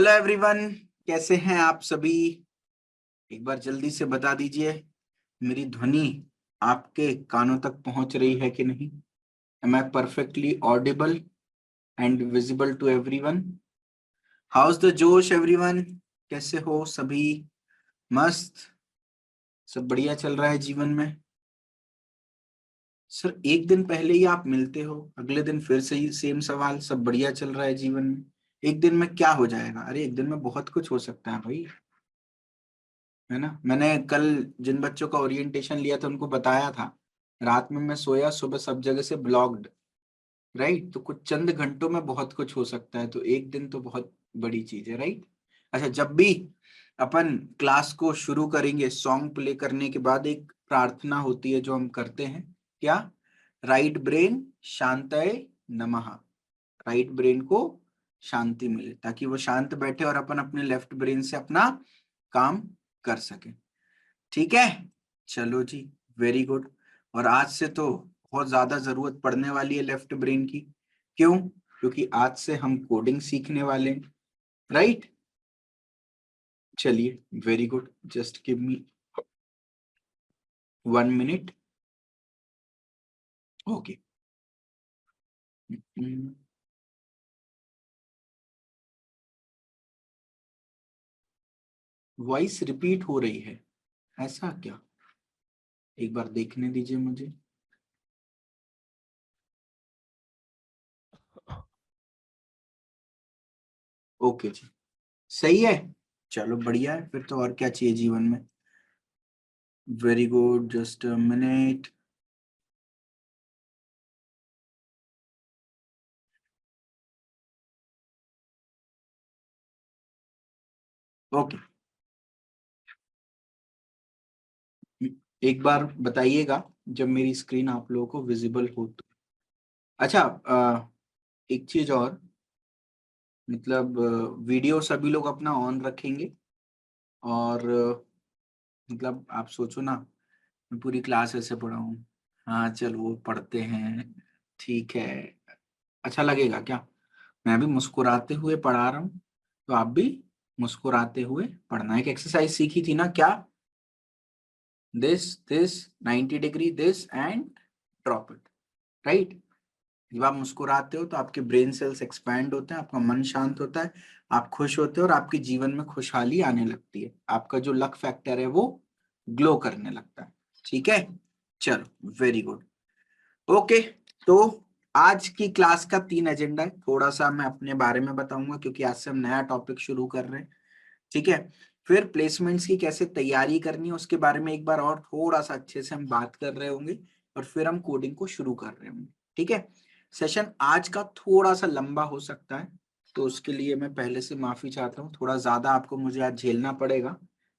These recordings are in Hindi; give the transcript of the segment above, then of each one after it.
हेलो एवरीवन, कैसे हैं आप सभी। एक बार जल्दी से बता दीजिए, मेरी ध्वनि आपके कानों तक पहुंच रही है कि नहीं। Am I perfectly audible and visible to everyone. How's the josh everyone, कैसे हो सभी। मस्त, सब बढ़िया चल रहा है जीवन में। सर एक दिन पहले ही आप मिलते हो, अगले दिन फिर से ही सेम सवाल, सब बढ़िया चल रहा है जीवन में। एक दिन में क्या हो जाएगा। अरे एक दिन में बहुत कुछ हो सकता है भाई, है ना। मैंने कल जिन बच्चों का ओरिएंटेशन लिया था उनको बताया था, रात में मैं सोया, सुबह सब जगह से ब्लॉक्ड। राइट, तो कुछ चंद घंटों में बहुत कुछ हो सकता है, तो एक दिन तो बहुत बड़ी चीज है। राइट। अच्छा, जब भी अपन क्लास को शुरू करेंगे, सॉन्ग प्ले करने के बाद एक प्रार्थना होती है जो हम करते हैं। क्या? राइट ब्रेन शांतये नमः। राइट ब्रेन को शांति मिले ताकि वो शांत बैठे और अपन अपने लेफ्ट ब्रेन से अपना काम कर सके। ठीक है, चलो जी, वेरी गुड। और आज से तो बहुत ज्यादा जरूरत पड़ने वाली है लेफ्ट ब्रेन की। क्यों? क्योंकि आज से हम कोडिंग सीखने वाले हैं। राइट, चलिए, very good. Just give me 1 minute. Okay. Voice repeat हो रही है, ऐसा क्या? एक बार देखने दीजिए मुझे। ओके जी, सही है। चलो बढ़िया है, फिर तो और क्या चाहिए जीवन में। Very good, just a minute. Okay, एक बार बताइएगा जब मेरी स्क्रीन आप लोगों को विजिबल हो तो। अच्छा, एक चीज और, मतलब वीडियो सभी लोग अपना ऑन रखेंगे। और मतलब आप सोचो ना, मैं पूरी क्लास ऐसे पढ़ाऊं। हाँ चल, वो पढ़ते हैं, ठीक है। अच्छा लगेगा क्या? मैं भी मुस्कुराते हुए पढ़ा रहा हूँ, तो आप भी मुस्कुराते हुए पढ़ना। एक एक्सरसाइज सीखी थी ना, क्या? This 90 degree, this and drop it. Right. जब आप मुस्कुराते हो तो आपके ब्रेन सेल्स एक्सपैंड होते हैं, आपका मन शांत होता है, आप खुश होते हो और आपके जीवन में खुशहाली आने लगती है। आपका जो लक फैक्टर है वो ग्लो करने लगता है। ठीक है, चलो वेरी गुड। ओके, तो आज की क्लास का 3 एजेंडा है। थोड़ा सा मैं अपने बारे में बताऊंगा क्योंकि आज से हम नया टॉपिक शुरू कर रहे हैं। ठीक है, फिर प्लेसमेंट्स की कैसे तैयारी करनी है उसके बारे में एक बार और थोड़ा सा अच्छे से हम बात कर रहे होंगे, और फिर हम कोडिंग को शुरू कर रहे होंगे। ठीक है, सेशन आज का थोड़ा सा लंबा हो सकता है, तो उसके लिए मैं पहले से माफी चाहता हूँ। थोड़ा ज्यादा आपको मुझे आज झेलना पड़ेगा,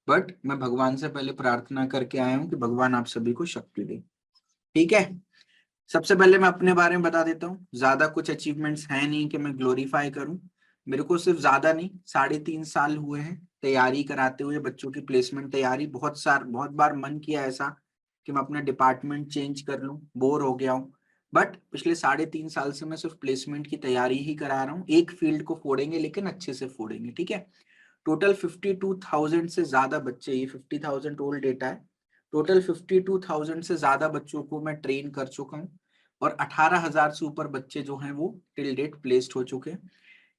बट मैं भगवान से पहले प्रार्थना करके आया हूँ कि भगवान आप सभी को शक्ति दे। ठीक है, सबसे पहले मैं अपने बारे में बता देता हूँ। ज्यादा कुछ अचीवमेंट्स है नहीं कि मैं ग्लोरीफाई करूं। मेरे को सिर्फ ज्यादा नहीं, 3.5 साल हुए हैं तैयारी कराते हुए, बच्चों की प्लेसमेंट तैयारी। बहुत बार मन किया ऐसा कि मैं अपना डिपार्टमेंट चेंज कर लूं, बोर हो गया हूं। बट पिछले 3.5 साल से मैं सिर्फ प्लेसमेंट की तैयारी ही करा रहा हूँ। एक फील्ड को फोड़ेंगे लेकिन अच्छे से फोड़ेंगे। ठीक है, टोटल 52,000 से ज्यादा बच्चे, ये 50,000 ओल्ड डेटा है, टोटल 52,000 से ज्यादा बच्चों को मैं ट्रेन कर चुका हूँ। और 18,000 से ऊपर बच्चे जो हैं वो टिल डेट प्लेस्ड हो चुके हैं।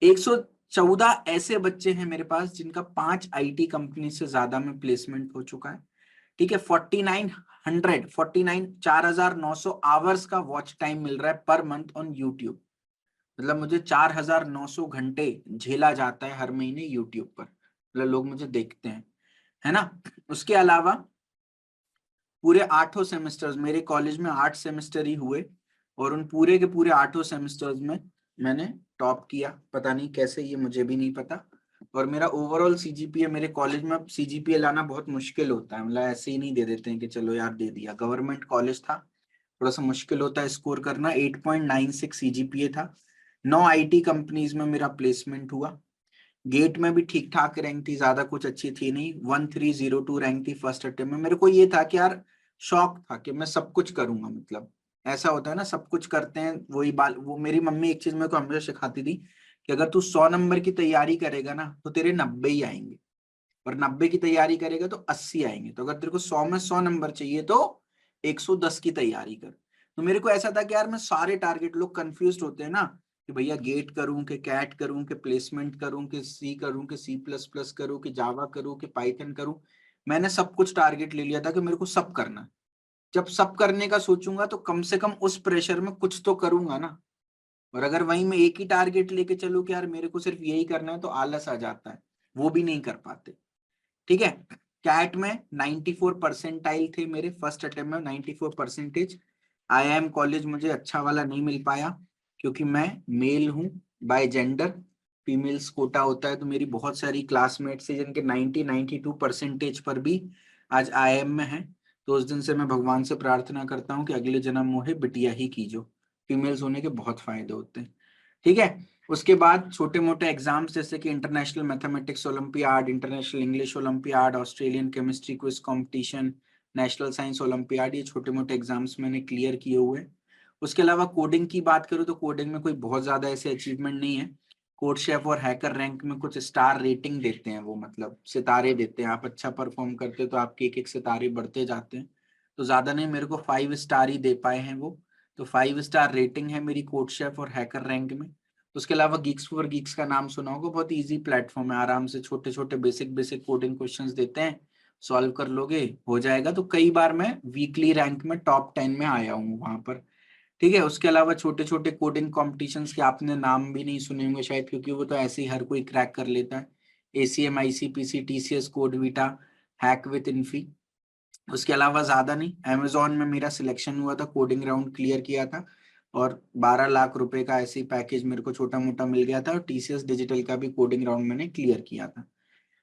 114 ऐसे बच्चे हैं मेरे पास जिनका 5 आईटी कंपनी से ज्यादा में प्लेसमेंट हो चुका है। ठीक है, 4,900 आवर्स का वॉच टाइम मिल रहा है पर मंथ ऑन यूट्यूब। मतलब मुझे 4,900 घंटे झेला जाता है हर महीने यूट्यूब पर, मतलब लोग मुझे देखते हैं, है ना। उसके अलावा पूरे 8 सेमेस्टर्स, मेरे कॉलेज में 8 सेमेस्टर ही हुए, और उन पूरे के पूरे 8 सेमेस्टर्स में मैंने टॉप किया। पता नहीं कैसे, ये मुझे भी नहीं पता। और मेरा ओवरऑल सीजीपीए, मेरे कॉलेज में अब सीजीपीए लाना बहुत मुश्किल होता है, मतलब ऐसे ही नहीं दे देते हैं कि चलो यार दे दिया। गवर्नमेंट कॉलेज था, थोड़ा सा मुश्किल होता है स्कोर करना। 8.96 सीजीपीए था। 9 आईटी कंपनीज में मेरा प्लेसमेंट हुआ। गेट में भी ठीक ठाक रैंक थी, ज्यादा कुछ अच्छी थी नहीं। 1302 रैंक थी फर्स्ट अटेम्प्ट में। मेरे को ये था कि यार, शौक था कि मैं सब कुछ करूंगा। मतलब ऐसा होता है ना, सब कुछ करते हैं वही बाल। वो मेरी मम्मी एक चीज मेरे को हमेशा सिखाती थी कि अगर तू 100 नंबर की तैयारी करेगा ना तो तेरे 90 ही आएंगे, और 90 की तैयारी करेगा तो 80 आएंगे। तो अगर तेरे को 100 में 100 नंबर चाहिए तो 110 की तैयारी कर। तो मेरे को ऐसा था कि यार मैं सारे टारगेट, लोग कंफ्यूज होते हैं ना कि भैया गेट करूं कि कैट करूं कि प्लेसमेंट करूं कि सी करूं कि C++ करूं कि जावा करूं कि पाइथन करूं। मैंने सब कुछ टारगेट ले लिया था कि मेरे को सब करना है। जब सब करने का सोचूंगा तो कम से कम उस प्रेशर में कुछ तो करूंगा ना। और अगर वहीं में एक ही टारगेट लेके चलूं कि यार मेरे को सिर्फ यही करना है, तो आलस आ जाता है, वो भी नहीं कर पाते। ठीक है। कैट में 94 परसेंटाइल थे मेरे, फर्स्ट अटेम्प्ट में 94 परसेंटेज। IIM कॉलेज मुझे अच्छा वाला नहीं मिल पाया क्योंकि मैं मेल हूं बाय जेंडर, फीमेल्स कोटा होता है। तो मेरी बहुत सारी क्लासमेट्स है जिनके 92 परसेंटेज पर भी आज IIM में है। तो उस दिन से मैं भगवान से प्रार्थना करता हूँ कि अगले जन्म मोहे बिटिया ही कीजो। फीमेल्स होने के बहुत फायदे होते हैं। ठीक है। उसके बाद छोटे मोटे एग्जाम्स जैसे कि international mathematics olympiad, international English olympiad, Australian chemistry quiz competition, national science olympiad, ये छोटे मोटे एग्जाम्स मैंने क्लियर किए हुए हैं। उसके अलावा कोडिंग की बात करूँ तो कोडिंग में कोई बहुत ज्यादा ऐसे अचीवमेंट नहीं है। कोड शेफ और हैकर रैंक में कुछ स्टार रेटिंग देते हैं, वो मतलब सितारे देते हैं। आप अच्छा परफॉर्म करते हो तो आपके एक एक सितारे बढ़ते जाते हैं। तो ज्यादा नहीं, मेरे को 5 स्टार ही दे पाए हैं वो। तो 5 स्टार रेटिंग है मेरी कोड शेफ और हैकर रैंक में। उसके अलावा गीक्स फॉर गीक्स का नाम सुना होगा, बहुत इजी प्लेटफॉर्म है, आराम से छोटे छोटे बेसिक बेसिक कोडिंग क्वेश्चंस देते हैं, सॉल्व कर लोगे हो जाएगा। तो कई बार मैं वीकली रैंक में टॉप 10 में आया हूँ वहां पर। ठीक है। उसके अलावा छोटे छोटे कोडिंग कॉम्पिटिशन्स के आपने नाम भी नहीं सुने होंगे शायद, क्योंकि वो तो ऐसे ही हर कोई क्रैक कर लेता है। ACM, ICPC, TCS, CodeVita, hack with Infy. उसके अलावा ज्यादा नहीं। अमेजोन में मेरा सिलेक्शन हुआ था, कोडिंग राउंड क्लियर किया था, और 12 लाख रुपए का ऐसे ही पैकेज मेरे को छोटा मोटा मिल गया था। और TCS डिजिटल का भी कोडिंग राउंड मैंने क्लियर किया था।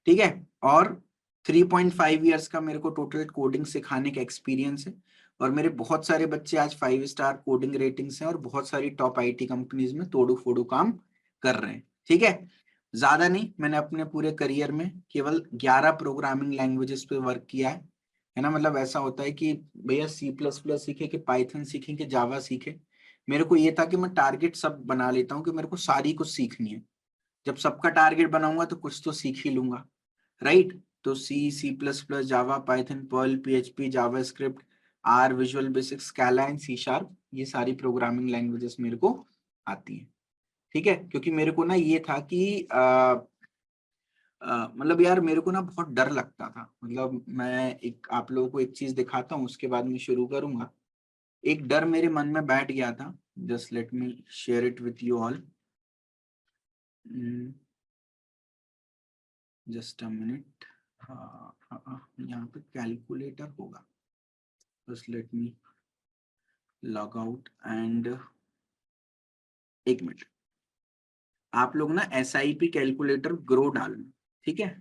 ठीक है। और 3.5 ईयर्स का मेरे को टोटल कोडिंग सिखाने का एक्सपीरियंस है। और मेरे बहुत सारे बच्चे आज 5 स्टार कोडिंग रेटिंग्स हैं और बहुत सारी टॉप IT कंपनीज में तोड़ू फोड़ू काम कर रहे हैं। ठीक है। ज्यादा नहीं, मैंने अपने पूरे करियर में केवल 11 प्रोग्रामिंग लैंग्वेजेस पे वर्क किया है ना। मतलब ऐसा होता है कि भैया C++ सीखे कि पाइथन सीखे कि जावा सीखे, मेरे को ये था कि मैं टारगेट सब बना लेता हूँ कि मेरे को सारी कुछ सीखनी है। जब सबका टारगेट बनाऊंगा तो कुछ तो सीख ही लूंगा, राइट। तो C++, Java, Python, Perl, PHP, JavaScript, R, Visual Basic, Scala and C#, ये सारी प्रोग्रामिंग लैंग्वेजेस मेरे को आती हैं। ठीक है। क्योंकि मेरे को ना ये था कि मतलब यार मेरे को ना बहुत डर लगता था। मतलब मैं एक आप लोगों को एक चीज दिखाता हूँ, उसके बाद मैं शुरू करूंगा। एक डर मेरे मन में बैठ गया था, just let me share it with you all. Just a minute. यहाँ पे कैलकुलेटर होगा, बस let me log out and एक मिनट। आप लोग ना SIP कैलकुलेटर ग्रो डालना। ठीक है।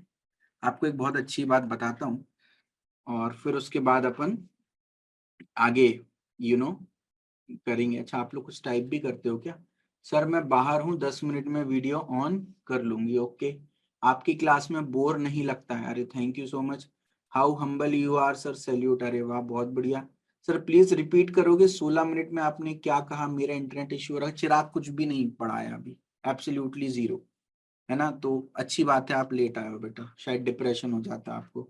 आपको एक बहुत अच्छी बात बताता हूँ, और फिर उसके बाद अपन आगे यू नो करेंगे। अच्छा, आप लोग कुछ टाइप भी करते हो क्या? सर मैं बाहर हूँ, 10 मिनट में वीडियो ऑन कर लूंगी। ओके। आपकी क्लास में बोर नहीं लगता है? अरे thank you so much. How humble you are sir, salute. अरे वाह, बहुत बढ़िया। सर प्लीज रिपीट करोगे, 16 मिनट में आपने क्या कहा? मेरा इंटरनेट इश्यू हो रहा है। चिराग कुछ भी नहीं पढ़ाया अभी, एब्सोल्युटली जीरो, है ना। तो अच्छी बात है आप लेट आए हो बेटा, शायद डिप्रेशन हो जाता आपको।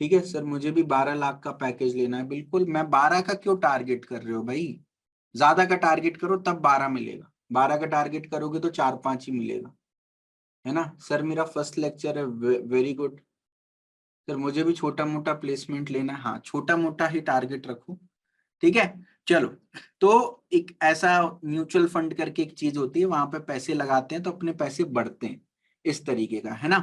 ठीक है सर, मुझे भी 12 लाख का पैकेज लेना है। बिल्कुल। मैं 12 का क्यों टारगेट कर रहे हो भाई? ज्यादा का टारगेट करो तब 12 मिलेगा, 12 का टारगेट करोगे तो 4-5 ही मिलेगा, है ना। सर मेरा फर्स्ट लेक्चर है, वेरी गुड। सर मुझे भी छोटा मोटा प्लेसमेंट लेना है। हाँ, छोटा मोटा ही टारगेट रखो। ठीक है। चलो। तो एक ऐसा म्यूचुअल फंड करके एक चीज होती है, वहां पे पैसे लगाते हैं तो अपने पैसे बढ़ते हैं, इस तरीके का, है ना।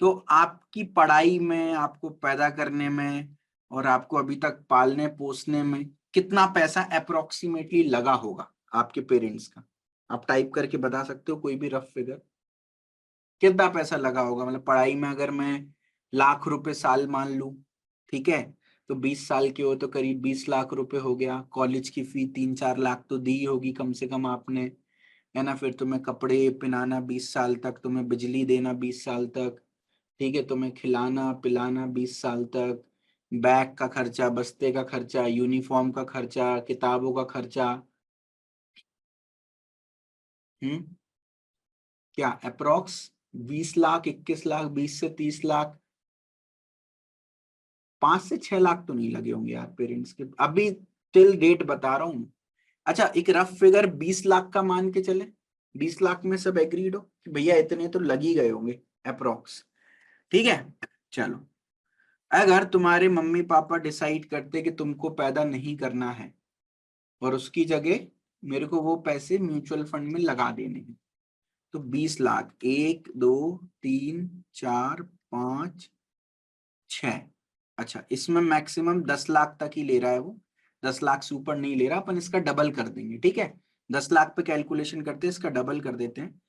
तो आपकी पढ़ाई में, आपको पैदा करने में, और आपको अभी तक पालने पोसने में कितना पैसा अप्रोक्सीमेटली लगा होगा आपके पेरेंट्स का? आप टाइप करके बता सकते हो कोई भी रफ फिगर, कितना पैसा लगा होगा? मतलब पढ़ाई में अगर मैं लाख रुपए साल मान लूं, ठीक है, तो 20 साल के हो तो करीब 20 लाख रुपए हो गया। कॉलेज की फी 3-4 लाख तो दी होगी कम से कम आपने, है ना। फिर तुम्हें कपड़े पहनाना 20 साल तक, तुम्हें बिजली देना 20 साल तक, ठीक है, तुम्हें खिलाना पिलाना 20 साल तक, बैग का खर्चा, बस्ते का खर्चा, यूनिफॉर्म का खर्चा, किताबों का खर्चा। हम्म। क्या अप्रोक्स 20 लाख, 21 लाख, 20 से 30 लाख, 5 से 6 लाख तो नहीं लगे होंगे यार पेरेंट्स के, अभी टिल डेट बता रहा हूं। अच्छा एक रफ फिगर 20 लाख का मान के चले, 20 लाख में सब एग्रीड हो कि भैया इतने तो लग ही गए होंगे अप्रोक्स, ठीक है। चलो अगर तुम्हारे मम्मी पापा डिसाइड करते कि तुमको पैदा नहीं करना है और उसकी जगह मेरे को वो पैसे म्यूचुअल फंड में लगा देने हैं, तो 20 लाख, 1 2 3 4 5 6, अच्छा इसमें मैक्सिमम 10 लाख तक ही ले रहा है वो, 10 लाख से ऊपर नहीं ले रहा, अपन इसका डबल कर देंगे, ठीक है। 10 लाख पे कैलकुलेशन करते हैं, इसका डबल कर देते हैं।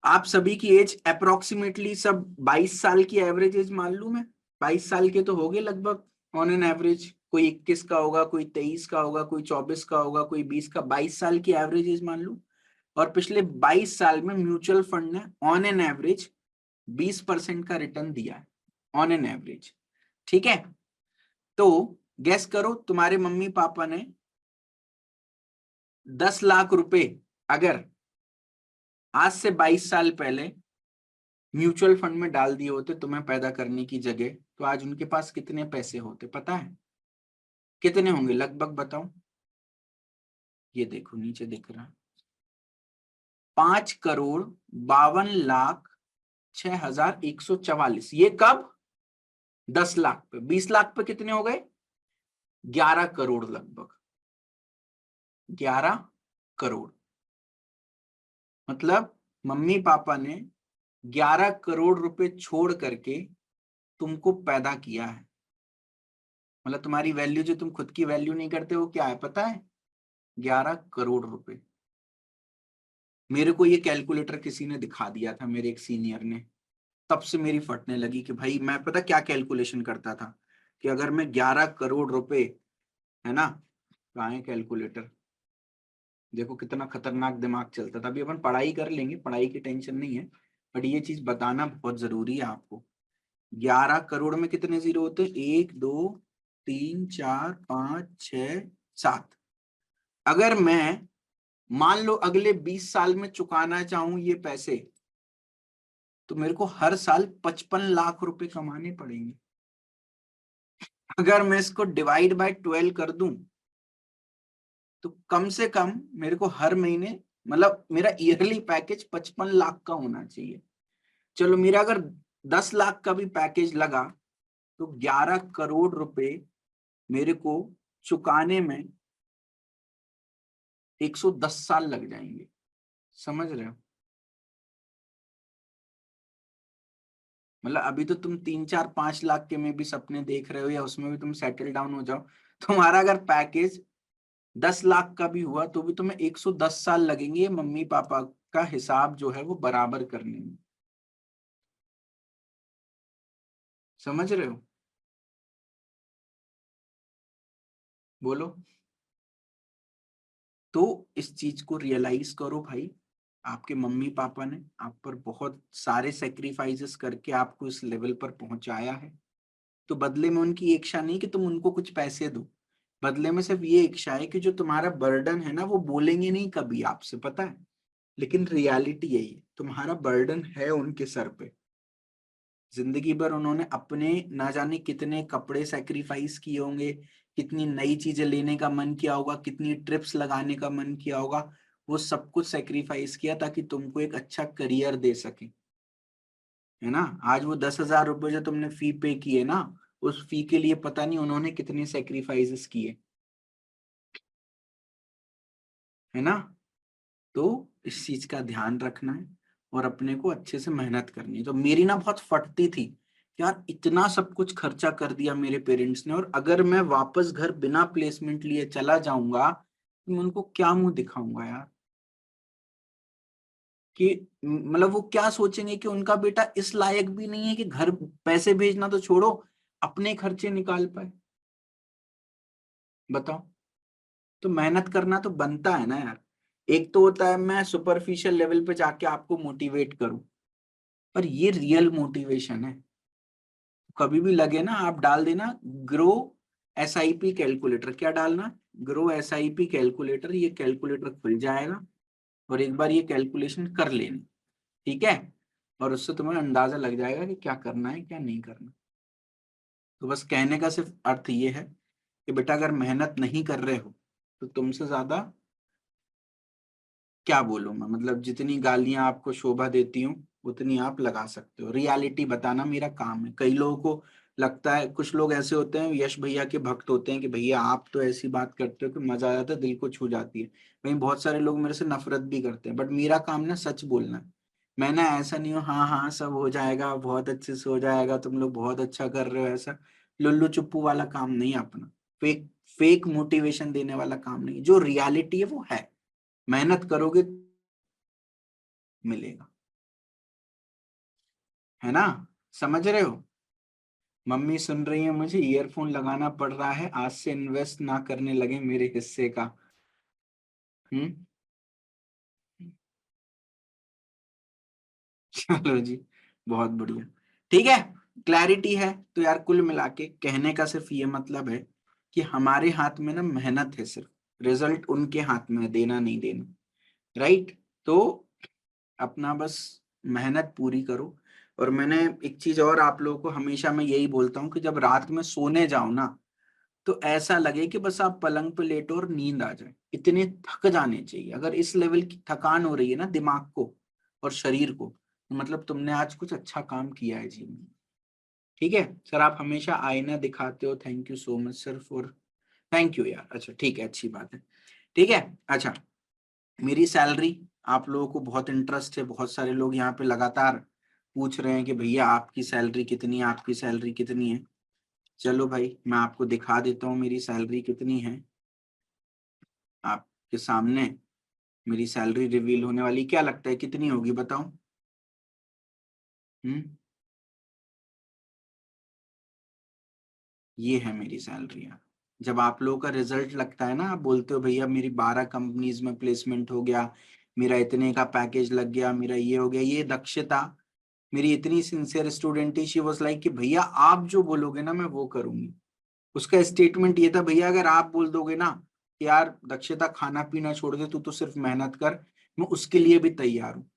आप सभी की एज अप्रोक्सीमेटली सब 22 साल की एवरेज एज मान लू मैं, 22 साल के तो हो गए लगभग ऑन एन एवरेज, कोई 21 का होगा, कोई 23 का होगा, कोई 24 का होगा, कोई 20 का, 22 साल की एवरेज एज मान लू। और पिछले 22 साल में म्यूचुअल फंड ने ऑन एन एवरेज 20% का रिटर्न दिया है, ऑन एन एवरेज, ठीक है। तो गेस करो तुम्हारे मम्मी पापा ने 10 लाख रुपए अगर आज से 22 साल पहले म्यूचुअल फंड में डाल दिए होते तुम्हें पैदा करने की जगह, तो आज उनके पास कितने पैसे होते पता है? कितने होंगे लगभग बताओ? ये देखो नीचे दिख रहा, 5,52,लाख,06,144। ये कब? 10 लाख पे। 20 लाख पे कितने हो गए? 11 करोड़ लगभग, 11 करोड़। मतलब मम्मी पापा ने 11 करोड़ रुपए छोड़ करके तुमको पैदा किया है। मतलब तुम्हारी वैल्यू जो तुम खुद की वैल्यू नहीं करते हो क्या है पता है? 11 करोड़ रुपए। मेरे को ये कैलकुलेटर किसी ने दिखा दिया था, मेरे एक सीनियर ने, तब से मेरी फटने लगी कि भाई मैं पता क्या कैलकुलेशन करता था कि अगर मैं 11 करोड़ रुपए, है ना, कहाँ है कैलकुलेटर, देखो कितना खतरनाक दिमाग चलता था। अभी अपन पढ़ाई कर लेंगे, पढ़ाई की टेंशन नहीं है, बट ये चीज बताना बहुत जरूरी है आपको। 11 करोड़ में कितने जीरो होते हैं? 1 2 3 4 5 6 7। अगर मैं मान लो अगले 20 साल में चुकाना चाहूं ये पैसे, तो मेरे को हर साल 55 लाख रुपए कमाने पड़ेंगे। अगर मैं इसको डिवाइड बाय 12 कर दूं तो कम से कम मेरे को हर महीने, मतलब मेरा ईयरली पैकेज 55 लाख का होना चाहिए। चलो मेरा अगर 10 लाख का भी पैकेज लगा तो 11 करोड़ रुपए मेरे को चुकाने में 110 साल लग जाएंगे। समझ रहे हो? मतलब अभी तो तुम 3 4 5 लाख के में भी सपने देख रहे हो, या उसमें भी तुम सेटल डाउन हो जाओ, तुम्हारा अगर पैकेज 10 लाख का भी हुआ तो भी तुम्हें 110 साल लगेंगे मम्मी पापा का हिसाब जो है वो बराबर करने में। समझ रहे हो? बोलो। तो इस चीज को रियलाइज करो भाई, आपके मम्मी पापा ने आप पर बहुत सारे सेक्रीफाइसेस करके आपको इस लेवल पर पहुंचाया है। तो बदले में उनकी इच्छा नहीं कि तुम उनको कुछ पैसे दो, बदले में सिर्फ ये इच्छा है कि जो तुम्हारा बर्डन है ना वो बोलेंगे नहीं कभी आपसे, पता है। लेकिन रियलिटी यही है, तुम्हारा बर्डन है उनके सर पे। जिंदगी भर उन्होंने अपने ना जाने कितने कपड़े सेक्रीफाइस किए होंगे, कितनी नई चीजें लेने का मन किया होगा, कितनी ट्रिप्स लगाने का मन किया होगा, वो सब कुछ सेक्रीफाइस किया ताकि तुमको एक अच्छा करियर दे सके, है ना। आज वो 10,000 रुपए जो तुमने फी पे किए ना, उस फी के लिए पता नहीं उन्होंने कितने सेक्रीफाइसेस किए, है ना। तो इस चीज का ध्यान रखना है और अपने को अच्छे से मेहनत करनी है। तो मेरी ना बहुत फटती थी यार, इतना सब कुछ खर्चा कर दिया मेरे पेरेंट्स ने, और अगर मैं वापस घर बिना प्लेसमेंट लिए चला जाऊंगा तो मैं उनको क्या मुंह दिखाऊंगा यार, कि मतलब वो क्या सोचेंगे कि उनका बेटा इस लायक भी नहीं है कि घर पैसे भेजना तो छोड़ो, अपने खर्चे निकाल पाए। बताओ। तो मेहनत करना तो बनता है ना यार। एक तो होता है मैं सुपरफिशियल लेवल पे जाके आपको मोटिवेट करूं, पर ये रियल मोटिवेशन है। कभी भी लगे ना आप डाल देना ग्रो एसआईपी कैलकुलेटर, क्या डालना? ग्रो एसआईपी कैलकुलेटर, ये कैलकुलेटर खुल जाएगा और एक बार ये कैलकुलेशन कर लेना। ठीक है, और उससे तुम्हें अंदाजा लग जाएगा कि क्या करना है क्या नहीं करना। तो बस कहने का सिर्फ अर्थ ये है कि बेटा अगर मेहनत नहीं कर रहे हो तो तुमसे ज्यादा क्या बोलूं मैं, मतलब जितनी गालियां आपको शोभा देती हूँ उतनी आप लगा सकते हो। रियलिटी बताना मेरा काम है। कई लोगों को लगता है, कुछ लोग ऐसे होते हैं यश भैया के भक्त होते हैं कि भैया आप तो ऐसी बात करते हो कि मजा आ जाता है, दिल को छू जाती है। वहीं बहुत सारे लोग मेरे से नफरत भी करते हैं, बट मेरा काम ना सच बोलना है। मैं ना ऐसा नहीं हूँ हाँ हाँ सब हो जाएगा बहुत अच्छे से हो जाएगा तुम लोग बहुत अच्छा कर रहे हो, ऐसा लुल्लू चुप्पू वाला काम नहीं है अपना। फेक फेक मोटिवेशन देने वाला काम नहीं, जो रियलिटी है वो है। मेहनत करोगे मिलेगा, है ना, समझ रहे हो। मम्मी सुन रही है, मुझे ईयरफोन लगाना पड़ रहा है, आज से इन्वेस्ट ना करने लगे मेरे हिस्से का। हम्म। चलो जी, बहुत बढ़िया, ठीक है, क्लैरिटी है। तो यार कुल मिला के कहने का सिर्फ ये मतलब है कि हमारे हाथ में ना मेहनत है, सिर्फ रिजल्ट उनके हाथ में है, देना नहीं देना। राइट। तो अपना बस मेहनत पूरी करो। और मैंने एक चीज और आप लोगों को हमेशा मैं यही बोलता हूँ कि जब रात में सोने जाओ ना तो ऐसा लगे कि बस आप पलंग पे लेटो और नींद आ जाए, इतने थक जाने चाहिए। अगर इस लेवल की थकान हो रही है ना दिमाग को और शरीर को, तो मतलब तुमने आज कुछ अच्छा काम किया है जीवन में। ठीक है सर, आप हमेशा आईना दिखाते हो, thank you so much sir for, thank you यार। अच्छा ठीक है, अच्छी बात है। ठीक है। अच्छा, मेरी सैलरी, आप लोगों को बहुत इंटरेस्ट है, बहुत सारे लोग यहाँ पे लगातार पूछ रहे हैं कि भैया आपकी सैलरी कितनी है, आपकी सैलरी कितनी है। चलो भाई मैं आपको दिखा देता हूँ मेरी सैलरी कितनी है। आपके सामने मेरी सैलरी रिवील होने वाली, क्या लगता है कितनी होगी बताओ। हम्म, ये है मेरी सैलरी यार। जब आप लोगों का रिजल्ट लगता है ना, आप बोलते हो भैया मेरी 12 कंपनीज में प्लेसमेंट हो गया, मेरा इतने का पैकेज लग गया, मेरा ये हो गया, ये दक्षता, मेरी इतनी सिंसियर स्टूडेंट थी, शी वाज लाइक कि भैया आप जो बोलोगे ना मैं वो करूंगी। उसका स्टेटमेंट ये था, भैया अगर आप बोल दोगे ना कि यार दक्षता खाना पीना छोड़ दे, तू तो सिर्फ मेहनत कर, मैं उसके लिए भी तैयार हूँ।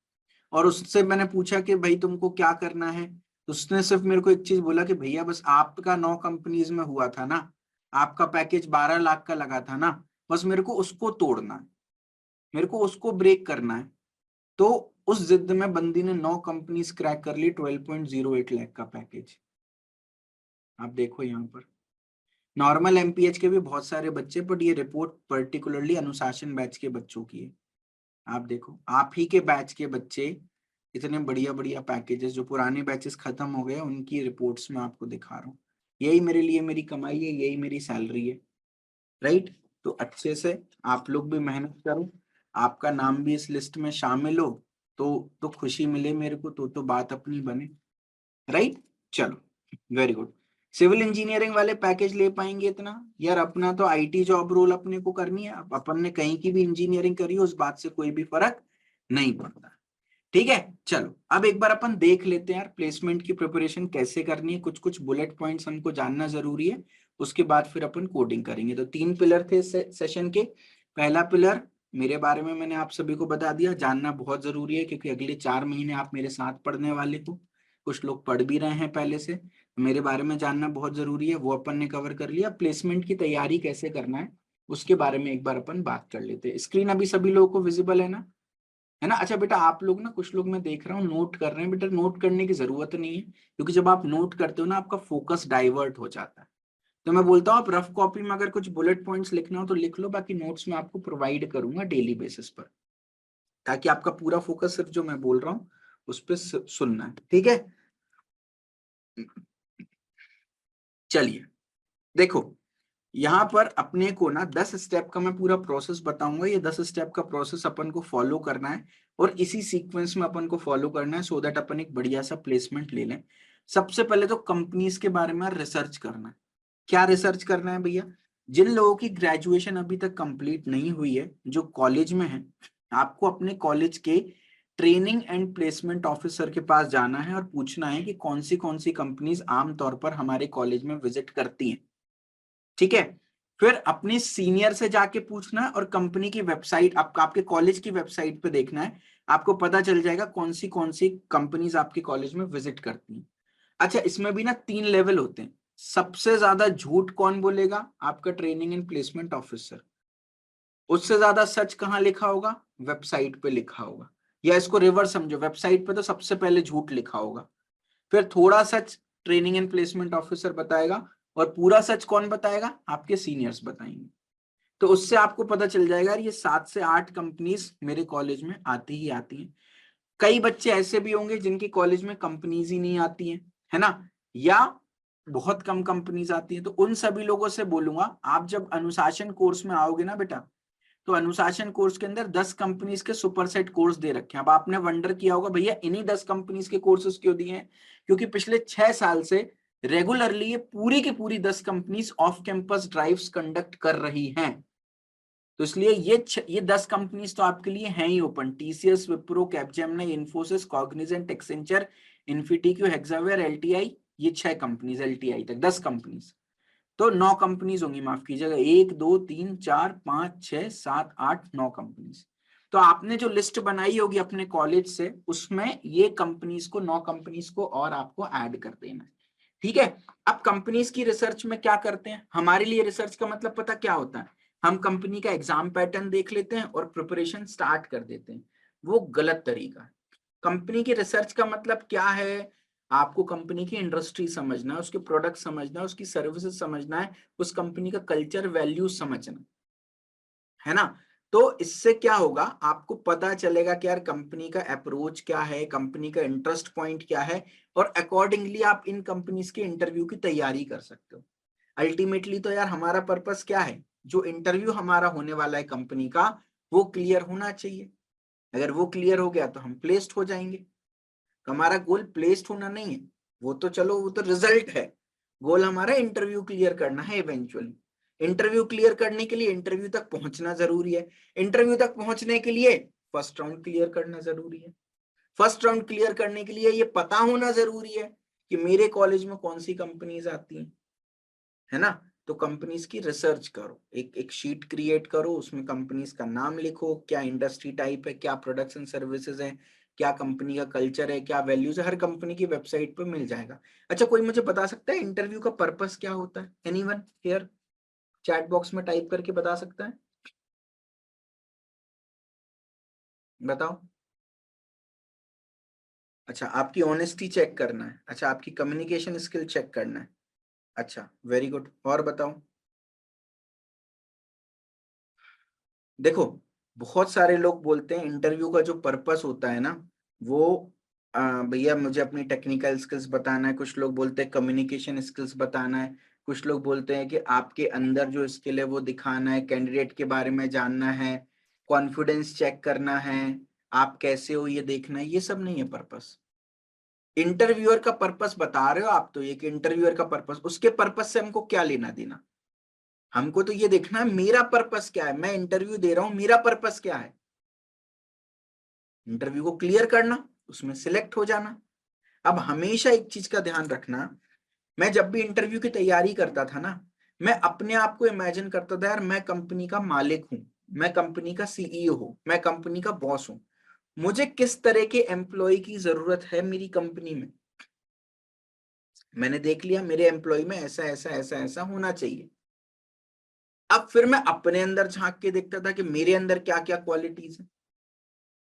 और उससे मैंने पूछा कि भाई तुमको क्या करना है, तो उसने सिर्फ मेरे को एक चीज बोला कि भैया बस आपका 9 कंपनीज में हुआ था ना, आपका पैकेज 12 लाख का लगा था ना, बस मेरे को उसको तोड़ना है, मेरे को उसको ब्रेक करना है। तो उस जिद में बंदी ने 9 कंपनीज क्रैक कर ली, 12.08 लाख का पैकेज। आप देखो यहाँ पर नॉर्मल एमपीएच के भी बहुत सारे बच्चे, बट ये रिपोर्ट पर्टिकुलरली अनुशासन बैच के बच्चों की है। आप देखो आप ही के बैच के बच्चे इतने बढ़िया बढ़िया पैकेजेस, जो पुराने बैचेस खत्म हो गए उनकी रिपोर्ट्स में आपको दिखा रहा हूँ। यही मेरे लिए मेरी कमाई है, यही मेरी सैलरी है। राइट। तो अच्छे से आप लोग भी मेहनत करो, आपका नाम भी इस लिस्ट में शामिल हो, तो खुशी मिले मेरे को, तो बात अपनी बने। राइट। चलो, वेरी गुड। सिविल इंजीनियरिंग वाले पैकेज ले पाएंगे इतना यार, अपना तो आईटी जॉब रोल अपने को करनी है, अब अपन ने कहीं की भी इंजीनियरिंग करी हो उस बात से कोई भी फर्क नहीं पड़ता। ठीक है। चलो अब एक बार अपन देख लेते हैं यार प्लेसमेंट की प्रिपरेशन कैसे करनी है, कुछ कुछ बुलेट पॉइंट्स हमको जानना जरूरी है। उसके बाद फिर अपन कोडिंग करेंगे। तो 3 पिलर थे सेशन के। पहला पिलर मेरे बारे में मैंने आप सभी को बता दिया, जानना बहुत जरूरी है क्योंकि अगले 4 महीने आप मेरे साथ पढ़ने वाले हो, कुछ लोग पढ़ भी रहे हैं पहले से। मेरे बारे में जानना बहुत जरूरी है, वो अपन ने कवर कर लिया। प्लेसमेंट की तैयारी कैसे करना है उसके बारे में एक बार अपन बात कर लेते हैं। स्क्रीन अभी सभी लोगों को विजिबल है ना, है ना। अच्छा बेटा आप लोग ना, कुछ लोग मैं देख रहा हूँ नोट कर रहे हैं, बेटा नोट करने की जरूरत नहीं है, क्योंकि जब आप नोट करते हो ना आपका फोकस डाइवर्ट हो जाता है। तो मैं बोलता हूँ आप रफ कॉपी में अगर कुछ बुलेट पॉइंट्स लिखना हो तो लिख लो, बाकी नोट्स में आपको प्रोवाइड करूंगा डेली बेसिस पर, ताकि आपका पूरा फोकस सिर्फ जो मैं बोल रहा हूँ उस पर सुनना है। ठीक है। चलिए देखो, यहाँ पर अपने को ना 10 स्टेप का मैं पूरा प्रोसेस बताऊंगा, ये 10 स्टेप का प्रोसेस अपन को फॉलो करना है और इसी सीक्वेंस में अपन को फॉलो करना है, सो दैट अपन एक बढ़िया सा प्लेसमेंट ले लें। सबसे पहले तो कंपनीज के बारे में रिसर्च करना है। क्या रिसर्च करना है भैया, जिन लोगों की ग्रेजुएशन अभी तक कंप्लीट नहीं हुई है, जो कॉलेज में है, आपको अपने कॉलेज के ट्रेनिंग एंड प्लेसमेंट ऑफिसर के पास जाना है और पूछना है कि कौन सी कंपनीज आमतौर पर हमारे कॉलेज में विजिट करती हैं। ठीक है। फिर अपने सीनियर से जाके पूछना है और कंपनी की वेबसाइट, आपके कॉलेज की वेबसाइट पे देखना है, आपको पता चल जाएगा कौन सी कंपनीज आपके कॉलेज में विजिट करती हैं। अच्छा, इसमें भी ना 3 लेवल होते हैं। सबसे ज्यादा झूठ कौन बोलेगा? आपका ट्रेनिंग एंड प्लेसमेंट ऑफिसर। उससे ज्यादा सच कहाँ लिखा होगा? वेबसाइट पे लिखा होगा। या इसको रिवर्स समझो, वेबसाइट पे तो सबसे पहले झूठ लिखा होगा, फिर थोड़ा सच ट्रेनिंग एंड प्लेसमेंट ऑफिसर बताएगा, और पूरा सच कौन बताएगा? आपके सीनियर्स बताएंगे। तो उससे आपको पता चल जाएगा ये 7 से 8 कंपनीज मेरे कॉलेज में आती ही आती हैं। कई बच्चे ऐसे भी होंगे जिनकी कॉलेज में कंपनीज ही नहीं आती हैं, है ना, या बहुत कम कंपनीज आती हैं। तो उन सभी लोगों से बोलूंगा, आप जब अनुशासन कोर्स में आओगे ना बेटा, तो अनुशासन कोर्स के अंदर 10 कंपनीज के सुपरसेट कोर्स दे रखे हैं। अब आपने वंडर किया होगा भैया इन्हीं 10 कंपनीज के कोर्सेज क्यों दिए हैं? क्योंकि पिछले 6 साल से रेगुलरली ये पूरी की पूरी 10 companies off campus drives conduct कर रही हैं। तो इसलिए ये 10 कंपनीज तो आपके लिए हैं ही open. TCS, Wipro, Capgemini, Infosys, Cognizant, Accenture, InfyTQ, Hexaware, LTI, ये 6 कंपनीज, एलटीआई तक 10 कंपनीज। तो 9 कंपनीज होंगी, माफ कीजिएगा, 1 2 3 4 5 6 7 8 9 कंपनीज। तो आपने जो लिस्ट बनाई होगी अपने कॉलेज से, उसमें ये कंपनीज को, 9 कंपनीज को और आपको ऐड कर देना है। ठीक है। अब कंपनीज की रिसर्च में क्या करते हैं? हमारे लिए रिसर्च का मतलब पता क्या होता है? हम कंपनी का एग्जाम पैटर्न देख लेते हैं और प्रिपरेशन स्टार्ट कर देते हैं। वो गलत तरीका है। कंपनी की रिसर्च का मतलब क्या है? आपको कंपनी की इंडस्ट्री समझना है, उसके प्रोडक्ट समझना है, उसकी सर्विसेज समझना है, उस कंपनी का कल्चर, वैल्यू समझना है ना। तो इससे क्या होगा, आपको पता चलेगा कि यार कंपनी का अप्रोच क्या है, कंपनी का इंटरेस्ट पॉइंट क्या है, और अकॉर्डिंगली आप इन कंपनीज के इंटरव्यू की तैयारी कर सकते हो। अल्टीमेटली तो यार हमारा पर्पस क्या है? जो इंटरव्यू हमारा होने वाला है कंपनी का, वो क्लियर होना चाहिए। अगर वो क्लियर हो गया तो हम प्लेस्ड हो जाएंगे। तो हमारा गोल प्लेस्ड होना नहीं है, वो तो चलो वो तो रिजल्ट है। गोल हमारा इंटरव्यू क्लियर करना है इवेंचुअली। इंटरव्यू क्लियर करने के लिए इंटरव्यू तक पहुंचना जरूरी है। इंटरव्यू तक पहुंचने के लिए फर्स्ट राउंड क्लियर करना जरूरी है। फर्स्ट राउंड क्लियर करने के लिए ये पता होना जरूरी है कि मेरे कॉलेज में कौन सी कंपनीज आती हैं, है ना। तो कंपनीज की रिसर्च करो, एक एक शीट क्रिएट करो, उसमें कंपनीज का नाम लिखो, क्या इंडस्ट्री टाइप है, क्या प्रोडक्ट्स एंड सर्विसेज है, क्या कंपनी का कल्चर है, क्या वैल्यूज है, हर कंपनी की वेबसाइट पर मिल जाएगा। अच्छा, कोई मुझे बता सकता है इंटरव्यू का पर्पस क्या होता है? Anyone here? चैट बॉक्स में टाइप करके बता सकता है? बताओ। अच्छा, आपकी ऑनेस्टी चेक करना है। अच्छा, आपकी कम्युनिकेशन स्किल चेक करना है। अच्छा, वेरी गुड। और बताओ। देखो, बहुत सारे लोग बोलते हैं इंटरव्यू का जो पर्पस होता है ना, वो भैया मुझे अपनी टेक्निकल स्किल्स बताना है। कुछ लोग बोलते हैं कम्युनिकेशन स्किल्स बताना है। कुछ लोग बोलते हैं कि आपके अंदर जो स्किल है वो दिखाना है, कैंडिडेट के बारे में जानना है, कॉन्फिडेंस चेक करना है, आप कैसे हो ये देखना है। ये सब नहीं है पर्पस। इंटरव्यूअर का पर्पस बता रहे हो आप तो, ये कि इंटरव्यूअर का पर्पस, उसके पर्पस से हमको क्या लेना देना? हमको तो ये देखना है मेरा पर्पस क्या है। मैं इंटरव्यू दे रहा हूं, मेरा पर्पस क्या है? इंटरव्यू को क्लियर करना, उसमें सिलेक्ट हो जाना। अब हमेशा एक चीज का ध्यान रखना, मैं जब भी इंटरव्यू की तैयारी करता था ना, मैं अपने आप को इमेजिन करता था यार मैं कंपनी का मालिक हूं, मैं कंपनी का सीईओ हूं, मैं कंपनी का बॉस हूं। मुझे किस तरह के एम्प्लॉय की जरूरत है मेरी कंपनी में? मैंने देख लिया मेरे एम्प्लॉय में ऐसा ऐसा ऐसा ऐसा होना चाहिए। अब फिर मैं अपने अंदर झांक के देखता था कि मेरे अंदर क्या क्या क्वालिटीज है।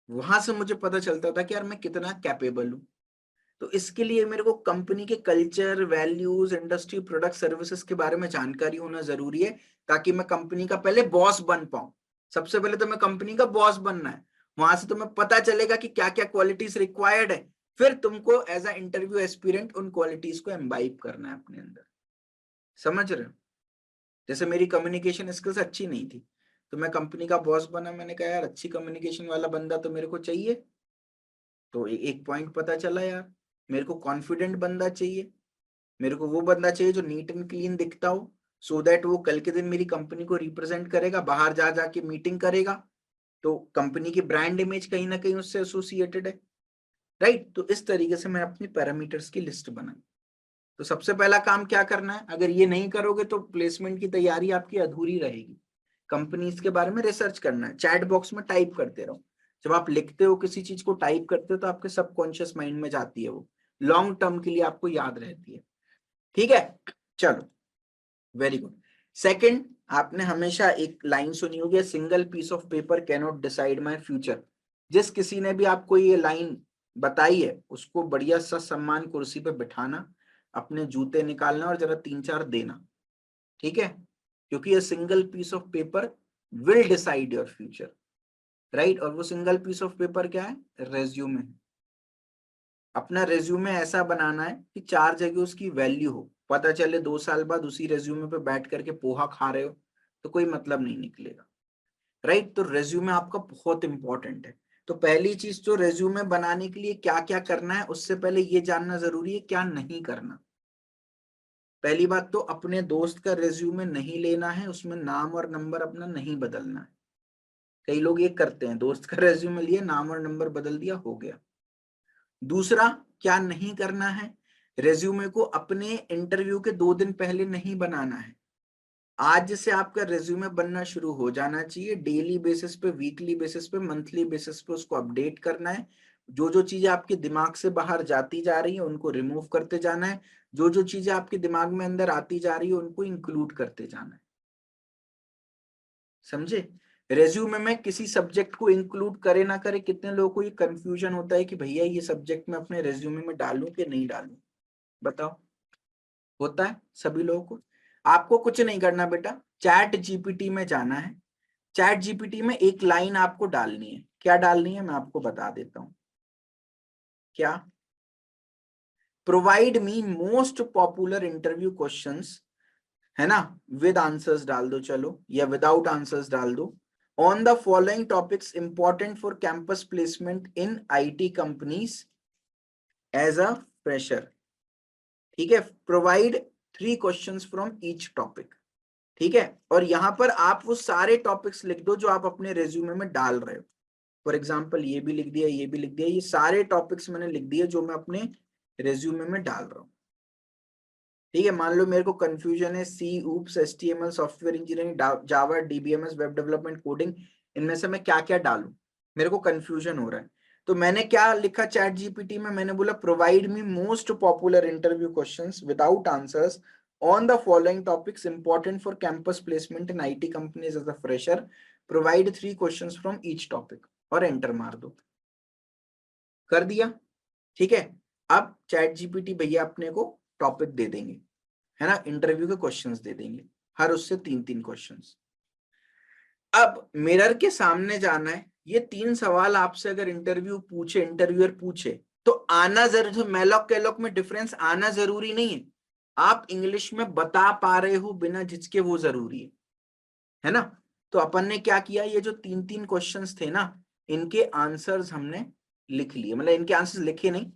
वहां से मुझे पता चलता था कि यार मैं कितना कैपेबल हूं। तो इसके लिए मेरे को कंपनी के culture, values, industry, product, services के बारे में जानकारी होना जरूरी है, ताकि मैं कंपनी का पहले बॉस बन पाऊं। सबसे पहले तो मैं कंपनी का बॉस बनना है। वहां से तुम्हें पता चलेगा कि क्या क्या क्वालिटीज रिक्वायर्ड है, फिर तुमको एज अ इंटरव्यू एस्पिरेंट उन क्वालिटीज को एम्बाइब करना है अपने अंदर। समझ रहे हो? जैसे मेरी कम्युनिकेशन स्किल्स अच्छी नहीं थी, तो मैं कंपनी का बॉस बना, मैंने कहा यार अच्छी कम्युनिकेशन वाला बंदा तो मेरे को चाहिए। तो एक पॉइंट पता चला यार, मेरे को कॉन्फिडेंट बंदा चाहिए। मेरे को वो बंदा चाहिए जो नीट एंड क्लीन दिखता हो, सो दैट वो कल के दिन मेरी कंपनी को रिप्रेजेंट करेगा, बाहर जा जाके मीटिंग करेगा, तो कंपनी की ब्रांड इमेज कहीं ना कहीं उससे एसोसिएटेड है। राइट। तो इस तरीके से मैं अपनी पैरामीटर्स की लिस्ट बनाई। तो सबसे पहला काम क्या करना है, अगर ये नहीं करोगे तो प्लेसमेंट की तैयारी आपकी अधूरी रहेगी। कंपनीज के बारे में रिसर्च करना है, चैट बॉक्स में टाइप करते रहो। जब आप लिखते हो किसी चीज को टाइप करते हो तो आपके सबकॉन्शियस माइंड में जाती है, वो लॉन्ग टर्म के लिए आपको याद रहती है। ठीक है, चलो वेरी गुड। सेकंड, आपने हमेशा एक लाइन सुनी होगी, single piece of paper cannot decide my future. जिस किसी ने भी आपको ये लाइन बताई है उसको बढ़िया सा सम्मान कुर्सी पे बिठाना, अपने जूते निकालना और जरा 3-4 देना, ठीक है, क्योंकि ये single piece of paper will decide your future, right. और वो सिंगल पीस ऑफ पेपर क्या है, रेज्यूमे। अपना रेज्यूमे ऐसा बनाना है कि 4 जगह उसकी वैल्यू हो, पता चले 2 साल बाद उसी रेज्यूमे पे बैठ करके पोहा खा रहे हो तो कोई मतलब नहीं निकलेगा, राइट। तो रेज्यूमे आपका बहुत इंपॉर्टेंट है। तो पहली चीज तो रेज्यूमे बनाने के लिए क्या क्या करना है, उससे पहले ये जानना जरूरी है क्या नहीं करना। पहली बात तो अपने दोस्त का रेज्यूमे नहीं लेना है, उसमें नाम और नंबर अपना नहीं बदलना है। कई लोग ये करते हैं, दोस्त का रेज्यूमे लिए, नाम और नंबर बदल दिया, हो गया। दूसरा क्या नहीं करना है, रेज्यूमे को अपने इंटरव्यू के 2 दिन पहले नहीं बनाना है। आज से आपका रेज्यूमे बनना शुरू हो जाना चाहिए। डेली बेसिस पे, वीकली बेसिस पे, मंथली बेसिस पे उसको अपडेट करना है। जो जो चीजें आपके दिमाग से बाहर जाती जा रही है उनको रिमूव करते जाना है, जो जो चीजें आपके दिमाग में अंदर आती जा रही है उनको इंक्लूड करते जाना है। समझे। रेज्यूमे में किसी सब्जेक्ट को इंक्लूड करे ना करे, कितने लोगों को ये कंफ्यूजन होता है कि भैया ये सब्जेक्ट मैं अपने रेज्यूमे में डालूं कि नहीं डालूं, बताओ। होता है सभी लोगों को। आपको कुछ नहीं करना बेटा, चैट जीपीटी में जाना है। चैट जीपीटी में एक लाइन आपको डालनी है। क्या डालनी है मैं आपको बता देता हूं। क्या, provide me most popular interview questions, है ना, विद आंसर्स डाल दो चलो, या विदाउट आंसर्स डाल दो, on the following topics important for campus placement in IT companies as a fresher. ठीक है, provide 3 questions from each topic. ठीक है, और यहां पर आप वो सारे टॉपिक्स लिख दो जो आप अपने रेज्यूमे में डाल रहे हो। फॉर एग्जाम्पल ये भी लिख दिया, ये भी लिख दिया, ये सारे टॉपिक्स मैंने लिख दिए जो मैं अपने रेज्यूमे में डाल रहा हूँ। ठीक है, मान लो मेरे को कंफ्यूजन है सी, ऊप्स, एचटीएमएल, सॉफ्टवेयर इंजीनियरिंग, जावा, डीबीएमएस, वेब डेवलपमेंट, कोडिंग, इनमें से मैं क्या क्या डालूं, मेरे को कंफ्यूजन हो रहा है। तो मैंने क्या लिखा चैट जीपीटी में, मैंने बोला provide me most popular interview questions without answers on the following topics important for campus placement in IT companies as a fresher, provide 3 questions from each topic, और एंटर मार दो। कर दिया, ठीक है। अब चैट जीपीटी भैया अपने को टॉपिक दे देंगे, है ना, इंटरव्यू के क्वेश्चंस दे देंगे, हर उससे 3-3 क्वेश्चंस। अब मिरर के सामने जाना है, ये 3 सवाल आपसे अगर इंटरव्यूअर पूछे तो आना जरूरी, मैलॉक कैलॉक में डिफरेंस आना जरूरी नहीं है, आप इंग्लिश में बता पा रहे हो बिना झिझके वो जरूरी है ना। तो अपन ने क्या किया, ये जो 3-3 क्वेश्चंस थे ना, इनके आंसर्स हमने लिख लिए, मतलब इनके आंसर्स लिखे नहीं,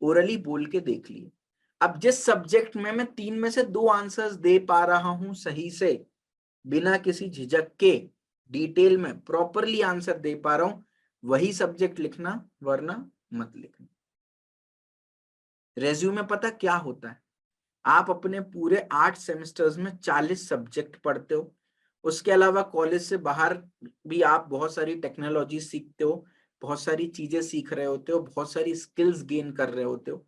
ओरली बोल के देख लिए। अब जिस सब्जेक्ट में मैं 3 में से 2 आंसर्स दे पा रहा हूं सही से, बिना किसी झिझक के, डिटेल में प्रॉपरली आंसर दे पा रहा हूं, वही सब्जेक्ट लिखना, वरना मत लिखना। रेज्यूमे पता क्या होता है, आप अपने पूरे 8 सेमेस्टर्स में 40 सब्जेक्ट पढ़ते हो, उसके अलावा कॉलेज से बाहर भी आप बहुत सारी टेक्नोलॉजी सीखते हो, बहुत सारी चीजें सीख रहे होते हो, बहुत सारी स्किल्स गेन कर रहे होते हो।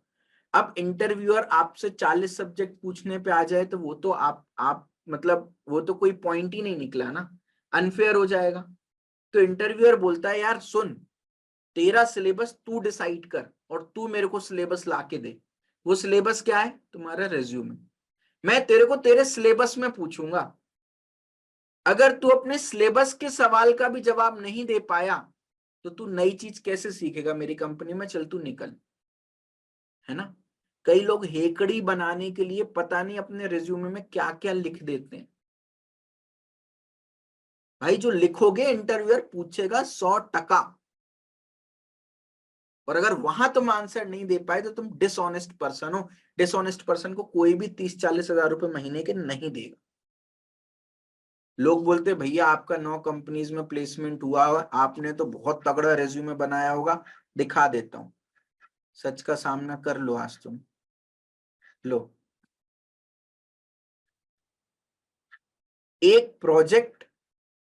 अब इंटरव्यूअर आपसे 40 सब्जेक्ट पूछने पे आ जाए तो वो तो आप मतलब वो तो कोई पॉइंट ही नहीं निकला ना, अनफेयर हो जाएगा। तो इंटरव्यूअर बोलता है यार सुन, तेरा सिलेबस तू डिसाइड कर और तू मेरे को सिलेबस ला के दे। वो सिलेबस क्या है, तुम्हारा रेज्यूमे। मैं तेरे को तेरे सिलेबस में पूछूंगा, अगर तू अपने सिलेबस के सवाल का भी जवाब नहीं दे पाया तो तू नई चीज कैसे सीखेगा मेरी कंपनी में, चल तू निकल, है ना। कई लोग हेकड़ी बनाने के लिए पता नहीं अपने रिज्यूमे में क्या क्या लिख देते हैं। भाई जो लिखोगे इंटरव्यूअर पूछेगा 100%, और अगर वहां तुम आंसर नहीं दे पाए तो तुम डिसऑनेस्ट पर्सन हो। डिसऑनेस्ट पर्सन को कोई भी 30-40 हजार रुपए महीने के नहीं देगा। लोग बोलते भैया आपका 9 कंपनीज में प्लेसमेंट हुआ, आपने तो बहुत तगड़ा रेज्यूमे बनाया होगा, दिखा देता हूं। सच का सामना कर लो आज तुम, लो एक प्रोजेक्ट,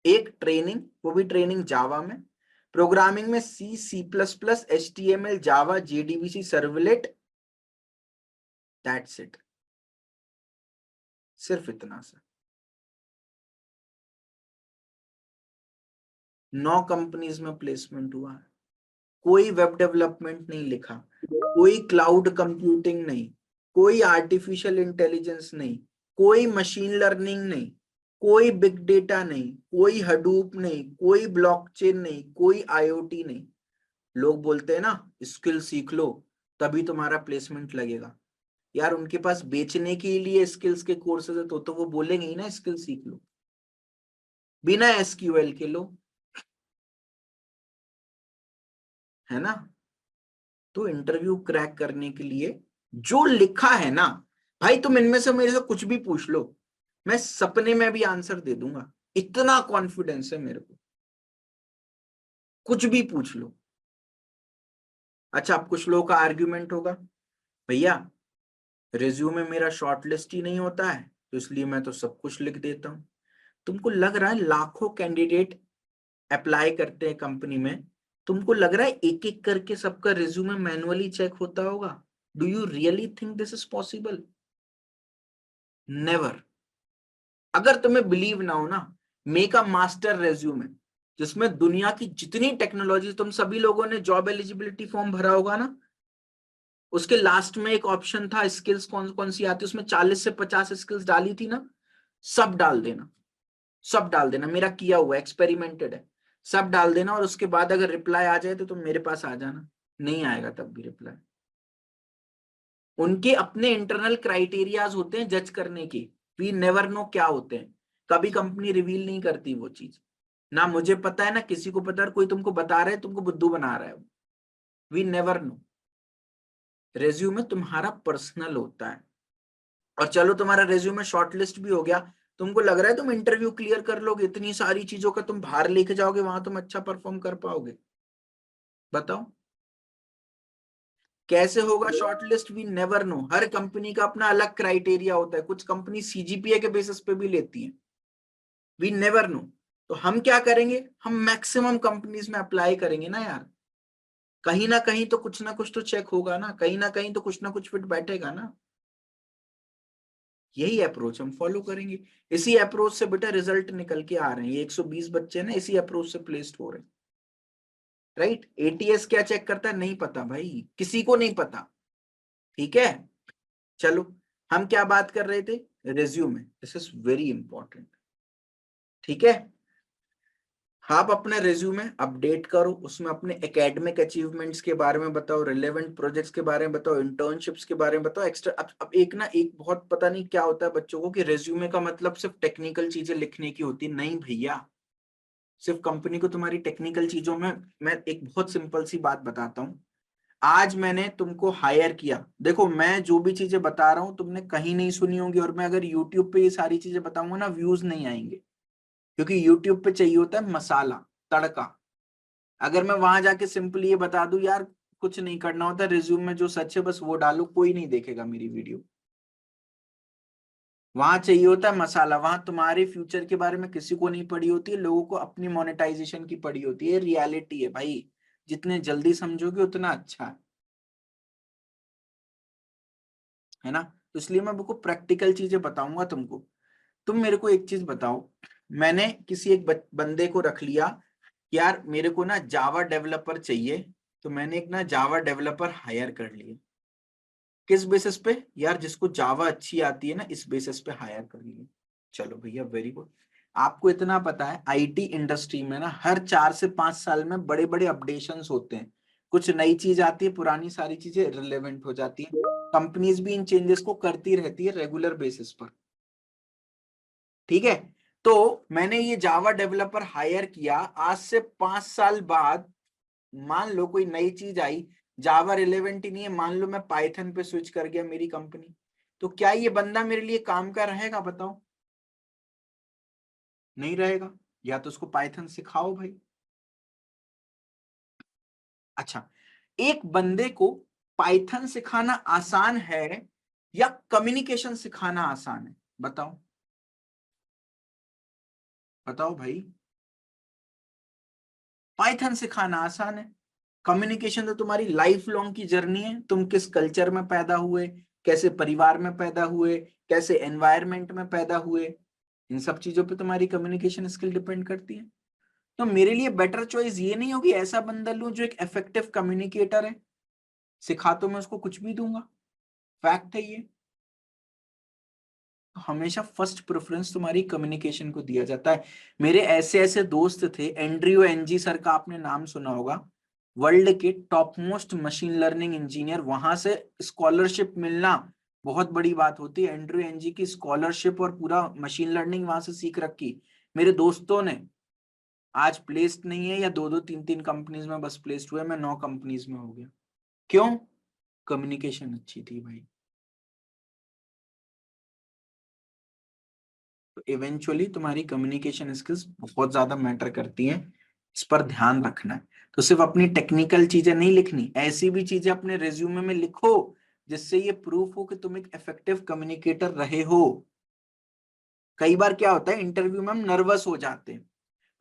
एक ट्रेनिंग, वो भी ट्रेनिंग जावा में, प्रोग्रामिंग में C, C plus plus, HTML, Java, JDBC, servlet, that's it, सिर्फ इतना सा। 9 कंपनीज में प्लेसमेंट हुआ है। कोई वेब डेवलपमेंट नहीं लिखा, कोई क्लाउड कंप्यूटिंग नहीं, कोई आर्टिफिशियल इंटेलिजेंस नहीं, कोई मशीन लर्निंग नहीं, कोई बिग डेटा नहीं, कोई हडूप नहीं, कोई ब्लॉकचेन नहीं, कोई IoT नहीं। लोग बोलते हैं ना स्किल सीख लो तभी तुम्हारा प्लेसमेंट लगेगा। यार उनके पास बेचने के लिए स्किल्स के कोर्सेज है तो वो बोलेंगे ही ना स्किल सीख लो, बिना SQL के लो, है ना। तो इंटरव्यू क्रैक करने के लिए जो लिखा है ना भाई, तुम इनमें से मेरे से कुछ भी पूछ लो, मैं सपने में भी आंसर दे दूंगा, इतना कॉन्फिडेंस है मेरे को, कुछ भी पूछ लो। अच्छा, अब कुछ लोगों का आर्ग्यूमेंट होगा, भैया रिज्यूमे मेरा शॉर्टलिस्ट ही नहीं होता है तो इसलिए मैं तो सब कुछ लिख देता हूं। तुमको लग रहा है लाखों कैंडिडेट अप्लाई करते हैं कंपनी में, तुमको लग रहा है एक एक करके सबका रिज्यूमे मैनुअली चेक होता होगा? Do you really think this is possible? Never. अगर तुम्हें बिलीव ना हो ना, मेक अ मास्टर रेज्यूमे जिसमें दुनिया की जितनी टेक्नोलॉजी, तुम सभी लोगों ने जॉब एलिजिबिलिटी फॉर्म भरा होगा ना, उसके लास्ट में एक ऑप्शन था स्किल्स कौन कौन सी आती है, उसमें 40 से 50 स्किल्स डाली थी ना, सब डाल देना, सब डाल देना, मेरा किया हुआ एक्सपेरिमेंटेड है, सब डाल देना। और उसके बाद अगर रिप्लाई आ जाए तो तुम मेरे पास आ जाना, नहीं आएगा तब भी रिप्लाई। उनके अपने इंटरनल क्राइटेरियाज होते हैं जज करने के, वी नेवर नो क्या होते हैं, कभी कंपनी रिवील नहीं करती वो चीज, ना मुझे पता है ना किसी को पता है, कोई तुमको बता रहा है तुमको बुद्धू बना रहा है, वी नेवर नो। रेज्यूमे तुम्हारा पर्सनल होता है। और चलो तुम्हारा रेज्यूमे शॉर्टलिस्ट भी हो गया, तुमको लग रहा है तुम इंटरव्यू क्लियर कर लोगे, इतनी सारी चीजों का तुम बाहर लेके जाओगे, वहां तुम अच्छा परफॉर्म कर पाओगे? बताओ कैसे होगा शॉर्टलिस्ट? We never know. हर कंपनी का अपना अलग क्राइटेरिया होता है, कुछ कंपनी CGPA के बेसिस पे भी लेती है, वी नेवर नो। तो हम क्या करेंगे, हम मैक्सिमम कंपनीज में अप्लाई करेंगे ना यार, कहीं ना कुछ तो चेक होगा ना, कहीं तो कुछ ना कुछ फिट बैठेगा ना। यही अप्रोच हम फॉलो करेंगे, इसी अप्रोच से बेटा रिजल्ट निकल के आ रहे हैं, ये 120 बच्चे ना इसी अप्रोच से प्लेस्ड हो रहे हैं, राइट। ATS क्या चेक करता है नहीं पता भाई, किसी को नहीं पता, ठीक है। चलो, हम क्या बात कर रहे थे, resume, this is very important, ठीक है। आप अपने रेज्यूमे अपडेट करो, उसमें अपने एकेडमिक अचीवमेंट्स के बारे में बताओ, रिलेवेंट प्रोजेक्ट्स के बारे में बताओ, इंटर्नशिप्स के बारे में बताओ, एक्स्ट्रा। अब एक ना एक बहुत पता नहीं क्या होता है बच्चों को कि रेज्यूमे का मतलब सिर्फ टेक्निकल चीजें लिखने की होती है, नहीं भैया। सिर्फ कंपनी को तुम्हारी टेक्निकल चीजों में, मैं एक बहुत सिंपल सी बात बताता हूँ। आज मैंने तुमको हायर किया, देखो मैं जो भी चीजें बता रहा हूँ तुमने कहीं नहीं सुनी होंगी, और मैं अगर यूट्यूब पे ये सारी चीजें बताऊंगा ना, व्यूज नहीं आएंगे, क्योंकि यूट्यूब पे चाहिए होता है मसाला, तड़का। अगर मैं वहां जाके सिंपली ये बता दूं यार, कुछ नहीं करना होता, रिज्यूम में जो सच है बस वो डालो, कोई नहीं देखेगा मेरी वीडियो। वहां चाहिए होता है मसाला, वहां तुम्हारे फ्यूचर के बारे में किसी को नहीं पड़ी होती है, लोगों को अपनी मोनेटाइजेशन की पड़ी होती है, रियलिटी है भाई, जितने जल्दी समझोगे उतना अच्छा है ना। तो इसलिए मैं बिल्कुल प्रैक्टिकल चीजें बताऊंगा तुमको। तुम मेरे को एक चीज बताओ, मैंने किसी एक बंदे को रख लिया, यार मेरे को ना जावा डेवलपर चाहिए, तो मैंने एक ना जावा डेवलपर हायर कर लिया, किस बेसिस पे, यार जिसको जावा अच्छी आती है ना, इस बेसिस पे हायर कर लिया। चलो भैया वेरी गुड। आपको इतना पता है IT इंडस्ट्री में ना हर 4 से 5 साल में बड़े बड़े अपडेशंस होते हैं, कुछ नई चीज आती है, पुरानी सारी चीजें रिलेवेंट हो जाती है, कंपनीज भी इन चेंजेस को करती रहती है रेगुलर बेसिस पर, ठीक है। तो मैंने ये जावा डेवलपर हायर किया, आज से 5 साल बाद मान लो कोई नई चीज आई, जावा रिलेवेंट ही नहीं है, मान लो मैं पाइथन पे स्विच कर गया मेरी कंपनी, तो क्या ये बंदा मेरे लिए काम का रहेगा बताओ? नहीं रहेगा। या तो उसको पाइथन सिखाओ भाई। अच्छा, एक बंदे को पाइथन सिखाना आसान है या कम्युनिकेशन सिखाना आसान है, बताओ? बताओ भाई। पाइथन सिखाना आसान है। कम्युनिकेशन तो तुम्हारी लाइफ लॉन्ग की जर्नी है। तुम किस कल्चर में पैदा हुए, कैसे परिवार में पैदा हुए, कैसे एनवायरनमेंट में पैदा हुए, इन सब चीजों पे तुम्हारी कम्युनिकेशन स्किल डिपेंड करती है। तो मेरे लिए बेटर चॉइस ये नहीं होगी ऐसा बंदा लूं जो एक इफेक्टिव कम्युनिकेटर है। सिखा तो मैं उसको कुछ भी दूंगा, फैक्ट है ये। हमेशा फर्स्ट प्रेफरेंस तुम्हारी कम्युनिकेशन को दिया जाता है। मेरे ऐसे ऐसे दोस्त थे, एंड्रयू एनजी सर का आपने नाम सुना होगा, वर्ल्ड के top most machine learning engineer. वहां से स्कॉलरशिप मिलना बहुत बड़ी बात होती है। एंड्रयू एनजी की स्कॉलरशिप और पूरा मशीन लर्निंग वहां से सीख रखी मेरे दोस्तों ने। आज प्लेस्ड नहीं है, या दो दो तीन तीन कंपनीज में बस प्लेस्ड हुए, मैं 9 कंपनीज में हो गया। क्यों? कम्युनिकेशन अच्छी थी भाई। तो इवेंचुअली तुम्हारी कम्युनिकेशन स्किल्स बहुत ज्यादा मैटर करती हैं, इस पर ध्यान रखना है। तो सिर्फ अपनी टेक्निकल चीजें नहीं लिखनी, ऐसी भी चीजें अपने रिज्यूमे में लिखो जिससे ये प्रूफ हो कि तुम एक इफेक्टिव कम्युनिकेटर रहे हो। कई बार क्या होता है, इंटरव्यू में हम नर्वस हो जाते हैं,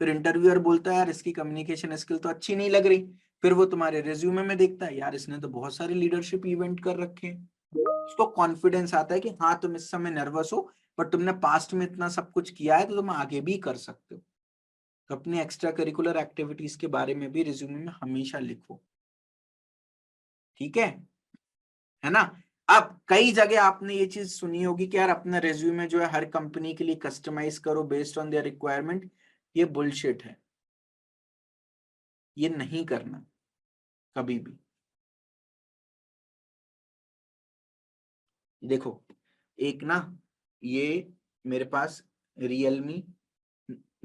फिर इंटरव्यूअर बोलता है यार इसकी कम्युनिकेशन स्किल तो अच्छी नहीं लग रही। फिर वो तुम्हारे रिज्यूमे में देखता है यार इसने तो बहुत सारे लीडरशिप इवेंट कर रखे हैं। उसको कॉन्फिडेंस आता है कि हाँ तुम इस समय नर्वस हो, बट तुमने पास्ट में इतना सब कुछ किया है तो तुम आगे भी कर सकते हो। तो अपनी एक्स्ट्रा करिकुलर एक्टिविटीज के बारे में भी रिज्यूमे में हमेशा लिखो। ठीक है ना। अब कई जगह आपने ये चीज सुनी होगी कि यार अपना रिज्यूमे जो है हर कंपनी के लिए कस्टमाइज करो बेस्ड ऑन देयर रिक्वायरमेंट। ये बुलशिट है, ये नहीं करना कभी भी। देखो, एक ना, ये मेरे पास रियलमी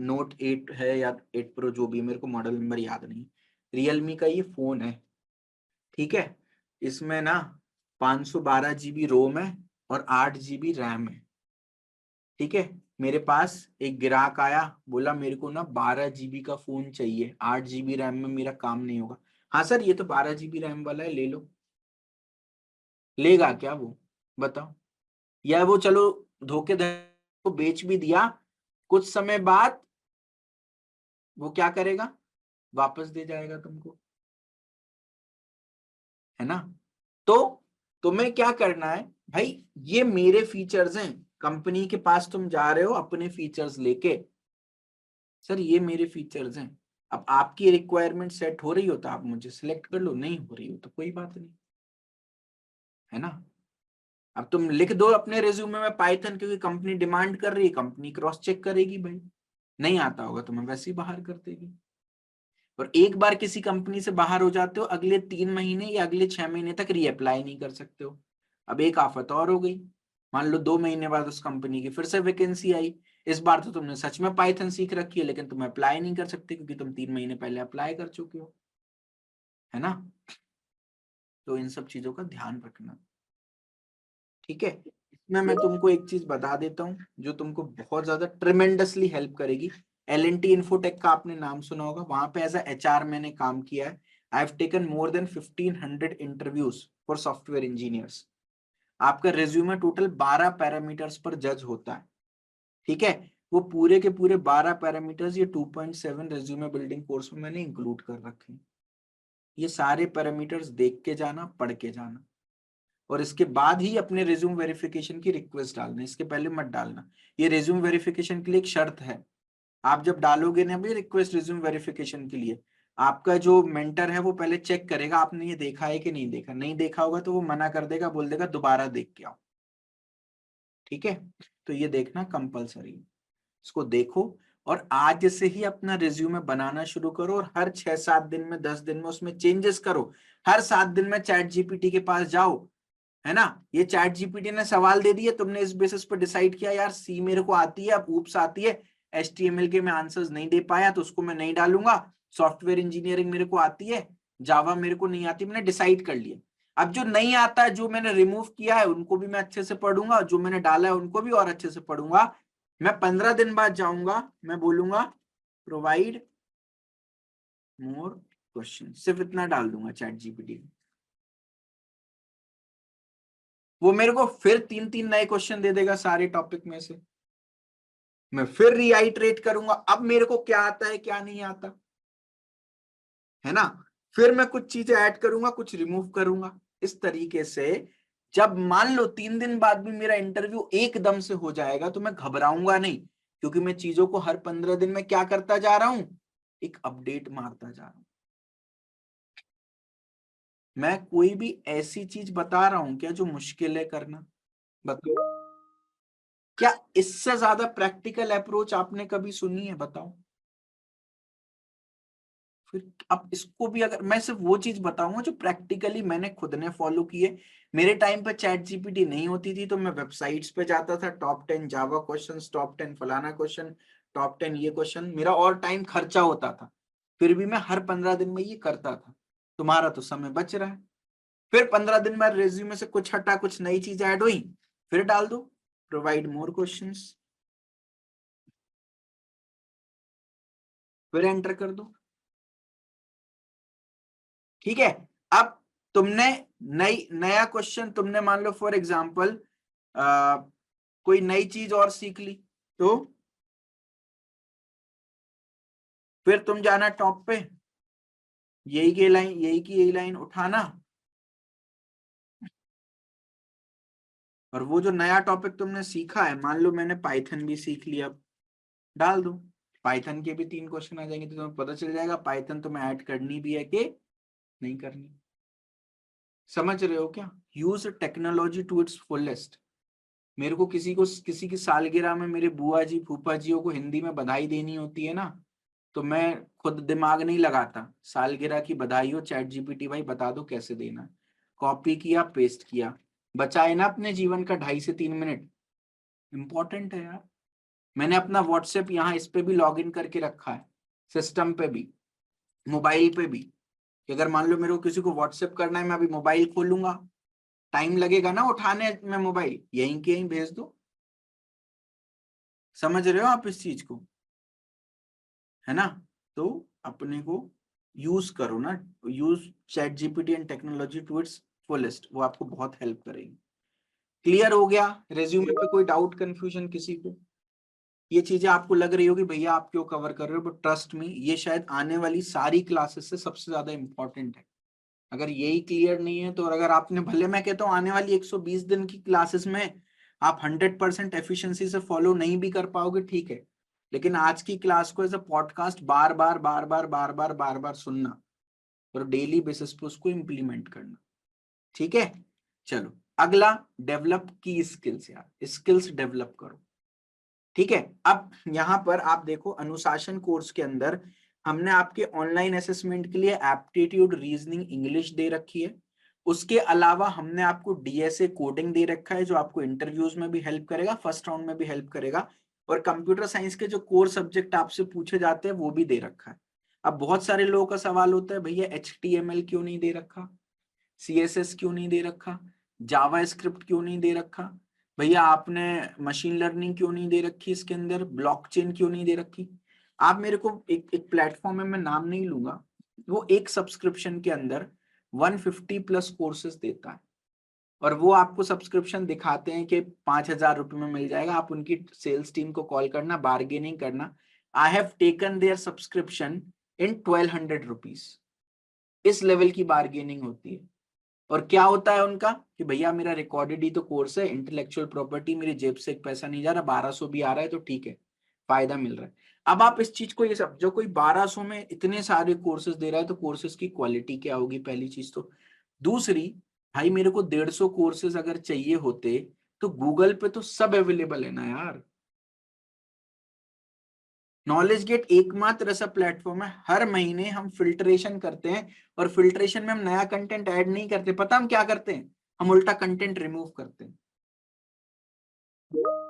नोट 8 है या 8 प्रो, जो भी, मेरे को मॉडल नंबर याद नहीं। रियलमी का ये फोन है, ठीक है। इसमें ना 512 GB रोम है और 8 GB रैम है, ठीक है। मेरे पास एक ग्राहक आया, बोला मेरे को ना 12 GB का फोन चाहिए, 8 GB रैम में मेरा काम नहीं होगा। हाँ सर ये तो 12 GB रैम वाला है, ले लो। लेगा क्या वो? बताओ। या वो चलो धोखे को बेच भी दिया, कुछ समय बाद वो क्या करेगा, वापस दे जाएगा तुमको, है ना। तो तुम्हें क्या करना है भाई, ये मेरे फीचर्स हैं, कंपनी के पास तुम जा रहे हो अपने फीचर्स लेके, सर ये मेरे फीचर्स हैं। अब आपकी रिक्वायरमेंट सेट हो रही हो तो आप मुझे सिलेक्ट कर लो, नहीं हो रही हो तो कोई बात नहीं, है ना। अब तुम लिख दो अपने रिज्यूमे में पाइथन, क्योंकि कंपनी डिमांड कर रही है, कंपनी क्रॉस चेक करेगी भाई। नहीं आता होगा तो मैं वैसे ही बाहर कर देगी। और एक बार किसी कंपनी से बाहर हो जाते हो, अगले 3 महीने या अगले 6 महीने तक रीअप्लाई नहीं कर सकते हो। अब एक आफत और हो गई, मान लो 2 महीने बाद उस कंपनी की फिर से वैकेंसी आई। इस बार तो तुमने सच में पाइथन सीख रखी है, लेकिन तुम अप्लाई नहीं कर सकते क्योंकि तुम 3 महीने पहले अप्लाई कर चुके हो, है ना। तो इन सब चीजों का ध्यान रखना, ठीक है। इसमें मैं तुमको एक चीज बता देता हूँ जो तुमको बहुत ज्यादा ट्रिमेंडसली हेल्प करेगी। L&T इन्फोटेक का आपने नाम सुना होगा, वहां पे एज अ HR मैंने काम किया है। आई have taken more than 1500 interviews for software engineers. आपका रिज्यूमे टोटल 12 पैरामीटर्स पर जज होता है, ठीक है। वो पूरे के पूरे 12 पैरामीटर्स ये 2.7 रिज्यूमे बिल्डिंग कोर्स में मैंने इंक्लूड कर रखे हैं। ये सारे पैरामीटर्स देख के जाना, पढ़ के जाना, और इसके बाद ही अपने रिज्यूम वेरिफिकेशन की रिक्वेस्ट डालना, इसके पहले मत डालना। ये रिज्यूम वेरिफिकेशन के लिए एक शर्त है। आप जब डालोगे ना भी रिक्वेस्ट रिज्यूम वेरिफिकेशन के लिए, आपका जो मेंटर है वो पहले चेक करेगा आपने ये देखा है कि नहीं देखा। नहीं देखा होगा तो वो मना कर देगा, बोल देगा दोबारा देख के आओ, ठीक है। तो ये देखना कंपलसरी है, इसको देखो। और आज से ही अपना रिज्यूमे बनाना शुरू करो, और हर 6-7 दिन में, 10 दिन में उसमें चेंजेस करो। हर 7 दिन में चैट जीपीटी के पास जाओ, है ना। ये चैट जीपीटी ने सवाल दे दिए, तुमने इस बेसिस पर डिसाइड किया यार सी मेरे को आती है, अब ऊप्स आती है, HTML के मैं आंसर्स नहीं दे पाया तो उसको मैं नहीं डालूंगा, सॉफ्टवेयर इंजीनियरिंग मेरे को आती है, जावा मेरे को नहीं आती, मैंने डिसाइड कर लिया। अब जो नहीं आता है, जो मैंने रिमूव किया है उनको भी मैं अच्छे से पढ़ूंगा, जो मैंने डाला है उनको भी और अच्छे से पढ़ूंगा। मैं 15 दिन बाद जाऊंगा, मैं बोलूंगा प्रोवाइड मोर क्वेश्चन, सिर्फ इतना डाल दूंगा चैट जीपीटी। वो मेरे को फिर 3-3 नए क्वेश्चन दे देगा सारे टॉपिक में से, मैं फिर रीआइट्रेट करूंगा, अब मेरे को क्या आता है क्या नहीं आता, है ना। फिर मैं कुछ चीजें ऐड करूंगा, कुछ रिमूव करूंगा। इस तरीके से जब मान लो 3 दिन बाद भी मेरा इंटरव्यू एकदम से हो जाएगा तो मैं घबराऊंगा नहीं, क्योंकि मैं चीजों को हर 15 दिन में क्या करता जा रहा हूं, एक अपडेट मारता जा रहा हूं। मैं कोई भी ऐसी चीज बता रहा हूं क्या जो मुश्किल है करना, बताओ। क्या इससे ज्यादा प्रैक्टिकल अप्रोच आपने कभी सुनी है, बताओ। फिर अब इसको भी अगर मैं सिर्फ वो चीज बताऊंगा जो प्रैक्टिकली मैंने खुद ने फॉलो की है। मेरे टाइम पे चैट जीपीटी नहीं होती थी तो मैं वेबसाइट्स पे जाता था, टॉप 10 जावा क्वेश्चन, टॉप 10 फलाना क्वेश्चन, टॉप 10 ये क्वेश्चन, मेरा और टाइम खर्चा होता था, फिर भी मैं हर 15 दिन में ये करता था। तुम्हारा तो समय बच रहा है। फिर 15 दिन बाद रेज्यूमे से कुछ हटा, कुछ नई चीज ऐड हुई, फिर डाल दो, प्रोवाइड मोर क्वेश्चंस, फिर एंटर कर दो। ठीक है। अब तुमने नया क्वेश्चन तुमने मान लो फॉर एग्जाम्पल कोई नई चीज और सीख ली, तो फिर तुम जाना टॉप पे, यही लाइन उठाना, और वो जो नया टॉपिक तुमने सीखा है, मान लो मैंने पाइथन भी सीख लिया, अब डाल दो। पाइथन के भी 3 क्वेश्चन आ जाएंगे तो तुम्हें पता चल जाएगा पाइथन तुम्हें ऐड करनी भी है कि नहीं करनी। समझ रहे हो क्या? Use technology to its fullest. मेरे को किसी की सालगिरह में मेरे बुआ जी फूफा जियों को हिंदी में बधाई देनी होती है ना, तो मैं खुद दिमाग नहीं लगाता, सालगिरह की बधाई हो, चैट जीपीटी भाई बता दो कैसे देना है, कॉपी किया पेस्ट किया, बचाए ना अपने जीवन का 2.5 से 3 मिनट। इंपॉर्टेंट है यार। मैंने अपना व्हाट्सएप यहाँ इस पे भी लॉग इन करके रखा है, सिस्टम पे भी, मोबाइल पे भी, कि अगर मान लो मेरे को किसी को व्हाट्सएप करना है, मैं अभी मोबाइल खोलूंगा, टाइम लगेगा ना उठाने में, मोबाइल यहीं के यहीं भेज दो। समझ रहे हो आप इस चीज को, है ना। तो अपने को यूज करो ना, use chat GPT and technology to its fullest, वो आपको बहुत हेल्प करेगी। क्लियर हो गया? रेज्यूमे पे कोई डाउट कंफ्यूजन किसी को? ये चीजें आपको लग रही होगी भैया आप क्यों कवर कर रहे हो, बट ट्रस्ट मी ये शायद आने वाली सारी क्लासेस से सबसे ज्यादा इंपॉर्टेंट है। अगर यही क्लियर नहीं है तो, और अगर आपने, भले मैं कहता हूँ आने वाली 120 दिन की क्लासेस में आप 100% एफिशिएंसी से फॉलो नहीं भी कर पाओगे, ठीक है, लेकिन आज की क्लास को एज अ पॉडकास्ट बार बार बार बार बार बार बार बार सुनना और डेली बेसिस पे उसको इम्प्लीमेंट करना। ठीक है। चलो अगला, डेवलप की स्किल्स, यार स्किल्स डेवलप करो। ठीक है। अब यहाँ पर आप देखो, अनुशासन कोर्स के अंदर हमने आपके ऑनलाइन असेसमेंट के लिए एप्टीट्यूड रीजनिंग इंग्लिश दे रखी है। उसके अलावा हमने आपको डीएसए कोडिंग दे रखा है, जो आपको इंटरव्यूज में भी हेल्प करेगा, फर्स्ट राउंड में भी हेल्प करेगा, और कंप्यूटर साइंस के जो कोर सब्जेक्ट आपसे पूछे जाते हैं वो भी दे रखा है। अब बहुत सारे लोगों का सवाल होता है भैया HTML क्यों नहीं दे रखा, CSS क्यों नहीं दे रखा, जावा स्क्रिप्ट क्यों नहीं दे रखा, भैया आपने मशीन लर्निंग क्यों नहीं दे रखी, इसके अंदर ब्लॉकचेन क्यों नहीं दे रखी। आप मेरे को एक प्लेटफॉर्म है, मैं नाम नहीं लूंगा, वो एक सब्सक्रिप्शन के अंदर 150+ कोर्सेज देता है, और वो आपको सब्सक्रिप्शन दिखाते हैं कि 5,000 रुपये में मिल जाएगा। आप उनकी सेल्स टीम को कॉल करना, बार्गेनिंग करना। I have taken their subscription in 1,200 rupees. इस लेवल की बार्गेनिंग होती है। और क्या होता है उनका कि भैया मेरा रिकॉर्डेड ही तो कोर्स है, इंटेलेक्चुअल प्रॉपर्टी, मेरी जेब से एक पैसा नहीं जा रहा, 1,200 भी आ रहा है तो ठीक है, फायदा मिल रहा है। अब आप इस चीज को, ये सब जो कोई 1,200 में इतने सारे कोर्सेज दे रहा है तो कोर्सेज की क्वालिटी क्या होगी, पहली चीज तो। दूसरी, भाई मेरे को 150 कोर्सेज अगर चाहिए होते तो गूगल पे तो सब अवेलेबल है ना यार। नॉलेज गेट एकमात्र ऐसा प्लेटफॉर्म है, हर महीने हम फिल्ट्रेशन करते हैं, और फिल्ट्रेशन में हम नया कंटेंट ऐड नहीं करते, पता हम क्या करते हैं, हम उल्टा कंटेंट रिमूव करते हैं।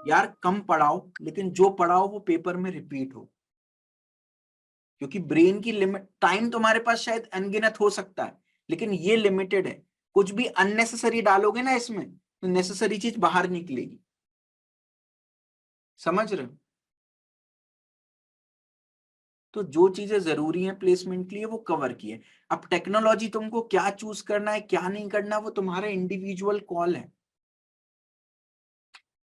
यार कम पढ़ाओ, लेकिन जो पढ़ाओ वो पेपर में रिपीट हो, क्योंकि ब्रेन की लिमिट, टाइम तुम्हारे पास शायद अनगिनत हो सकता है, लेकिन ये लिमिटेड है। कुछ भी अननेसेसरी डालोगे ना इसमें तो नेसेसरी चीज बाहर निकलेगी। समझ रहे हो? तो जो चीजें जरूरी हैं प्लेसमेंट के लिए वो कवर किए। अब टेक्नोलॉजी तुमको क्या चूज करना है क्या नहीं करना, वो तुम्हारा इंडिविजुअल कॉल है।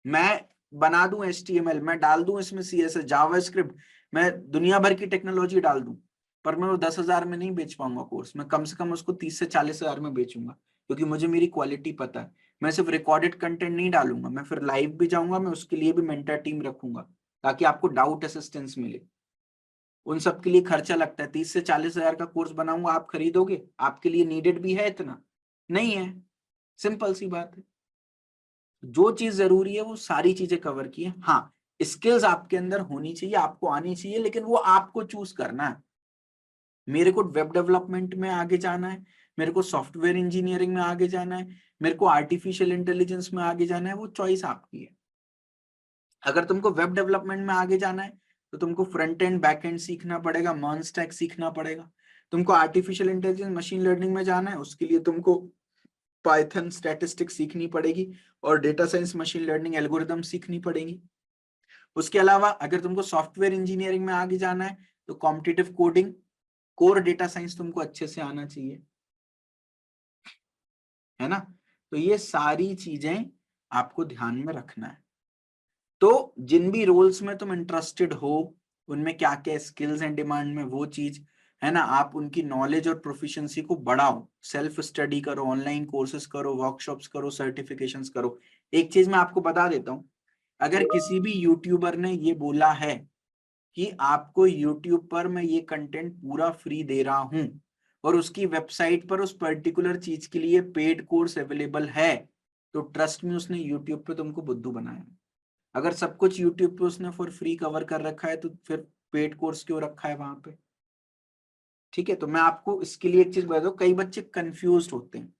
मैं बना दूं HTML, मैं डाल दूं इसमें CSS, जावास्क्रिप्ट, मैं दुनिया भर की टेक्नोलॉजी डाल दूं, पर मैं वो 10,000 में नहीं बेच पाऊंगा कोर्स। मैं कम से कम उसको 30 से 40,000 में बेचूंगा, क्योंकि मुझे मेरी क्वालिटी पता है। मैं सिर्फ रिकॉर्डेड कंटेंट नहीं डालूंगा, मैं फिर लाइव भी जाऊंगा, मैं उसके लिए भी मेंटर टीम रखूंगा ताकि आपको डाउट असिस्टेंस मिले। उन सब के लिए खर्चा लगता है। 30 से 40,000 का कोर्स बनाऊंगा, आप खरीदोगे? आपके लिए नीडेड भी है इतना? नहीं है। सिंपल सी बात है। जो चीज जरूरी है वो सारी चीजें कवर की है। हाँ, स्किल्स आपके अंदर होनी चाहिए, आपको आनी चाहिए, लेकिन वो आपको चूज करना है। मेरे को वेब डेवलपमेंट में आगे जाना है, मेरे को सॉफ्टवेयर इंजीनियरिंग में आगे जाना है, मेरे को आर्टिफिशियल इंटेलिजेंस में आगे जाना है, वो चॉइस आपकी है। अगर तुमको वेब डेवलपमेंट में आगे जाना है तो तुमको फ्रंट एंड बैक एंड सीखना पड़ेगा, मर्ज स्टैक सीखना पड़ेगा। तुमको आर्टिफिशियल इंटेलिजेंस मशीन लर्निंग में जाना है, उसके लिए तुमको पाइथन स्टैटिस्टिक्स सीखनी पड़ेगी और data science machine learning algorithm सीखनी पड़ेगी। उसके अलावा अगर तुमको सॉफ्टवेयर इंजीनियरिंग में आगे जाना है तो competitive coding, core data science तुमको अच्छे से आना चाहिए, है ना। तो ये सारी चीजें आपको ध्यान में रखना है। तो जिन भी रोल्स में तुम इंटरेस्टेड हो, उनमें क्या क्या स्किल्स एंड डिमांड में, वो चीज है ना, आप उनकी नॉलेज और प्रोफिशिएंसी को बढ़ाओ, सेल्फ स्टडी करो, ऑनलाइन कोर्सेज करो, वर्कशॉप्स करो, सर्टिफिकेशंस करो। एक चीज मैं आपको बता देता हूँ, अगर किसी भी यूट्यूबर ने ये बोला है कि आपको यूट्यूब पर मैं ये कंटेंट पूरा फ्री दे रहा हूं और उसकी वेबसाइट पर उस पर्टिकुलर चीज के लिए पेड कोर्स अवेलेबल है, तो ट्रस्ट में उसने यूट्यूब पे तुमको बुद्धू बनाया। अगर सब कुछ यूट्यूब पे उसने फॉर फ्री कवर कर रखा है तो फिर पेड कोर्स क्यों रखा है वहां पे? ठीक है, तो मैं आपको इसके लिए एक चीज बता दूं, कई बच्चे कंफ्यूज होते हैं।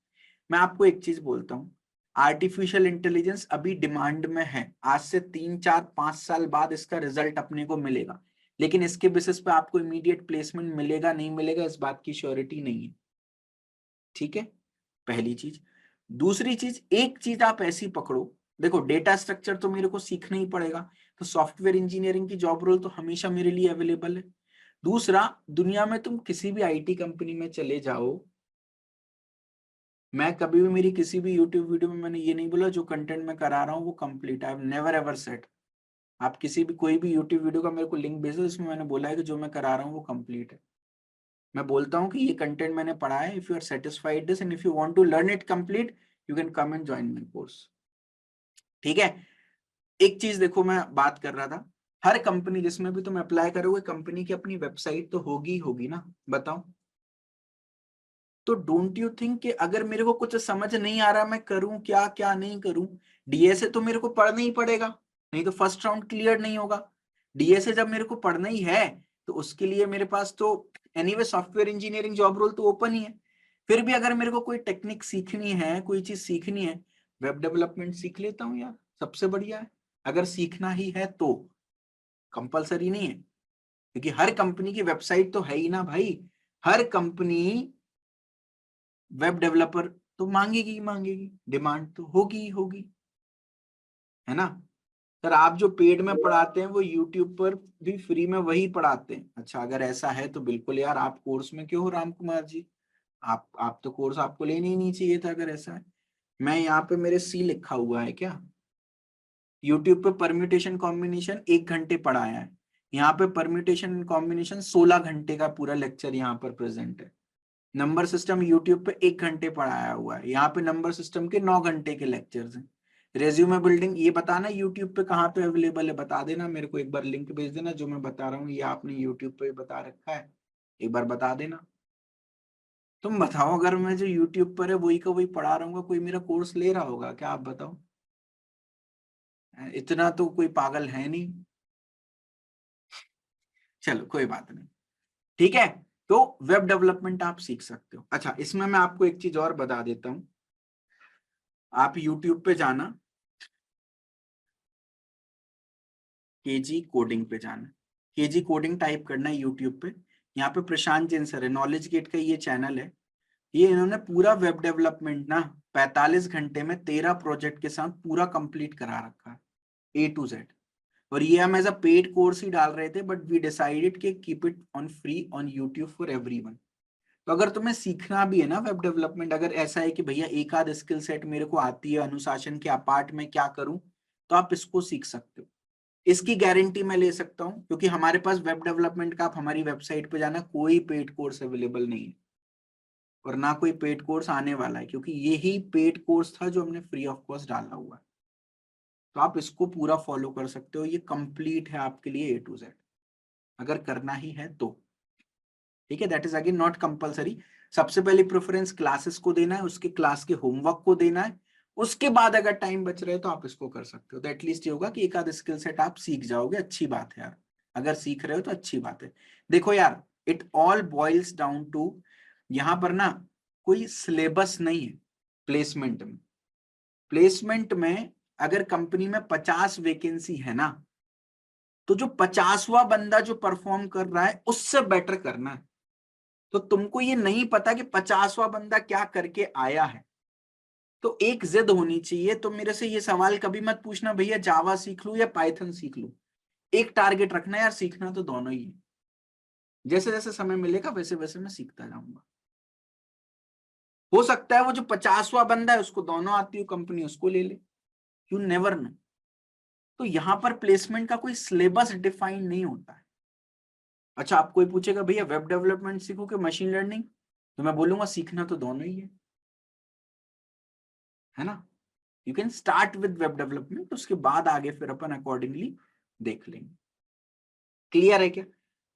मैं आपको एक चीज बोलता हूँ, आर्टिफिशियल इंटेलिजेंस अभी डिमांड में है, आज से 3 4 5 साल बाद इसका रिजल्ट अपने को मिलेगा, लेकिन इसके बेसिस पे आपको इमीडिएट प्लेसमेंट मिलेगा नहीं मिलेगा इस बात की श्योरिटी नहीं है। ठीक है, पहली चीज। दूसरी चीज, एक चीज आप ऐसी पकड़ो, देखो डेटा स्ट्रक्चर तो मेरे को सीखना ही पड़ेगा, तो सॉफ्टवेयर इंजीनियरिंग की जॉब रोल तो हमेशा मेरे लिए अवेलेबल है। दूसरा, दुनिया में तुम किसी भी आईटी कंपनी में चले जाओ, मैं कभी भी मेरी किसी भी यूट्यूब वीडियो में मैंने ये नहीं बोला जो कंटेंट मैं करा रहा हूँ वो complete, I have never ever said. आप किसी भी कोई भी यूट्यूब वीडियो का मेरे को लिंक भेजो, इसमें मैंने बोला है कि जो मैं करा रहा हूँ वो कंप्लीट है। मैं बोलता हूँ कि ये कंटेंट मैंने पढ़ा है, if you are satisfied this and if you want to learn it complete, you can come and join my course. ठीक है। एक चीज देखो, मैं बात कर रहा था, हर कंपनी जिसमें भी तुम अप्लाई करोगे, कंपनी की अपनी वेबसाइट तो होगी होगी ना, बताओ। तो डोंट यू थिंक कि अगर मेरे को कुछ समझ नहीं आ रहा मैं करूं क्या क्या नहीं करूं, डीएसए तो मेरे को पढ़ना ही पड़ेगा, नहीं तो फर्स्ट राउंड क्लियर नहीं होगा। डीएसए जब मेरे को पढ़ना ही है तो उसके लिए मेरे पास तो anyway software engineering job role तो ओपन ही है। फिर भी अगर मेरे को कोई टेक्निक सीखनी है, कोई चीज सीखनी है, वेब डेवलपमेंट सीख लेता हूँ यार, सबसे बढ़िया है। अगर सीखना ही है तो कंपलसरी नहीं है, क्योंकि हर कंपनी की वेबसाइट तो है ही ना भाई। हर कंपनी वेब डेवलपर तो मांगेगी ही मांगेगी, डिमांड तो होगी ही होगी, है ना। सर आप जो पेड में पढ़ाते हैं वो यूट्यूब पर भी फ्री में वही पढ़ाते हैं? अच्छा, अगर ऐसा है तो बिल्कुल यार, आप कोर्स में क्यों हो राम कुमार जी? आप तो कोर्स आपको लेना ही नहीं चाहिए था अगर ऐसा है। मैं यहाँ पे मेरे सी लिखा हुआ है क्या, यूट्यूब पे परम्यूटेशन कॉम्बिनेशन 1 घंटे पढ़ाया है, यहाँ पे परम्यूटेशन कॉम्बिनेशन 16 घंटे का पूरा लेक्चर यहाँ पर प्रेजेंट है। नंबर सिस्टम यूट्यूब पे 1 घंटे पढ़ाया हुआ है, यहाँ पे नंबर सिस्टम के 9 घंटे के लेक्चर्स हैं। रेज्यूमे बिल्डिंग ये बताना यूट्यूब पे कहाँ पे अवेलेबल है, बता देना मेरे को, एक बार लिंक भेज देना, जो मैं बता रहा हूँ ये आपने यूट्यूब पे बता रखा है, एक बार बता देना। तुम बताओ, अगर मैं जो यूट्यूब पर है वही का वही पढ़ा रहा हूँ, कोई मेरा कोर्स ले रहा होगा क्या, आप बताओ। इतना तो कोई पागल है नहीं। चलो कोई बात नहीं, ठीक है। तो वेब डेवलपमेंट आप सीख सकते हो। अच्छा, इसमें मैं आपको एक चीज और बता देता हूँ, आप यूट्यूब पे जाना, केजी कोडिंग पे जाना, केजी कोडिंग टाइप करना है यूट्यूब पे। यहाँ पे प्रशांत जैन सर है, नॉलेज गेट का ये चैनल है, ये इन्होंने पूरा वेब डेवलपमेंट ना 45 घंटे में 13 प्रोजेक्ट के साथ पूरा कंप्लीट करा रखा है, ए टू जेड। और ये हम एज अ पेड कोर्स ही डाल रहे थे, बट वी डिसाइडेड कि keep it on free on YouTube for everyone. तो अगर तुम्हें सीखना भी है ना वेब डेवलपमेंट, अगर ऐसा है कि भैया एक आध स्किल सेट मेरे को आती है अनुशासन के अपार्ट में क्या करूं, तो आप इसको सीख सकते हो। इसकी गारंटी मैं ले सकता हूं, क्योंकि हमारे पास वेब डेवलपमेंट का, आप हमारी वेबसाइट पे जाना, कोई पेड कोर्स अवेलेबल नहीं है और ना कोई पेड कोर्स आने वाला है, क्योंकि यही पेड कोर्स था जो हमने फ्री ऑफ कॉस्ट डाला हुआ है। तो आप इसको पूरा फॉलो कर सकते हो, ये कंप्लीट है आपके लिए A to Z, अगर करना ही है तो। ठीक है, that is again not compulsory. सबसे पहले प्रेफरेंस क्लासेस को देना है, उसके क्लास के होमवर्क को देना है, उसके बाद अगर टाइम बच रहे तो आप इसको कर सकते हो। तो एटलीस्ट ये होगा कि एक आध स्किल सेट आप सीख जाओगे, अच्छी बात है यार, अगर सीख रहे हो तो अच्छी बात है। देखो यार, it all boils down to, यहां पर ना कोई सिलेबस नहीं है प्लेसमेंट में। प्लेसमेंट में अगर कंपनी में 50 वैकेंसी है ना, तो जो 50वां बंदा जो परफॉर्म कर रहा है उससे बेटर करना है। तो तुमको ये नहीं पता कि 50वां बंदा क्या करके आया है, तो एक जिद होनी चाहिए। तो मेरे से ये सवाल कभी मत पूछना भैया जावा सीख लूं या पाइथन सीख लूं, एक टारगेट रखना यार, सीखना तो दोनों ही है। जैसे जैसे समय मिलेगा वैसे वैसे मैं सीखता जाऊंगा। हो सकता है वो जो 50वां बंदा है उसको दोनों आती हो, कंपनी उसको ले ले, यू नेवर नो। तो यहां पर प्लेसमेंट का कोई सिलेबस डिफाइन नहीं होता है। अच्छा, आप कोई पूछेगा भैया वेब डेवलपमेंट सीखो कि मशीन लर्निंग, तो मैं बोलूंगा सीखना तो दोनों ही है ना। You can start with web development, उसके बाद आगे फिर अपन अकॉर्डिंगली देख लेंगे। क्लियर है क्या?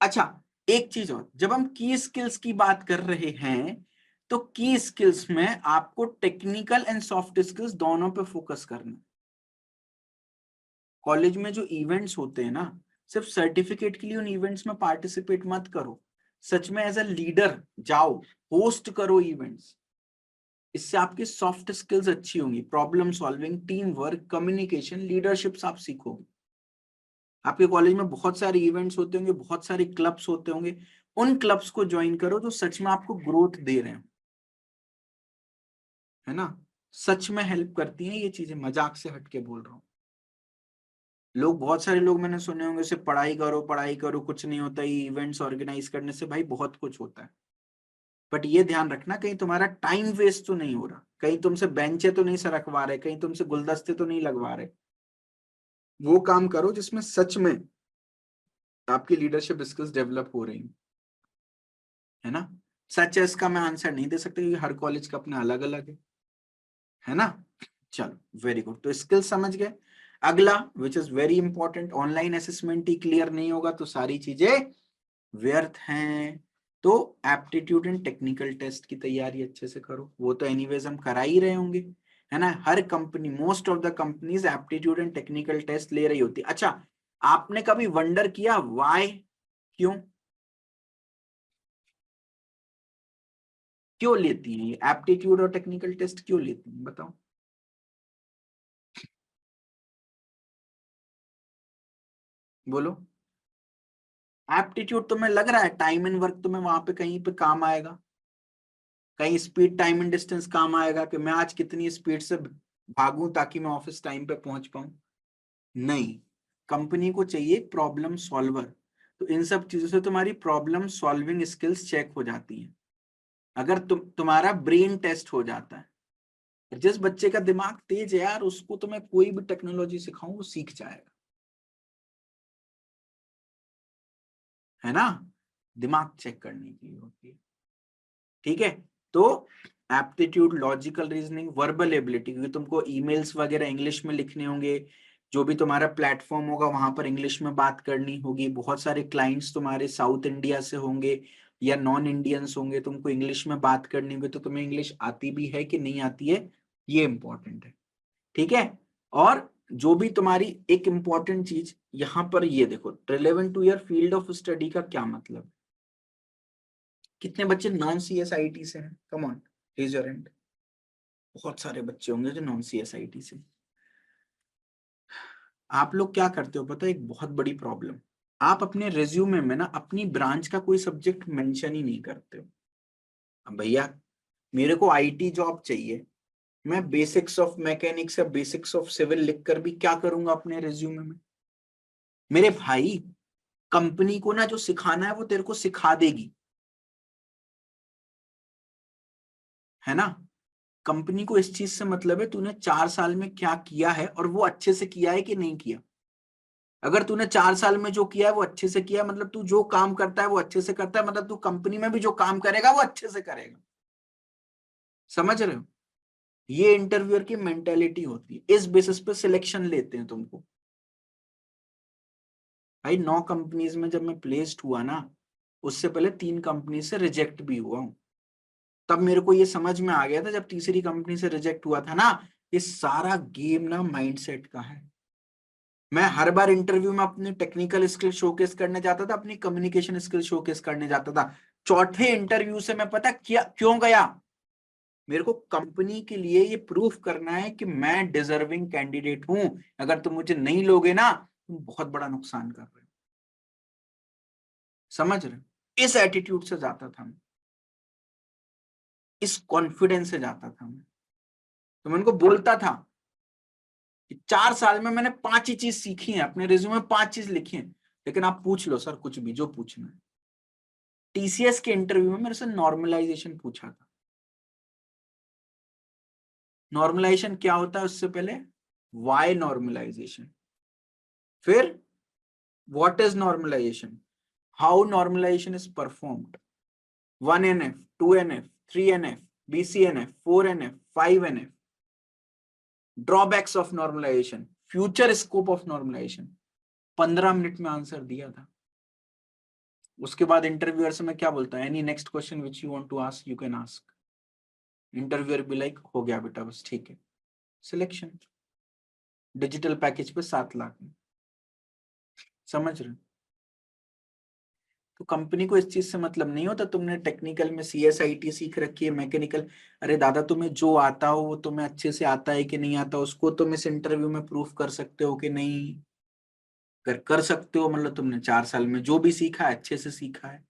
अच्छा, एक चीज और, जब हम की स्किल्स की बात कर रहे हैं तो की स्किल्स में आपको टेक्निकल एंड सॉफ्ट स्किल्स दोनों पे फोकस करना। कॉलेज में जो इवेंट्स होते हैं ना, सिर्फ सर्टिफिकेट के लिए उन इवेंट्स में पार्टिसिपेट मत करो, सच में एज अ लीडर जाओ, होस्ट करो इवेंट्स। इससे आपकी सॉफ्ट स्किल्स अच्छी होंगी, problem solving, team work, communication, leadership आप सीखोगे। आपके कॉलेज में बहुत सारे इवेंट्स होते होंगे, बहुत सारे क्लब्स होते होंगे, उन क्लब्स को ज्वाइन करो जो सच में आपको ग्रोथ दे रहे हैं, है ना। सच में हेल्प करती हैं ये चीजें, मजाक से हटके बोल रहा हूँ। लोग, बहुत सारे लोग मैंने सुने होंगे, सिर्फ पढ़ाई करो कुछ नहीं होता, ये इवेंट्स ऑर्गेनाइज करने से भाई बहुत कुछ होता है। बट ये ध्यान रखना कहीं तुम्हारा टाइम वेस्ट तो नहीं हो रहा, कहीं तुमसे बेंचे तो नहीं सरकवा रहे, कहीं तुमसे गुलदस्ते तो नहीं लगवा रहे। वो काम करो जिसमें सच में आपकी लीडरशिप स्किल्स डेवलप हो रही है ना। सच है इसका मैं आंसर नहीं दे सकता, क्योंकि हर कॉलेज का अपना अलग अलग है ना। चलो वेरी गुड, तो स्किल समझ गए। अगला which is very important, online assessment he clear नहीं होगा तो सारी चीजें व्यर्थ हैं। तो एप्टीट्यूड एंड टेक्निकल टेस्ट की तैयारी अच्छे से करो, वो तो एनीवेज हम करा ही रहे होंगे, है ना। हर company, most of the companies aptitude and technical test ले रही होती। अच्छा, आपने कभी वंडर किया वाई, क्यों क्यों लेती हैं ये एप्टीट्यूड और टेक्निकल टेस्ट, क्यों लेती हैं बताओ। बोलो। एप्टीट्यूड तुम्हें लग रहा है टाइम एंड वर्क तुम्हें वहां पे कहीं पे काम आएगा, कहीं स्पीड टाइम एंड डिस्टेंस काम आएगा कि मैं आज कितनी स्पीड से भागूं ताकि मैं ऑफिस टाइम पे पहुंच पाऊं? नहीं, कंपनी को चाहिए प्रॉब्लम सॉल्वर। तो इन सब चीजों से तुम्हारी प्रॉब्लम सॉल्विंग स्किल्स चेक हो जाती हैं। अगर तुम्हारा ब्रेन टेस्ट हो जाता है, जिस बच्चे का दिमाग तेज है यार, उसको तो मैं कोई भी टेक्नोलॉजी सिखाऊं वो सीख जाएगा, है ना। दिमाग चेक करने की होती है। ठीक है, तो aptitude, logical reasoning, verbal ability, क्योंकि तुमको ईमेल्स वगैरह इंग्लिश में लिखने होंगे, जो भी तुम्हारा प्लेटफॉर्म होगा वहां पर इंग्लिश में बात करनी होगी, बहुत सारे क्लाइंट्स तुम्हारे साउथ इंडिया से होंगे या नॉन इंडियंस होंगे, तुमको इंग्लिश में बात करनी होगी। तो तुम्हें इंग्लिश आती भी है कि नहीं आती है, ये इंपॉर्टेंट है। ठीक है, और जो भी तुम्हारी एक इंपॉर्टेंट चीज यहां पर ये देखो, relevant to your field of study का क्या मतलब। कितने बच्चे non C S I T से हैं, come on raise your hand. बहुत सारे बच्चे होंगे जो non C S I T से। आप लोग क्या करते हो पता है, एक बहुत बड़ी प्रॉब्लम, आप अपने रेज्यूमे में ना अपनी ब्रांच का कोई सब्जेक्ट मेंशन ही नहीं करते हो। अब भैया मेरे को आईटी जॉब चाहिए, मैं बेसिक्स ऑफ मैकेनिक्स या बेसिक्स ऑफ सिविल लिखकर भी क्या करूंगा अपने रेज्यूमे में? मेरे भाई, कंपनी को ना जो सिखाना है वो तेरे को सिखा देगी, है ना। कंपनी को इस चीज से मतलब है तूने 4 साल में क्या किया है और वो अच्छे से किया है कि नहीं किया। अगर तूने 4 साल में जो किया है वो अच्छे से किया है, मतलब तू जो काम करता है वो अच्छे से करता है, मतलब तू कंपनी में भी जो काम करेगा वो अच्छे से करेगा। समझ रहे हो? ये इंटरव्यूअर की मेंटेलिटी होती है, इस बेसिस पे सिलेक्शन लेते हैं तुमको। भाई 9 कंपनीज में जब मैं प्लेस्ड हुआ ना, उससे पहले 3 कंपनी से रिजेक्ट भी हुआ हूं। तब मेरे को ये समझ में आ गया था जब तीसरी कंपनी से रिजेक्ट हुआ था ना, ये सारा गेम ना माइंडसेट का है। मैं हर बार इंटरव्यू में अपनी टेक्निकल स्किल शोकेस करने जाता था, अपनी कम्युनिकेशन स्किल शोकेस करने जाता था। चौथे इंटरव्यू से मैं पता क्या क्यों गया, मेरे को कंपनी के लिए ये प्रूफ करना है कि मैं डिजर्विंग कैंडिडेट हूं। अगर तुम मुझे नहीं लोगे ना, तुम बहुत बड़ा नुकसान कर रहे हो। समझ रहे हो? इस एटीट्यूड से जाता था मैं, इस कॉन्फिडेंस से जाता था मैं। तो मैं उनको बोलता था कि 4 साल में मैंने 5 ही चीज सीखी है, अपने रिज्यूमे में 5 चीज लिखी है, लेकिन आप पूछ लो सर कुछ भी जो पूछना है। टीसीएस के इंटरव्यू में मेरे से नॉर्मलाइजेशन पूछा था। नॉर्मलाइजेशन क्या होता है उससे पहले, वाई नॉर्मलाइजेशन, फिर what is normalization, how normalization is performed, 1NF, 2NF, 3NF, BCNF, 4NF, 5NF, drawbacks of normalization, future scope of normalization. 15 minute में आंसर दिया था। उसके बाद इंटरव्यूअर से मैं क्या बोलता, any next question which you want to ask you can ask. Interviewer भी लाइक हो गया बेटा बस ठीक है। सिलेक्शन, डिजिटल पैकेज पे 7 लाख में। समझ रहे? तो कंपनी को इस चीज से मतलब नहीं होता तुमने टेक्निकल में CSIT सीख रखी है, मैकेनिकल। अरे दादा तुम्हें जो आता हो वो तुम्हें अच्छे से आता है कि नहीं आता, उसको तुम इस इंटरव्यू में प्रूफ कर सकते हो कि नहीं कर सकते हो। मतलब तुमने 4 साल में जो भी सीखा है अच्छे से सीखा है,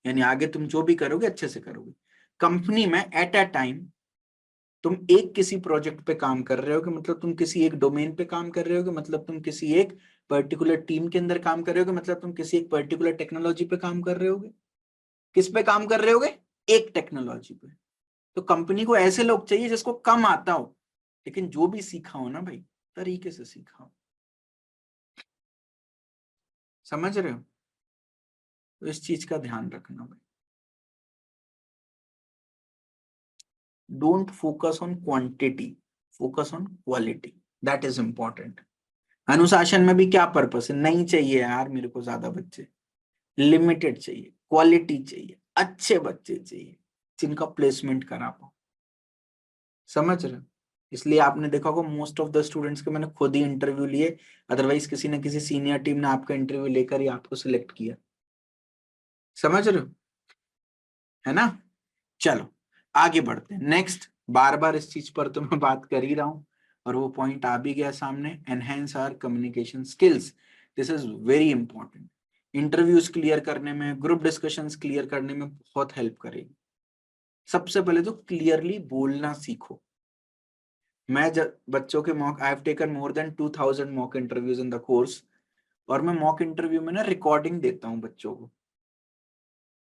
यानी आगे तुम जो भी करोगे अच्छे से करोगे। कंपनी में एट अ टाइम तुम एक किसी प्रोजेक्ट पे काम कर रहे हो कि मतलब तुम किसी एक डोमेन पे काम कर रहे हो कि मतलब तुम किसी एक पर्टिकुलर टीम के अंदर काम कर रहे हो कि मतलब तुम किसी एक पर्टिकुलर टेक्नोलॉजी पे काम कर रहे होगे। किस पे काम कर रहे होगे? एक टेक्नोलॉजी पे। तो कंपनी को ऐसे लोग चाहिए जिसको कम आता हो, लेकिन जो भी सीखा हो ना भाई तरीके से सीखा हो। समझ रहे हो? तो इस चीज का ध्यान रखना भाई। Don't focus on quantity, focus on quality, that is important. अनुशासन में भी क्या पर्पस है, नहीं चाहिए यार मेरे को ज्यादा बच्चे, लिमिटेड चाहिए, क्वालिटी चाहिए, अच्छे बच्चे चाहिए जिनका प्लेसमेंट करा पाओ। समझ रहे हो? इसलिए आपने देखा होगा मोस्ट ऑफ द स्टूडेंट्स के मैंने खुद ही इंटरव्यू लिए, अदरवाइज किसी न किसी सीनियर टीम ने आपका इंटरव्यू लेकर ही आपको सिलेक्ट किया। समझ रहे हो? है ना? चलो आगे बढ़ते हैं नेक्स्ट। बार बार इस चीज पर तो मैं बात कर ही रहा हूं और वो पॉइंट आ भी गया सामने, enhance our communication skills. This is very important. Interviews clear करने में, ग्रुप डिस्कशंस क्लियर करने में बहुत हेल्प करेगी। सबसे पहले तो क्लियरली बोलना सीखो। मैं जब बच्चों के mock, I have taken more than 2000 mock interviews in the course, और मैं मॉक इंटरव्यू में ना रिकॉर्डिंग देता हूँ बच्चों को,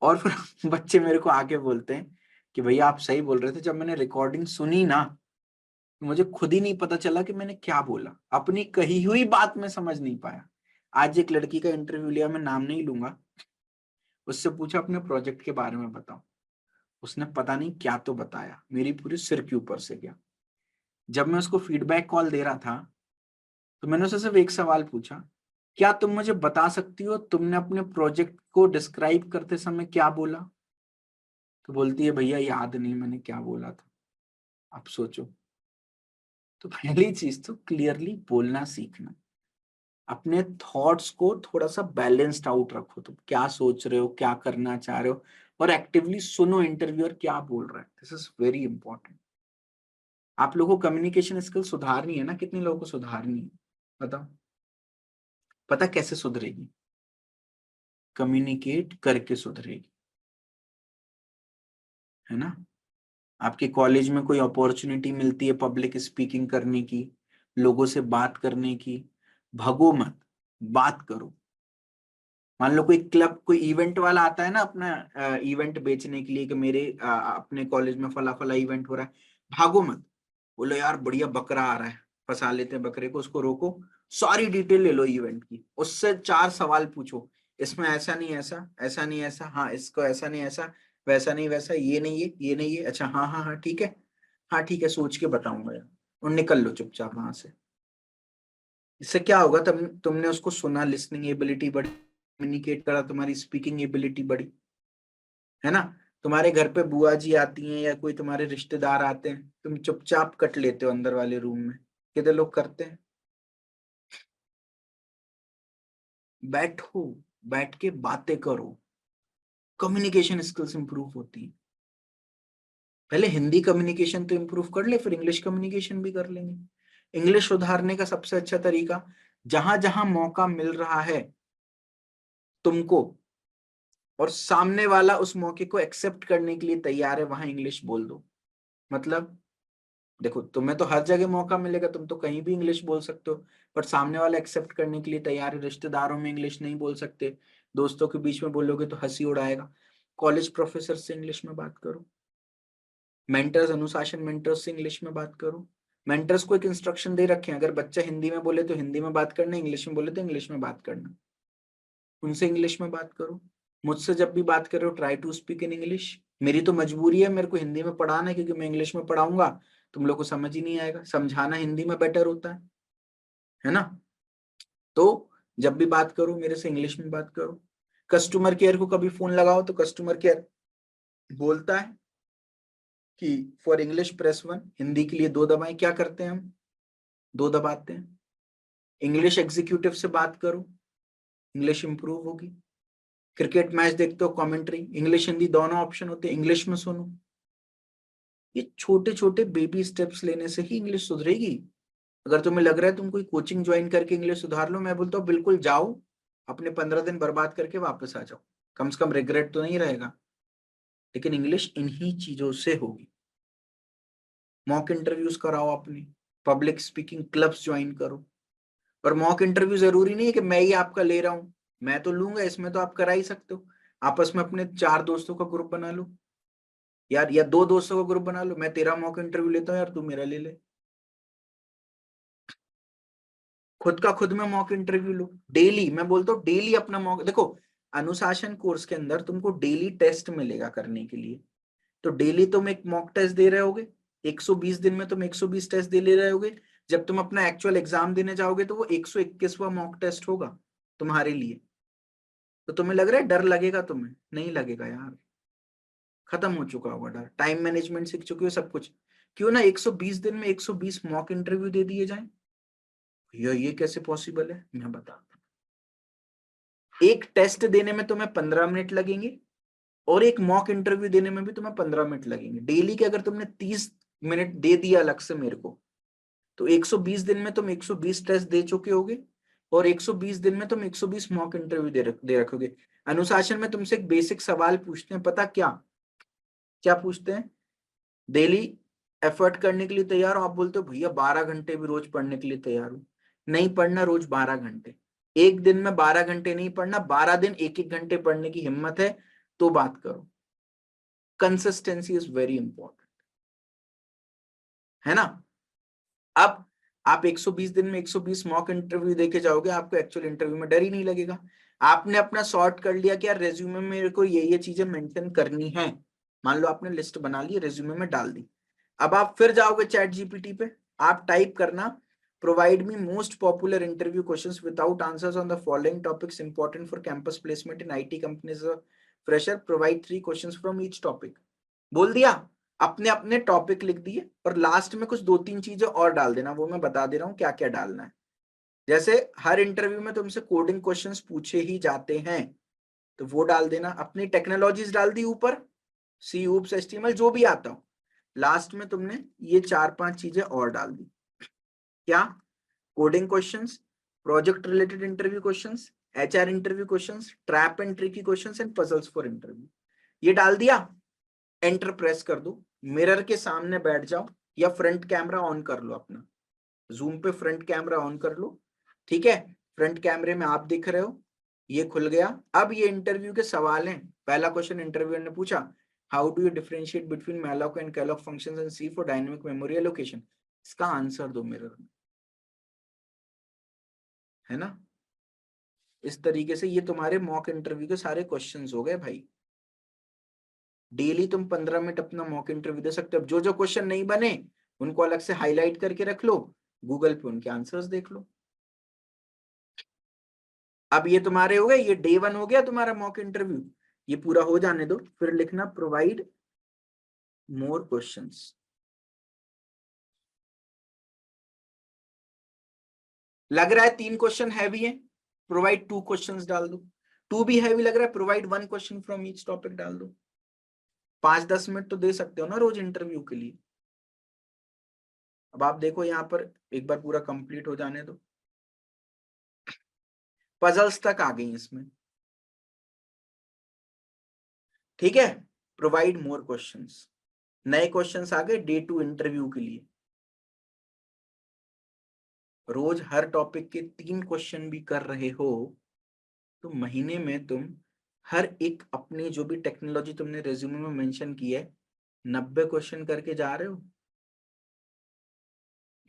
और फिर बच्चे मेरे को आके बोलते हैं कि भैया आप सही बोल रहे थे, जब मैंने रिकॉर्डिंग सुनी ना तो मुझे खुद ही नहीं पता चला कि मैंने क्या बोला, अपनी कही हुई बात में समझ नहीं पाया। आज एक लड़की का इंटरव्यू लिया, मैं नाम नहीं लूंगा, उससे पूछा अपने प्रोजेक्ट के बारे में बताओ, उसने पता नहीं क्या तो बताया, मेरी पूरी सिर के ऊपर से गया। जब मैं उसको फीडबैक कॉल दे रहा था तो मैंने उससे सिर्फ एक सवाल पूछा, क्या तुम मुझे बता सकती हो तुमने अपने प्रोजेक्ट को डिस्क्राइब करते समय क्या बोला? तो बोलती है भैया याद नहीं मैंने क्या बोला था। आप सोचो। तो पहली चीज तो क्लियरली बोलना सीखना, अपने थॉट्स को थोड़ा सा बैलेंस्ड आउट रखो, तुम क्या सोच रहे हो, क्या करना चाह रहे हो, और एक्टिवली सुनो इंटरव्यूअर क्या बोल रहा है। This is very important. आप लोगों को कम्युनिकेशन स्किल सुधारनी है ना, कितने लोगों को सुधारनी है बताओ? पता कैसे सुधरेगी? कम्युनिकेट करके सुधरेगी, है ना? आपके कॉलेज में कोई अपॉर्चुनिटी मिलती है पब्लिक स्पीकिंग करने की, लोगों से बात करने की, भगो मत, बात करो। मान लो कोई क्लब, कोई इवेंट वाला आता है ना अपना इवेंट बेचने के लिए कि मेरे अपने कॉलेज में फला फला इवेंट हो रहा है, भागो मत, बोलो यार बढ़िया बकरा आ रहा है, फंसा लेते हैं बकरे को, उसको रोको, सारी डिटेल ले लो इवेंट की, उससे 4 सवाल पूछो, इसमें ऐसा नहीं ऐसा, ऐसा नहीं ऐसा, हाँ इसको ऐसा नहीं ऐसा, वैसा नहीं वैसा, ये नहीं ये नहीं ये, अच्छा हाँ हाँ हाँ ठीक है, हाँ ठीक है सोच के बताऊंगा यार, और निकल लो चुपचाप वहां से। इससे क्या होगा, तुमने उसको सुना, लिसनिंग एबिलिटी बढ़ी, कम्युनिकेट करा, तुम्हारी स्पीकिंग एबिलिटी बढ़ी, है ना। तुम्हारे घर पे बुआ जी आती हैं या कोई तुम्हारे रिश्तेदार आते हैं, तुम चुपचाप कट लेते हो अंदर वाले रूम में, कितने लोग करते हैं। बैठो, बैठ के बातें करो, कम्युनिकेशन स्किल्स इंप्रूव होती है। पहले हिंदी कम्युनिकेशन तो इंप्रूव कर ले, फिर इंग्लिश कम्युनिकेशन भी कर लेंगे। इंग्लिश सुधारने का सबसे अच्छा तरीका, जहां जहां मौका मिल रहा है तुमको, और सामने वाला उस मौके को एक्सेप्ट करने के लिए तैयार है, वहां इंग्लिश बोल दो। मतलब देखो, तुम्हें तो हर जगह मौका मिलेगा, तुम तो कहीं भी इंग्लिश बोल सकते हो, पर सामने वाला एक्सेप्ट करने के लिए तैयार है। रिश्तेदारों में इंग्लिश नहीं बोल सकते, दोस्तों के बीच में बोलोगे तो हंसी उड़ाएगा, कॉलेज प्रोफेसर से इंग्लिश में बात करो, मेंटर्स, अनुशासन मेंटर्स से इंग्लिश में बात करो। मेंटर्स को एक इंस्ट्रक्शन दे रखे हैं, अगर बच्चा हिंदी में बोले तो हिंदी में बात करना, इंग्लिश में बोले तो इंग्लिश में बात करना, उनसे इंग्लिश में बात करो। मुझसे जब भी बात करो try to speak in English. मेरी तो मजबूरी है, मेरे को हिंदी में पढ़ाना है, क्योंकि मैं इंग्लिश में पढ़ाऊंगा तुम लोग को समझ ही नहीं आएगा, समझाना हिंदी में बेटर होता है ना। तो जब भी बात करो मेरे से इंग्लिश में बात करो। कस्टमर केयर को कभी फोन लगाओ तो कस्टमर केयर बोलता है कि फॉर इंग्लिश प्रेस 1, हिंदी के लिए 2 दबाएं, क्या करते हैं हम, 2 दबाते हैं। इंग्लिश एग्जीक्यूटिव से बात करो, इंग्लिश इंप्रूव होगी। क्रिकेट मैच देखते हो, कमेंट्री इंग्लिश हिंदी दोनों ऑप्शन होते हैं, इंग्लिश में सुनो। ये छोटे छोटे बेबी स्टेप्स लेने से ही इंग्लिश सुधरेगी। अगर तुम्हें लग रहा है तुम कोई कोचिंग ज्वाइन करके इंग्लिश सुधार लो, मैं बोलता हूँ बिल्कुल जाओ, अपने 15 दिन बर्बाद करके वापस आ जाओ, कम से कम रिग्रेट तो नहीं रहेगा। लेकिन इंग्लिश इन्हीं चीजों से होगी। मॉक इंटरव्यूज कराओ अपनी, पब्लिक स्पीकिंग क्लब्स ज्वाइन करो। पर मॉक इंटरव्यू जरूरी नहीं है कि मैं ही आपका ले रहा हूं, मैं तो लूंगा, इसमें तो आप करा ही सकते हो। आपस में अपने 4 दोस्तों का ग्रुप बना लो यार, या 2 दोस्तों का ग्रुप बना लो, मैं तेरा मॉक इंटरव्यू लेता हूँ यार, तू मेरा ले ले। खुद का खुद में मॉक इंटरव्यू लो डेली, मैं बोलता हूँ डेली अपना मॉक देखो। अनुशासन कोर्स के अंदर तुमको डेली टेस्ट मिलेगा करने के लिए, तो डेली तुम एक मॉक टेस्ट दे रहे होगे, 120 दिन में तुम 120 टेस्ट दे ले रहे होगे। जब तुम अपना एक्चुअल एग्जाम देने जाओगे तो वो 121वां मॉक टेस्ट होगा तुम्हारे लिए। तो तुम्हें लग रहा है डर लगेगा, तुम्हें नहीं लगेगा यार, खत्म हो चुका होगा डर, टाइम मैनेजमेंट सीख चुके हो सब कुछ। क्यों ना 120 दिन में 120 मॉक इंटरव्यू दे दिए जाए। ये कैसे पॉसिबल है, मैं बताता हूं। एक टेस्ट देने में तुम्हें 15 मिनट लगेंगे, और एक मॉक इंटरव्यू देने में भी तुम्हें 15 मिनट लगेंगे। डेली के अगर तुमने 30 मिनट दे दिया अलग से मेरे को, तो 120 दिन में तुम 120 टेस्ट दे चुके होगे, और 120 दिन में तुम 120 मॉक इंटरव्यू दे रखोगे। अनुशासन में तुमसे एक बेसिक सवाल पूछते हैं, पता क्या क्या पूछते हैं, डेली एफर्ट करने के लिए तैयार हो, आप बोलते हो भैया 12 घंटे भी रोज पढ़ने के लिए तैयार हूं। नहीं पढ़ना रोज 12 घंटे, एक दिन में 12 घंटे नहीं पढ़ना, 12 दिन 1-1 घंटे पढ़ने की हिम्मत है तो बात करो। कंसिस्टेंसी इज वेरी इंपॉर्टेंट, है ना। अब आप 120 दिन में 120 मॉक इंटरव्यू देके जाओगे, आपको एक्चुअल इंटरव्यू में डर ही नहीं लगेगा। आपने अपना सॉर्ट कर लिया कि यार रेज्यूमे में मेरे को ये चीजें मेंशन करनी है, मान लो आपने लिस्ट बना ली, रेज्यूमे में डाल दी। अब आप फिर जाओगे चैट जीपीटी पे, आप टाइप करना, provide me most popular interview questions without answers on the following topics important for campus placement in IT companies, fresher provide 3 questions from each topic. बोल दिया, अपने अपने टॉपिक लिख दिए, और लास्ट में कुछ 2-3 चीजें और डाल देना, वो मैं बता दे रहा हूँ क्या क्या डालना है। जैसे हर इंटरव्यू में तुमसे कोडिंग क्वेश्चंस पूछे ही जाते हैं, तो वो डाल देना। अपनी टेक्नोलॉजीज डाल दी ऊपर, सी ऊप्स एचटीएमएल जो भी आता हो। लास्ट में तुमने ये 4-5 चीजें और डाल दी, क्या, coding questions, project related interview questions, HR interview questions, trap and tricky questions and puzzles for interview. ये डाल दिया, एंटर प्रेस कर दो, मिरर के सामने बैठ जाओ, या फ्रंट कैमरा ऑन कर लो अपना, जूम पे फ्रंट कैमरा ऑन कर लो, ठीक है। फ्रंट कैमरे में आप दिख रहे हो, ये खुल गया। अब ये इंटरव्यू के सवाल हैं। पहला क्वेश्चन इंटरव्यूअर ने पूछा, how do you differentiate between malloc and calloc functions in C for dynamic memory allocation? इसका आंसर दो मिरर में, है ना। इस तरीके से ये तुम्हारे मॉक इंटरव्यू के सारे क्वेश्चंस हो गए भाई। डेली तुम 15 मिनट अपना मॉक इंटरव्यू दे सकते हो। जो जो क्वेश्चन नहीं बने उनको अलग से हाईलाइट करके रख लो, गूगल पे उनके आंसर्स देख लो। अब ये तुम्हारे हो गए, ये डे 1 हो गया तुम्हारा मॉक इंटरव्यू। ये पूरा हो जाने दो, फिर लिखना प्रोवाइड मोर क्वेश्चंस। लग रहा है 3 क्वेश्चन हैवी है, प्रोवाइड 2 क्वेश्चंस डाल दो। 2 भी हैवी लग रहा है, provide 1 question from each topic डाल दो। 5-10 मिनट तो दे सकते हो ना रोज इंटरव्यू के लिए। अब आप देखो यहाँ पर एक बार पूरा कंप्लीट हो जाने दो। पजल्स तक आ गई इसमें, ठीक है। प्रोवाइड मोर क्वेश्चंस, नए क्वेश्चंस आ गए डे 2 इंटरव्यू के लिए। रोज हर टॉपिक के 3 क्वेश्चन भी कर रहे हो तो महीने में तुम हर एक अपनी जो भी टेक्नोलॉजी तुमने रेज्यूमे में मेंशन की है 90 क्वेश्चन करके जा रहे हो।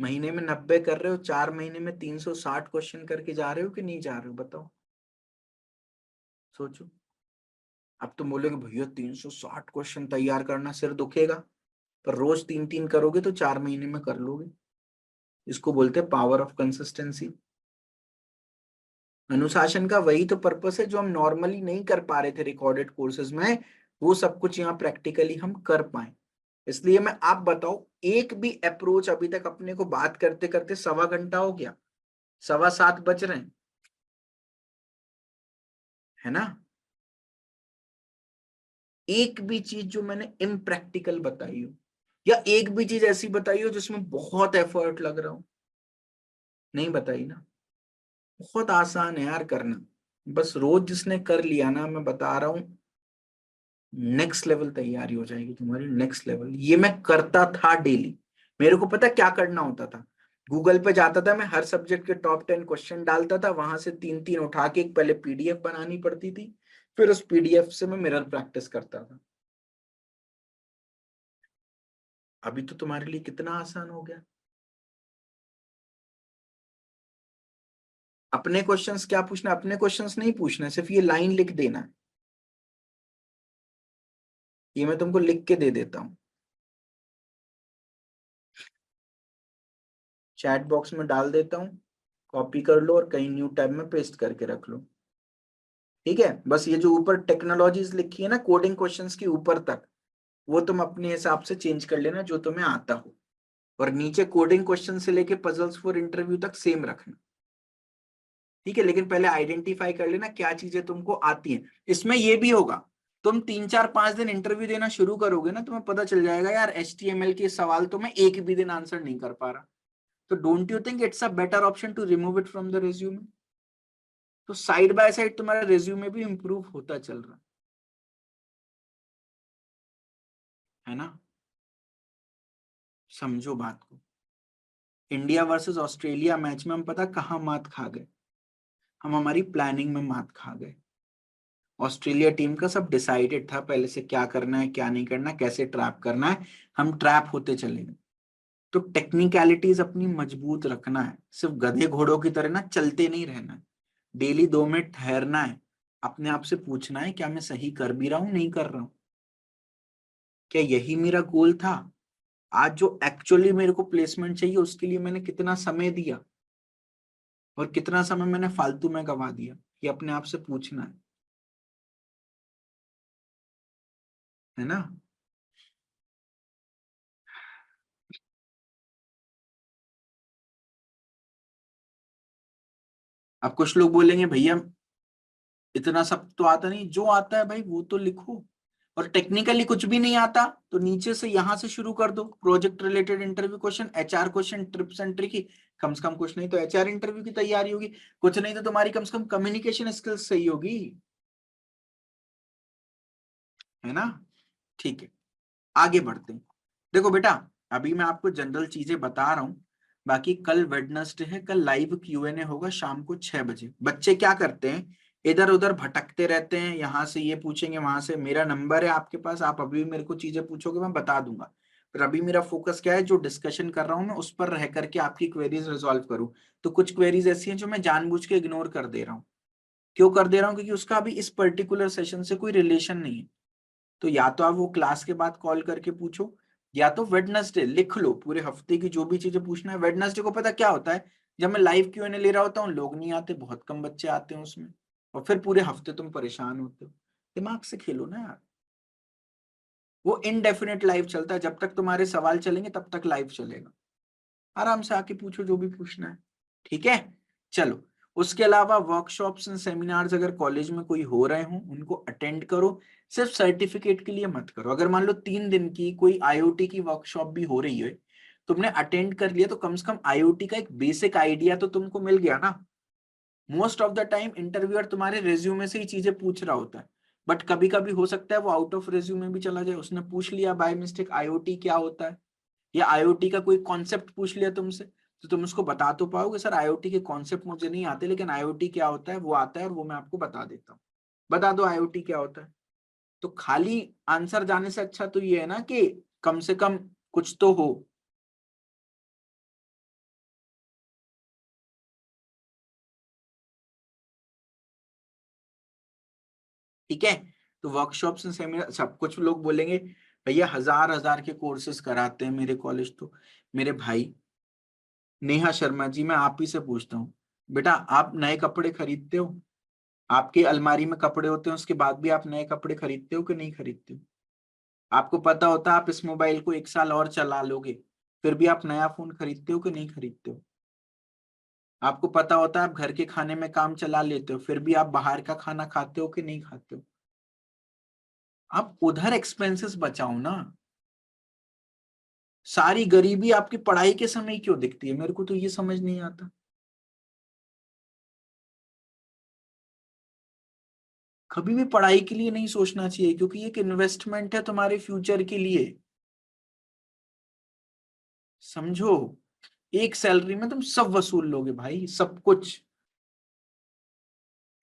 महीने में 90 कर रहे हो, 4 महीने में 360 क्वेश्चन करके जा रहे हो कि नहीं जा रहे हो? बताओ, सोचो। अब तुम बोलोगे भैया 360 क्वेश्चन तैयार करना सिर दुखेगा, पर रोज 3-3 करोगे तो 4 महीने में कर लोगे। इसको बोलते हैं पावर ऑफ कंसिस्टेंसी। अनुशासन का वही तो पर्पस है जो हम नॉर्मली नहीं कर पा रहे थे रिकॉर्डेड कोर्सेज में, वो सब कुछ यहाँ प्रैक्टिकली हम कर पाए। इसलिए मैं, आप बताओ, एक भी अप्रोच अभी तक अपने को बात करते करते 1.25 घंटा हो गया, 7:15 बज रहे हैं, है ना। एक भी चीज जो मैंने इम्प्रैक्टिकल बताई हो, या एक भी चीज ऐसी बताई हो जिसमें बहुत एफर्ट लग रहा हो, नहीं बताई ना। बहुत आसान है यार करना, बस रोज जिसने कर लिया ना, मैं बता रहा हूं नेक्स्ट लेवल तैयारी हो जाएगी तुम्हारी, नेक्स्ट लेवल। ये मैं करता था डेली। मेरे को पता क्या करना होता था, गूगल पे जाता था मैं, हर सब्जेक्ट के टॉप 10 क्वेश्चन डालता था, वहां से 3-3 उठा के एक पहले पीडीएफ बनानी पड़ती थी, फिर उस पीडीएफ से मैं मिरर प्रैक्टिस करता था। अभी तो तुम्हारे लिए कितना आसान हो गया। अपने क्वेश्चंस क्या पूछना, अपने क्वेश्चंस नहीं पूछना, सिर्फ ये लाइन लिख देना है। ये मैं तुमको लिख के दे देता हूँ, चैट बॉक्स में डाल देता हूँ, कॉपी कर लो और कहीं न्यू टैब में पेस्ट करके रख लो, ठीक है। बस ये जो ऊपर टेक्नोलॉजीज लिखी है ना कोडिंग क्वेश्चंस के ऊपर तक, वो तुम अपने हिसाब से चेंज कर लेना जो तुम्हें आता हो, और नीचे कोडिंग क्वेश्चन से लेके पजल्स फॉर इंटरव्यू तक सेम रखना, ठीक है। लेकिन पहले आइडेंटिफाई कर लेना क्या चीजें तुमको आती हैं। इसमें ये भी होगा, तुम 3-4-5 दिन इंटरव्यू देना शुरू करोगे ना, तुम्हें पता चल जाएगा यार HTML के सवाल तो मैं एक भी दिन आंसर नहीं कर पा रहा, तो don't you think it's a better option to remove it from the resume? तो साइड बाय साइड तुम्हारा रिज्यूमे भी इंप्रूव होता चल रहा है ना। समझो बात को। इंडिया वर्सेस ऑस्ट्रेलिया मैच में हम पता कहाँ मात खा गए, हम हमारी प्लानिंग में मात खा गए। ऑस्ट्रेलिया टीम का सब डिसाइडेड था पहले से, क्या करना है क्या नहीं करना, कैसे ट्रैप करना है, हम ट्रैप होते चले गए। तो टेक्निकलिटीज अपनी मजबूत रखना है, सिर्फ गधे घोड़ों की तरह ना चलते नहीं रहना है। डेली 2 मिनट ठहरना है, अपने आप से पूछना है क्या मैं सही कर भी रहा हूं नहीं कर रहा हूं, क्या यही मेरा गोल था, आज जो एक्चुअली मेरे को प्लेसमेंट चाहिए उसके लिए मैंने कितना समय दिया और कितना समय मैंने फालतू में गवा दिया, ये अपने आप से पूछना है ना। अब कुछ लोग बोलेंगे भैया इतना सब तो आता नहीं, जो आता है भाई वो तो लिखो। और टेक्निकली कुछ भी नहीं आता तो नीचे से यहां से शुरू कर दो, project related interview question, HR question, tips and trick की। कम से कम कुछ नहीं तो HR इंटरव्यू की तैयारी होगी, कुछ नहीं तो तुम्हारी कम से कम कम्युनिकेशन स्किल्स सही होगी, है ना। ठीक है, आगे बढ़ते हैं। देखो बेटा, अभी मैं आपको जनरल चीजें बता रहा हूँ, बाकी कल वेडनेसडे है, कल लाइव Q&A होगा शाम को 6 बजे। बच्चे क्या करते हैं, इधर उधर भटकते रहते हैं, यहाँ से ये पूछेंगे वहां से। मेरा नंबर है आपके पास, आप अभी भी मेरे को चीजें पूछोगे मैं बता दूंगा, पर अभी मेरा फोकस क्या है, जो डिस्कशन कर रहा हूँ मैं उस पर रह करके आपकी क्वेरीज रिजॉल्व करूँ। तो कुछ क्वेरीज ऐसी हैं जो मैं जानबूझ के इग्नोर कर दे रहा हूँ। क्यों कर दे रहा हूँ? क्योंकि उसका अभी इस पर्टिकुलर सेशन से कोई रिलेशन नहीं है। तो या तो आप वो क्लास के बाद कॉल करके पूछो, या तो वेडनेसडे लिख लो, पूरे हफ्ते की जो भी चीजें पूछना है। वेडनेसडे को पता क्या होता है, जब मैं लाइव Q&A ले रहा होता हूँ लोग नहीं आते, बहुत कम बच्चे आते हैं उसमें, और फिर पूरे हफ्ते तुम परेशान होते हो। दिमाग से खेलो ना यार। वो इनडेफिनेट लाइव चलता है, जब तक तुम्हारे सवाल चलेंगे तब तक लाइव चलेगा। आराम से आके पूछो जो भी पूछना है, ठीक है। चलो, उसके अलावा वर्कशॉप्स एंड सेमिनार्स अगर कॉलेज में कोई हो रहे हो उनको अटेंड करो। सिर्फ सर्टिफिकेट के लिए मत करो। अगर मान लो 3 दिन की कोई IoT की वर्कशॉप भी हो रही है, तुमने अटेंड कर लिया, तो कम से कम IoT का एक बेसिक आइडिया तो तुमको मिल गया ना। Most of the time interviewer तुम्हारे रेज्यूमे से ही चीजें पूछ रहा होता है, बट कभी कभी हो सकता है वो आउट ऑफ रेज्यूमे भी चला जाए, उसने पूछ लिया बाय मिस्टेक IoT क्या होता है, या IoT का कोई कॉन्सेप्ट पूछ लिया तुमसे, तो तुम उसको बता तो पाओगे सर IoT के कॉन्सेप्ट मुझे नहीं आते, लेकिन IoT क्या होता है वो आता है, और वो मैं आपको बता देता हूँ। बता दो IoT क्या होता है। तो खाली आंसर जाने से अच्छा तो ये है ना कि कम से कम कुछ तो हो। ठीक है। तो वर्कशॉप्स एंड सेमिनार सब कुछ लोग बोलेंगे भैया हजार हजार के कोर्सेज कराते हैं मेरे कॉलेज। तो मेरे भाई नेहा शर्मा जी, मैं आप ही से पूछता हूँ, बेटा आप नए कपड़े खरीदते हो? आपकी अलमारी में कपड़े होते हैं, उसके बाद भी आप नए कपड़े खरीदते हो कि नहीं खरीदते हो? आपको पता होता है आप इस मोबाइल को 1 साल और चला लोगे, फिर भी आप नया फोन खरीदते हो कि नहीं खरीदते हो? आपको पता होता है आप घर के खाने में काम चला लेते हो, फिर भी आप बाहर का खाना खाते हो कि नहीं खाते हो? आप उधर एक्सपेंसेस बचाओ ना। सारी गरीबी आपकी पढ़ाई के समय क्यों दिखती है, मेरे को तो ये समझ नहीं आता। कभी भी पढ़ाई के लिए नहीं सोचना चाहिए, क्योंकि एक इन्वेस्टमेंट है तुम्हारे फ्यूचर के लिए। समझो, एक सैलरी में तुम सब वसूल लोगे भाई, सब कुछ।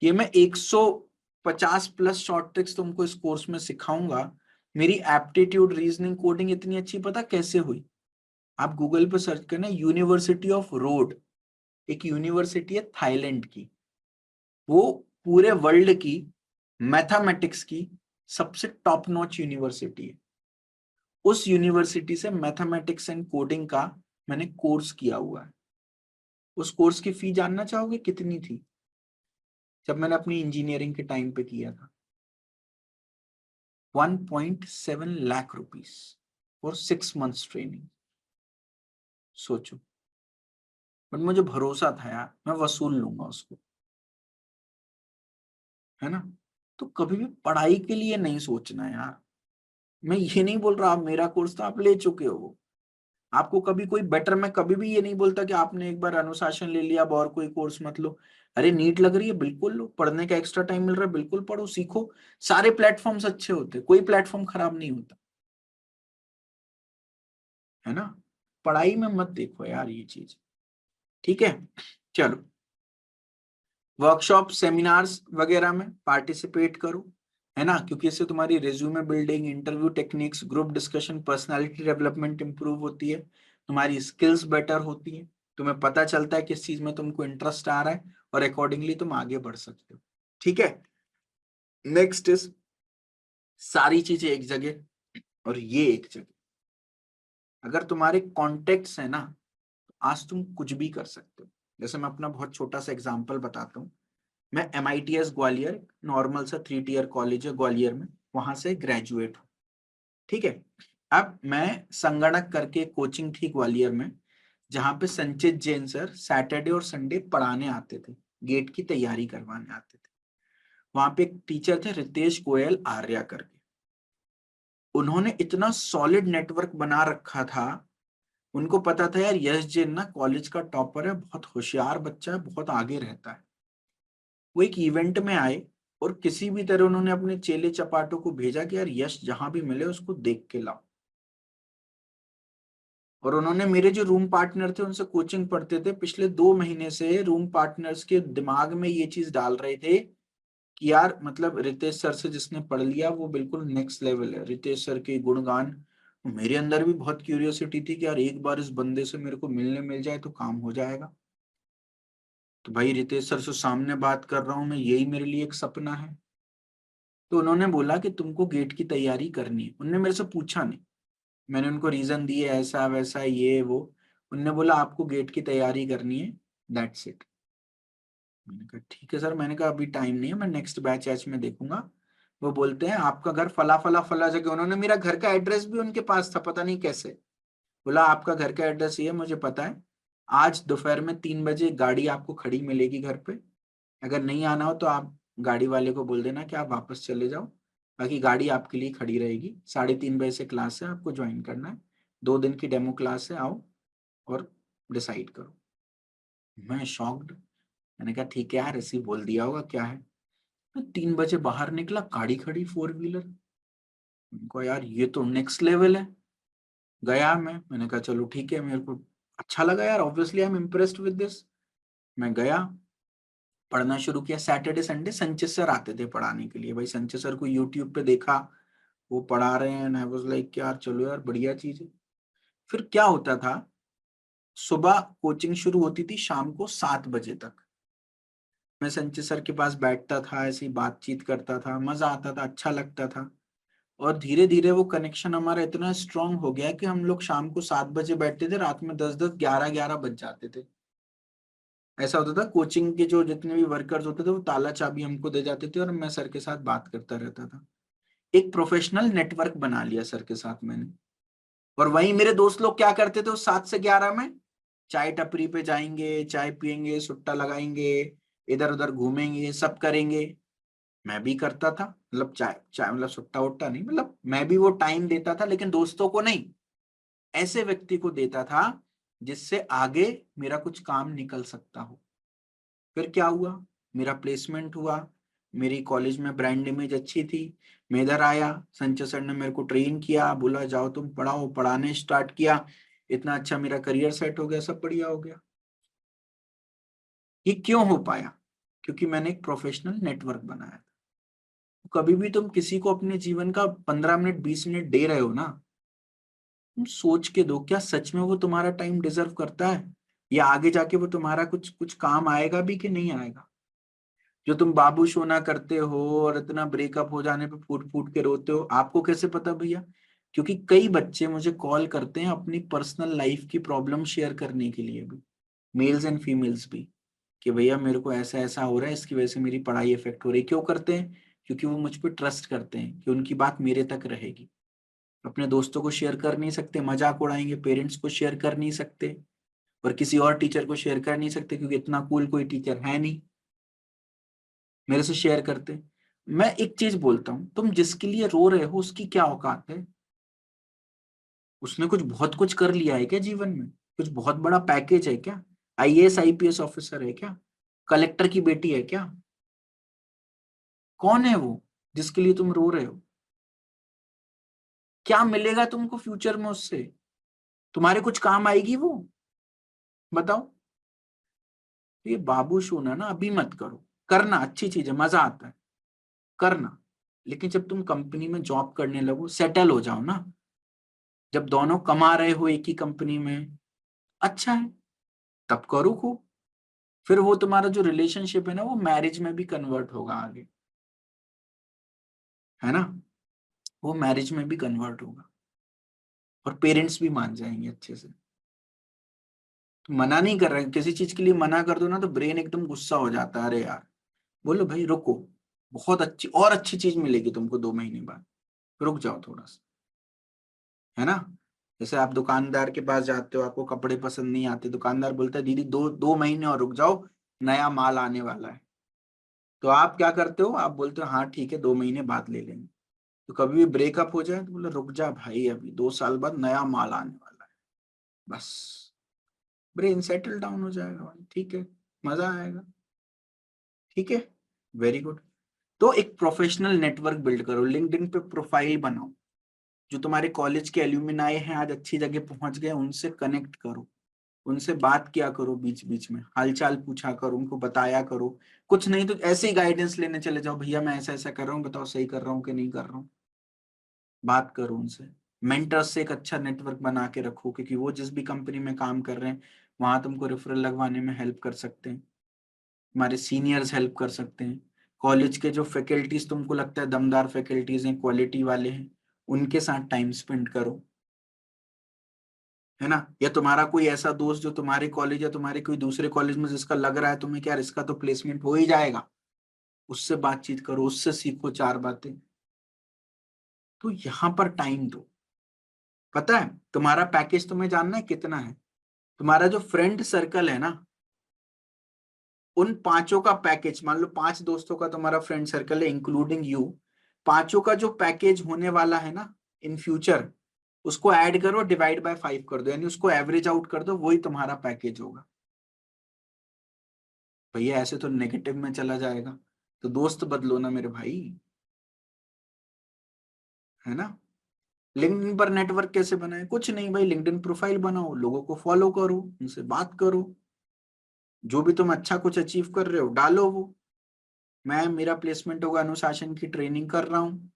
ये मैं 150 प्लस शॉर्ट ट्रिक्स तुमको इस कोर्स में सिखाऊंगा। मेरी एप्टीट्यूड रीजनिंग कोडिंग इतनी अच्छी पता कैसे हुई? आप गूगल पे सर्च करना यूनिवर्सिटी ऑफ रोड, एक यूनिवर्सिटी है थाईलैंड की, वो पूरे वर्ल्ड की मैथमेटिक्स की सबसे टॉप नॉच यूनिवर्सिटी है। उस यूनिवर्सिटी से मैथमेटिक्स एंड कोडिंग का मैंने कोर्स किया हुआ है। उस कोर्स की फी जानना चाहोगे कितनी थी? जब मैंने अपनी इंजीनियरिंग के टाइम पे किया था, 1.7 lakh rupees for 6 months training. सोचो। बट मुझे भरोसा था यार मैं वसूल लूंगा उसको, है ना। तो कभी भी पढ़ाई के लिए नहीं सोचना यार। मैं ये नहीं बोल रहा आप मेरा कोर्स तो आप ले चुके हो, आपको कभी कोई बेटर, मैं कभी भी ये नहीं बोलता कि आपने एक बार अनुशासन ले लिया अब और कोई कोर्स मत लो। अरे नीट लग रही है बिल्कुल लो, पढ़ने का एक्स्ट्रा टाइम मिल रहा है बिल्कुल पढ़ो सीखो। सारे प्लेटफॉर्म्स अच्छे होते, कोई प्लेटफॉर्म खराब नहीं होता, है ना। पढ़ाई में मत देखो यार ये चीज, ठीक है। चलो, वर्कशॉप सेमिनार्स वगैरह में पार्टिसिपेट करो, है ना, क्योंकि इससे तुम्हारी resume building, interview techniques, group discussion, personality development improve होती है, तुम्हारी स्किल्स बेटर होती है, तुम्हें पता चलता है किस चीज में तुमको इंटरेस्ट आ रहा है, और अकॉर्डिंगली तुम आगे बढ़ सकते हो, ठीक है। नेक्स्ट इज सारी चीजें एक जगह और ये एक जगह। अगर तुम्हारे कॉन्टेक्ट्स है ना, तो आज तुम कुछ भी कर सकते हो। जैसे मैं अपना बहुत छोटा सा एग्जाम्पल बताता हूँ। मैं MITS ग्वालियर, नॉर्मल सा 3 टियर कॉलेज है ग्वालियर में, वहां से ग्रेजुएट हूँ, ठीक है। अब मैं संगणक करके कोचिंग थी ग्वालियर में, जहां पे संचित जैन सर सैटरडे और संडे पढ़ाने आते थे, गेट की तैयारी करवाने आते थे। वहां पे एक टीचर थे रितेश गोयल आर्या करके, उन्होंने इतना सॉलिड नेटवर्क बना रखा था। उनको पता था यार यश जैन ना कॉलेज का टॉपर है, बहुत होशियार बच्चा है, बहुत आगे रहता है। वो एक इवेंट में आए, और किसी भी तरह उन्होंने अपने चेले चपाटों को भेजा कि यार यश जहां भी मिले उसको देख के लाओ। और उन्होंने मेरे जो रूम पार्टनर थे उनसे कोचिंग पढ़ते थे, पिछले 2 महीने से रूम पार्टनर्स के दिमाग में ये चीज डाल रहे थे कि यार मतलब रितेश सर से जिसने पढ़ लिया वो बिल्कुल नेक्स्ट लेवल है, रितेश सर के गुणगान। मेरे अंदर भी बहुत क्यूरियोसिटी थी कि यार एक बार इस बंदे से मेरे को मिलने मिल जाए तो काम हो जाएगा। तो भाई रितेश सर से सामने बात कर रहा हूँ मैं, यही मेरे लिए एक सपना है। तो उन्होंने बोला कि तुमको गेट की तैयारी करनी है। उन्होंने मेरे से पूछा नहीं, मैंने उनको रीजन दिए ऐसा वैसा ये वो। उनने बोला आपको गेट की तैयारी करनी है, दैट्स इट। मैंने कहा ठीक है सर। मैंने कहा अभी टाइम नहीं है, मैं नेक्स्ट बैच एच में देखूंगा। वो बोलते हैं आपका घर फला फला फला जगह। उन्होंने मेरा घर का एड्रेस भी उनके पास था, पता नहीं कैसे। बोला आपका घर का एड्रेस ये मुझे पता है, आज दोपहर में 3 बजे गाड़ी आपको खड़ी मिलेगी घर पे। अगर नहीं आना हो तो आप गाड़ी वाले को बोल देना कि आप वापस चले जाओ, बाकी गाड़ी आपके लिए खड़ी रहेगी। 3:30 बजे से क्लास है, आपको ज्वाइन करना है। 2 दिन की डेमो क्लास है, आओ और डिसाइड करो। मैं शॉक्ड। मैंने कहा ठीक है यार, ऐसे ही बोल दिया होगा, क्या है। मैं 3 बजे बाहर निकला, गाड़ी खड़ी 4 व्हीलर। उनको यार ये तो नेक्स्ट लेवल है। गया मैंने कहा चलो ठीक है, मेरे को अच्छा लगा यार, obviously I am impressed with this. मैं गया, पढ़ना शुरू किया। सैटरडे संडे संचित सर आते थे पढ़ाने के लिए। भाई संचित सर को यूट्यूब पे देखा, वो पढ़ा रहे हैं, आई वाज लाइक यार चलो यार बढ़िया चीज है। फिर क्या होता था, सुबह कोचिंग शुरू होती थी शाम को 7 बजे तक। मैं संचित सर के पास बैठता था, ऐसी बातचीत करता था, मजा आता था, अच्छा लगता था। और धीरे धीरे वो कनेक्शन हमारा इतना स्ट्रांग हो गया कि हम लोग शाम को 7 बजे बैठते थे, रात में 10-10 11-11 बज जाते थे। ऐसा होता था कोचिंग के जो जितने भी वर्कर्स होते थे वो ताला चाबी हमको दे जाते थे और मैं सर के साथ बात करता रहता था। एक प्रोफेशनल नेटवर्क बना लिया सर के साथ मैंने। और वहीं मेरे दोस्त लोग क्या करते थे उस 7 से 11 में, चाय टपरी पे जाएंगे, चाय पियेंगे, सुट्टा लगाएंगे, इधर उधर घूमेंगे, सब करेंगे। मैं भी करता था, मतलब चाय चाय मतलब सुट्टा वुट्टा नहीं, मतलब मैं भी वो टाइम देता था, लेकिन दोस्तों को नहीं, ऐसे व्यक्ति को देता था जिससे आगे मेरा कुछ काम निकल सकता हो। फिर क्या हुआ, मेरा प्लेसमेंट हुआ, मेरी कॉलेज में ब्रांड इमेज अच्छी थी। मैं इधर आया, संजय सर ने मेरे को ट्रेन किया, बोला जाओ तुम पढ़ाओ, पढ़ाने स्टार्ट किया। इतना अच्छा मेरा करियर सेट हो गया, सब बढ़िया हो गया। ये क्यों हो पाया? क्योंकि मैंने एक प्रोफेशनल नेटवर्क बनाया था। कभी भी तुम किसी को अपने जीवन का 15 मिनट 20 मिनट दे रहे हो ना, तुम सोच के दो क्या सच में वो तुम्हारा टाइम डिजर्व करता है, या आगे जाके वो तुम्हारा कुछ कुछ काम आएगा भी कि नहीं आएगा। जो तुम बाबू सोना करते हो और इतना ब्रेकअप हो जाने पे फूट फूट के रोते हो, आपको कैसे पता भैया? क्योंकि कई बच्चे मुझे कॉल करते हैं अपनी पर्सनल लाइफ की प्रॉब्लम शेयर करने के लिए भी, मेल्स एंड फीमेल्स भी, कि भैया मेरे को ऐसा ऐसा हो रहा है, इसकी वजह से मेरी पढ़ाई इफेक्ट हो रही है। क्यों करते हैं? क्योंकि वो मुझ पर ट्रस्ट करते हैं कि उनकी बात मेरे तक रहेगी। अपने दोस्तों को शेयर कर नहीं सकते, मजाक उड़ाएंगे, पेरेंट्स को शेयर कर नहीं सकते, और किसी और टीचर को शेयर कर नहीं सकते क्योंकि इतना कूल कोई टीचर है नहीं, मेरे से शेयर करते। मैं एक चीज बोलता हूँ, तुम जिसके लिए रो रहे हो उसकी क्या औकात है? उसने कुछ बहुत कुछ कर लिया है क्या जीवन में? कुछ बहुत बड़ा पैकेज है क्या? आईएएस आईपीएस ऑफिसर है क्या? कलेक्टर की बेटी है क्या? कौन है वो जिसके लिए तुम रो रहे हो? क्या मिलेगा तुमको फ्यूचर में उससे? तुम्हारे कुछ काम आएगी वो? बताओ। ये बाबू शोना ना अभी मत करो। करना अच्छी चीज है, मजा आता है करना, लेकिन जब तुम कंपनी में जॉब करने लगो, सेटल हो जाओ ना, जब दोनों कमा रहे हो एक ही कंपनी में, अच्छा है, तब करो खूब। फिर वो तुम्हारा जो रिलेशनशिप है ना, वो मैरिज में भी कन्वर्ट होगा आगे, है ना? वो मैरिज में भी कन्वर्ट होगा और पेरेंट्स भी मान जाएंगे अच्छे से। तो मना नहीं कर रहे, किसी चीज के लिए मना कर दो ना तो ब्रेन एकदम गुस्सा हो जाता है, अरे यार। बोलो भाई रुको, बहुत अच्छी और अच्छी चीज मिलेगी तुमको 2 महीने बाद, रुक जाओ थोड़ा सा, है ना? जैसे आप दुकानदार के पास जाते हो, आपको कपड़े पसंद नहीं आते, दुकानदार बोलता है दीदी 2 महीने और रुक जाओ, नया माल आने वाला है। तो आप क्या करते हो? आप बोलते हो हाँ ठीक है 2 महीने बाद ले लेंगे। तो कभी भी ब्रेकअप हो जाए तो बोले रुक जा भाई, अभी 2 साल बाद नया माल आने वाला है, बस ब्रेन सेटल डाउन हो जाएगा भाई, ठीक है, मजा आएगा। ठीक है, वेरी गुड। तो एक प्रोफेशनल नेटवर्क बिल्ड करो, लिंक्डइन पे प्रोफाइल बनाओ, जो तुम्हारे कॉलेज के एल्यूमिनाई हैं आज अच्छी जगह पहुंच गए उनसे कनेक्ट करो, उनसे बात किया करो, बीच बीच में हालचाल पूछा करो, उनको बताया करो। कुछ नहीं तो ऐसे ही गाइडेंस लेने चले जाओ, भैया मैं ऐसा ऐसा कर रहा हूँ, बताओ सही कर रहा हूँ कि नहीं कर रहा हूँ। बात करो उनसे। मेंटर्स से एक अच्छा नेटवर्क बना के रखो, क्योंकि वो जिस भी कंपनी में काम कर रहे हैं वहां तुमको रेफरल लगवाने में हेल्प कर सकते हैं, हमारे सीनियर्स हेल्प कर सकते हैं। कॉलेज के जो फैकल्टीज तुमको लगता है दमदार फैकल्टीज हैं, क्वालिटी वाले हैं, उनके साथ टाइम स्पेंड करो, है ना। या तुम्हारा कोई ऐसा दोस्त जो तुम्हारे कॉलेज या तुम्हारे कोई दूसरे कॉलेज में जिसका लग रहा है तुम्हें कि यार इसका तो प्लेसमेंट हो ही जाएगा, उससे बातचीत करो, उससे सीखो चार बातें। तो यहाँ पर टाइम दो। पता है तुम्हारा पैकेज तुम्हें जानना है कितना है? तुम्हारा जो फ्रेंड सर्कल है ना, उन पांचों का पैकेज, मान लो 5 दोस्तों का तुम्हारा फ्रेंड सर्कल है इंक्लूडिंग यू, पांचों का जो पैकेज होने वाला है ना इन फ्यूचर, उसको ऐड करो, डिवाइड बाय 5 कर दो, यानी उसको एवरेज आउट कर दो, वही तुम्हारा पैकेज होगा। भैया ऐसे तो नेगेटिव में चला जाएगा, तो दोस्त बदलो ना मेरे भाई, है ना। लिंक्डइन पर नेटवर्क कैसे बनाए? कुछ नहीं भाई, लिंक्डइन प्रोफाइल बनाओ, लोगों को फॉलो करो, उनसे बात करो, जो भी तुम अच्छा कुछ अचीव कर रहे हो डालो वो। मैं, मेरा प्लेसमेंट होगा, अनुशासन की ट्रेनिंग कर रहा हूँ,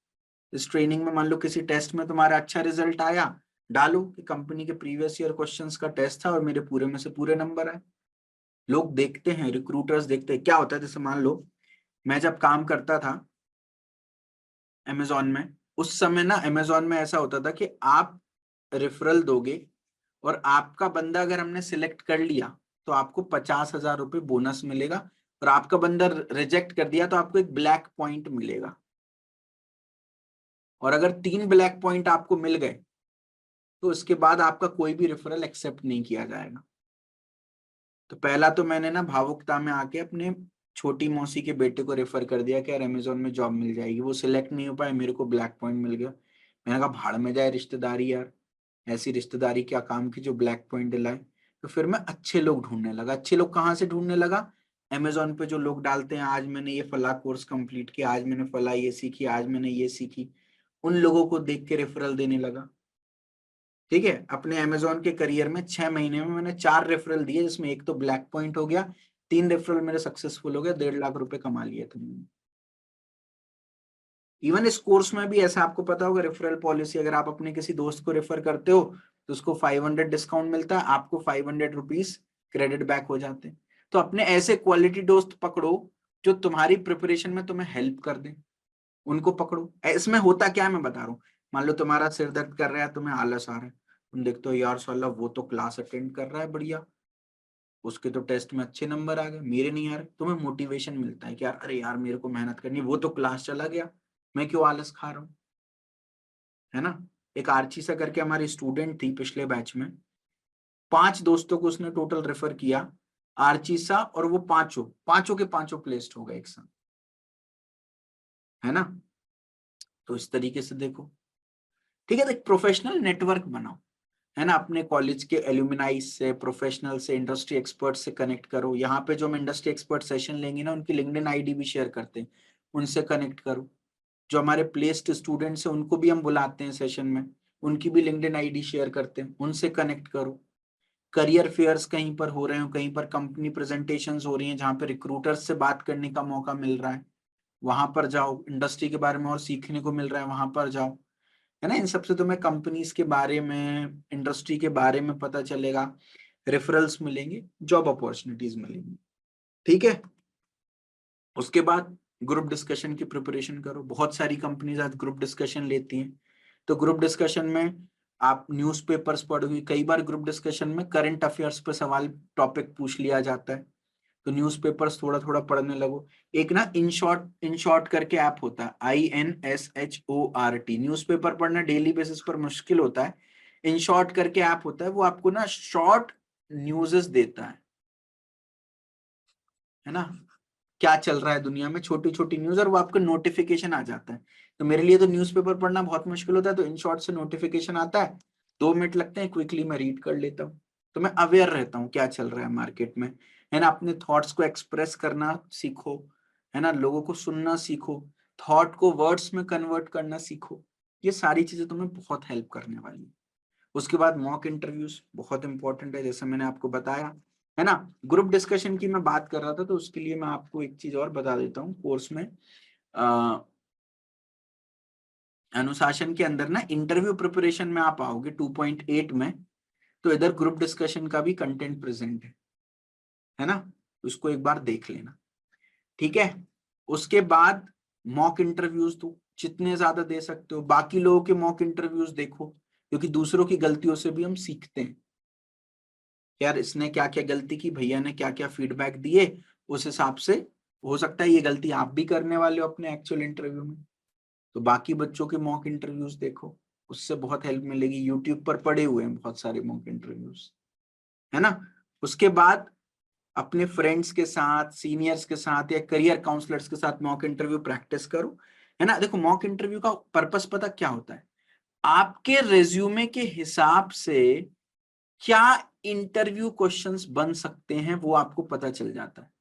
इस ट्रेनिंग में मान लो किसी टेस्ट में तुम्हारा अच्छा रिजल्ट आया, डालो कि कंपनी के प्रीवियस ईयर क्वेश्चंस का टेस्ट था और मेरे पूरे में से पूरे नंबर आए। लोग देखते हैं, रिक्रूटर्स देखते हैं। क्या होता है, जैसे मान लो मैं जब काम करता था अमेजोन में, उस समय ना अमेजोन में ऐसा होता था कि आप रेफरल दोगे और आपका बंदा अगर हमने सिलेक्ट कर लिया तो आपको 50,000 रुपये बोनस मिलेगा, और आपका बंदा रिजेक्ट कर दिया तो आपको एक ब्लैक पॉइंट मिलेगा। और अगर 3 ब्लैक पॉइंट आपको मिल गए तो उसके बाद आपका कोई भी रेफरल एक्सेप्ट नहीं किया जाएगा। तो पहला तो मैंने ना भावुकता में आके अपने छोटी मौसी के बेटे को रेफर कर दिया कि यार अमेजोन में जॉब मिल जाएगी, वो सिलेक्ट नहीं हो पाए, मेरे को ब्लैक पॉइंट मिल गया। मैंने कहा भाड़ में जाए रिश्तेदारी यार, ऐसी रिश्तेदारी क्या काम की जो ब्लैक पॉइंट दिलाए। तो फिर मैं अच्छे लोग ढूंढने लगा। अच्छे लोग कहाँ से ढूंढने लगा? अमेजोन पे जो लोग डालते हैं आज मैंने ये फला कोर्स कंप्लीट किया, आज मैंने फला ये सीखी, आज मैंने ये सीखी, उन लोगों को देख के रेफरल देने लगा। ठीक है, अपने अमेजोन के करियर में 6 महीने में मैंने 4 रेफरल दिए, जिसमें एक तो ब्लैक पॉइंट हो गया, 3 रेफरल मेरे सक्सेसफुल हो गए, 1.5 लाख रुपए कमा लिए थे मैंने। इवन इस कोर्स में भी ऐसा, आपको पता होगा रेफरल पॉलिसी, अगर आप अपने किसी दोस्त को रेफर करते हो तो उसको 500 डिस्काउंट मिलता है, आपको 500 रुपीज क्रेडिट बैक हो जाते हैं। तो अपने ऐसे क्वालिटी दोस्त पकड़ो जो तुम्हारी प्रिपरेशन में तुम्हें हेल्प कर दे, उनको पकड़ो। इसमें होता क्या है मैं बता रहा हूँ। मान लो तुम्हारा सिर दर्द कर रहा है, तुम्हें आलस आ रहा है, तुम देखते हो यार साला वो तो क्लास अटेंड कर रहा है बढ़िया, उसके तो टेस्ट में अच्छे नंबर आ गए, मेरे नहीं आ रहे, तुम्हें मोटिवेशन मिलता है कि यार अरे यार मेरे को मेहनत करनी है, वो तो क्लास चला गया, मैं क्यों आलस खा रहा हूँ, है ना। एक आर्ची सा करके हमारी स्टूडेंट थी पिछले बैच में, 5 दोस्तों को उसने टोटल रेफर किया, आर्ची सा, और वो पांचों पांचों के पांचों प्लेस्ड हो गए एक साथ, है ना। तो इस तरीके से देखो, ठीक है। तो एक प्रोफेशनल नेटवर्क बनाओ, है ना, अपने कॉलेज के एल्यूमिनाई से, प्रोफेशनल से, इंडस्ट्री एक्सपर्ट से कनेक्ट करो। यहाँ पे जो हम इंडस्ट्री एक्सपर्ट सेशन लेंगे ना, उनकी लिंक्डइन आईडी भी शेयर करते हैं, उनसे कनेक्ट करो। जो हमारे प्लेस्ड स्टूडेंट्स हैं उनको भी हम बुलाते हैं सेशन में, उनकी भी लिंक्डइन आईडी शेयर करते हैं, उनसे कनेक्ट करो। करियर फेयर्स कहीं पर हो रहे हो, कहीं पर कंपनी प्रेजेंटेशंस हो रही हैं जहाँ पे रिक्रूटर्स से बात करने का मौका मिल रहा है, वहां पर जाओ। इंडस्ट्री के बारे में और सीखने को मिल रहा है, वहां पर जाओ, है ना। इन सबसे तुम्हें कंपनीज के बारे में, इंडस्ट्री के बारे में पता चलेगा, रेफरल्स मिलेंगे, जॉब अपॉर्चुनिटीज मिलेंगी। ठीक है। उसके बाद ग्रुप डिस्कशन की प्रिपरेशन करो। बहुत सारी कंपनीज आज ग्रुप डिस्कशन लेती हैं, तो ग्रुप डिस्कशन में आप न्यूज़पेपर्स पढ़ोगे, कई बार ग्रुप डिस्कशन में करंट अफेयर्स पर सवाल टॉपिक पूछ लिया जाता है, तो न्यूज़पेपर्स थोड़ा थोड़ा पढ़ने लगो। एक ना इन शॉर्ट करके ऐप होता है, INSHORT। न्यूज़पेपर पढ़ना डेली बेसिस पर मुश्किल होता है, इन शॉर्ट करके ऐप होता है, वो आपको ना शॉर्ट न्यूज़ेस देता है ना, क्या चल रहा है दुनिया में, छोटी छोटी न्यूज, और वो आपको नोटिफिकेशन आ जाता है। तो मेरे लिए तो न्यूज़पेपर पढ़ना बहुत मुश्किल होता है, तो इन शॉर्ट से नोटिफिकेशन आता है, 2 मिनट लगते हैं, क्विकली मैं रीड कर लेता हूँ। तो मैं अवेयर रहता हूँ क्या चल रहा है मार्केट में, है ना। अपने थॉट्स को एक्सप्रेस करना सीखो, है ना, लोगों को सुनना सीखो, थॉट को वर्ड्स में कन्वर्ट करना सीखो। ये सारी चीजें तुम्हें बहुत हेल्प करने वाली है। उसके बाद मॉक इंटरव्यूज बहुत इंपॉर्टेंट है, जैसे मैंने आपको बताया है ना। ग्रुप डिस्कशन की मैं बात कर रहा था, तो उसके लिए मैं आपको एक चीज और बता देता हूँ। कोर्स में अनुशासन के अंदर ना इंटरव्यू प्रिपरेशन में आप आओगे 2.8 में, तो इधर ग्रुप डिस्कशन का भी कंटेंट प्रेजेंट है ना, उसको एक बार देख लेना, ठीक है। उसके बाद मॉक इंटरव्यूज तो जितने ज्यादा दे सकते हो, बाकी लोगों के मॉक इंटरव्यूज देखो, क्योंकि दूसरों की गलतियों से भी हम सीखते हैं। यार इसने क्या क्या गलती की, भैया ने क्या क्या फीडबैक दिए, उस हिसाब से हो सकता है ये गलती आप भी करने वाले हो अपने एक्चुअल इंटरव्यू में। तो बाकी बच्चों के मॉक इंटरव्यूज देखो, उससे बहुत हेल्प मिलेगी। यूट्यूब पर पड़े हुए हैं बहुत सारे मॉक इंटरव्यूज, है ना। उसके बाद अपने फ्रेंड्स के साथ, सीनियर्स के साथ या करियर काउंसलर्स के साथ मॉक इंटरव्यू प्रैक्टिस करो, है ना। देखो मॉक इंटरव्यू का पर्पस पता क्या होता है, आपके रिज्यूमे के हिसाब से क्या इंटरव्यू क्वेश्चंस बन सकते हैं वो आपको पता चल जाता है।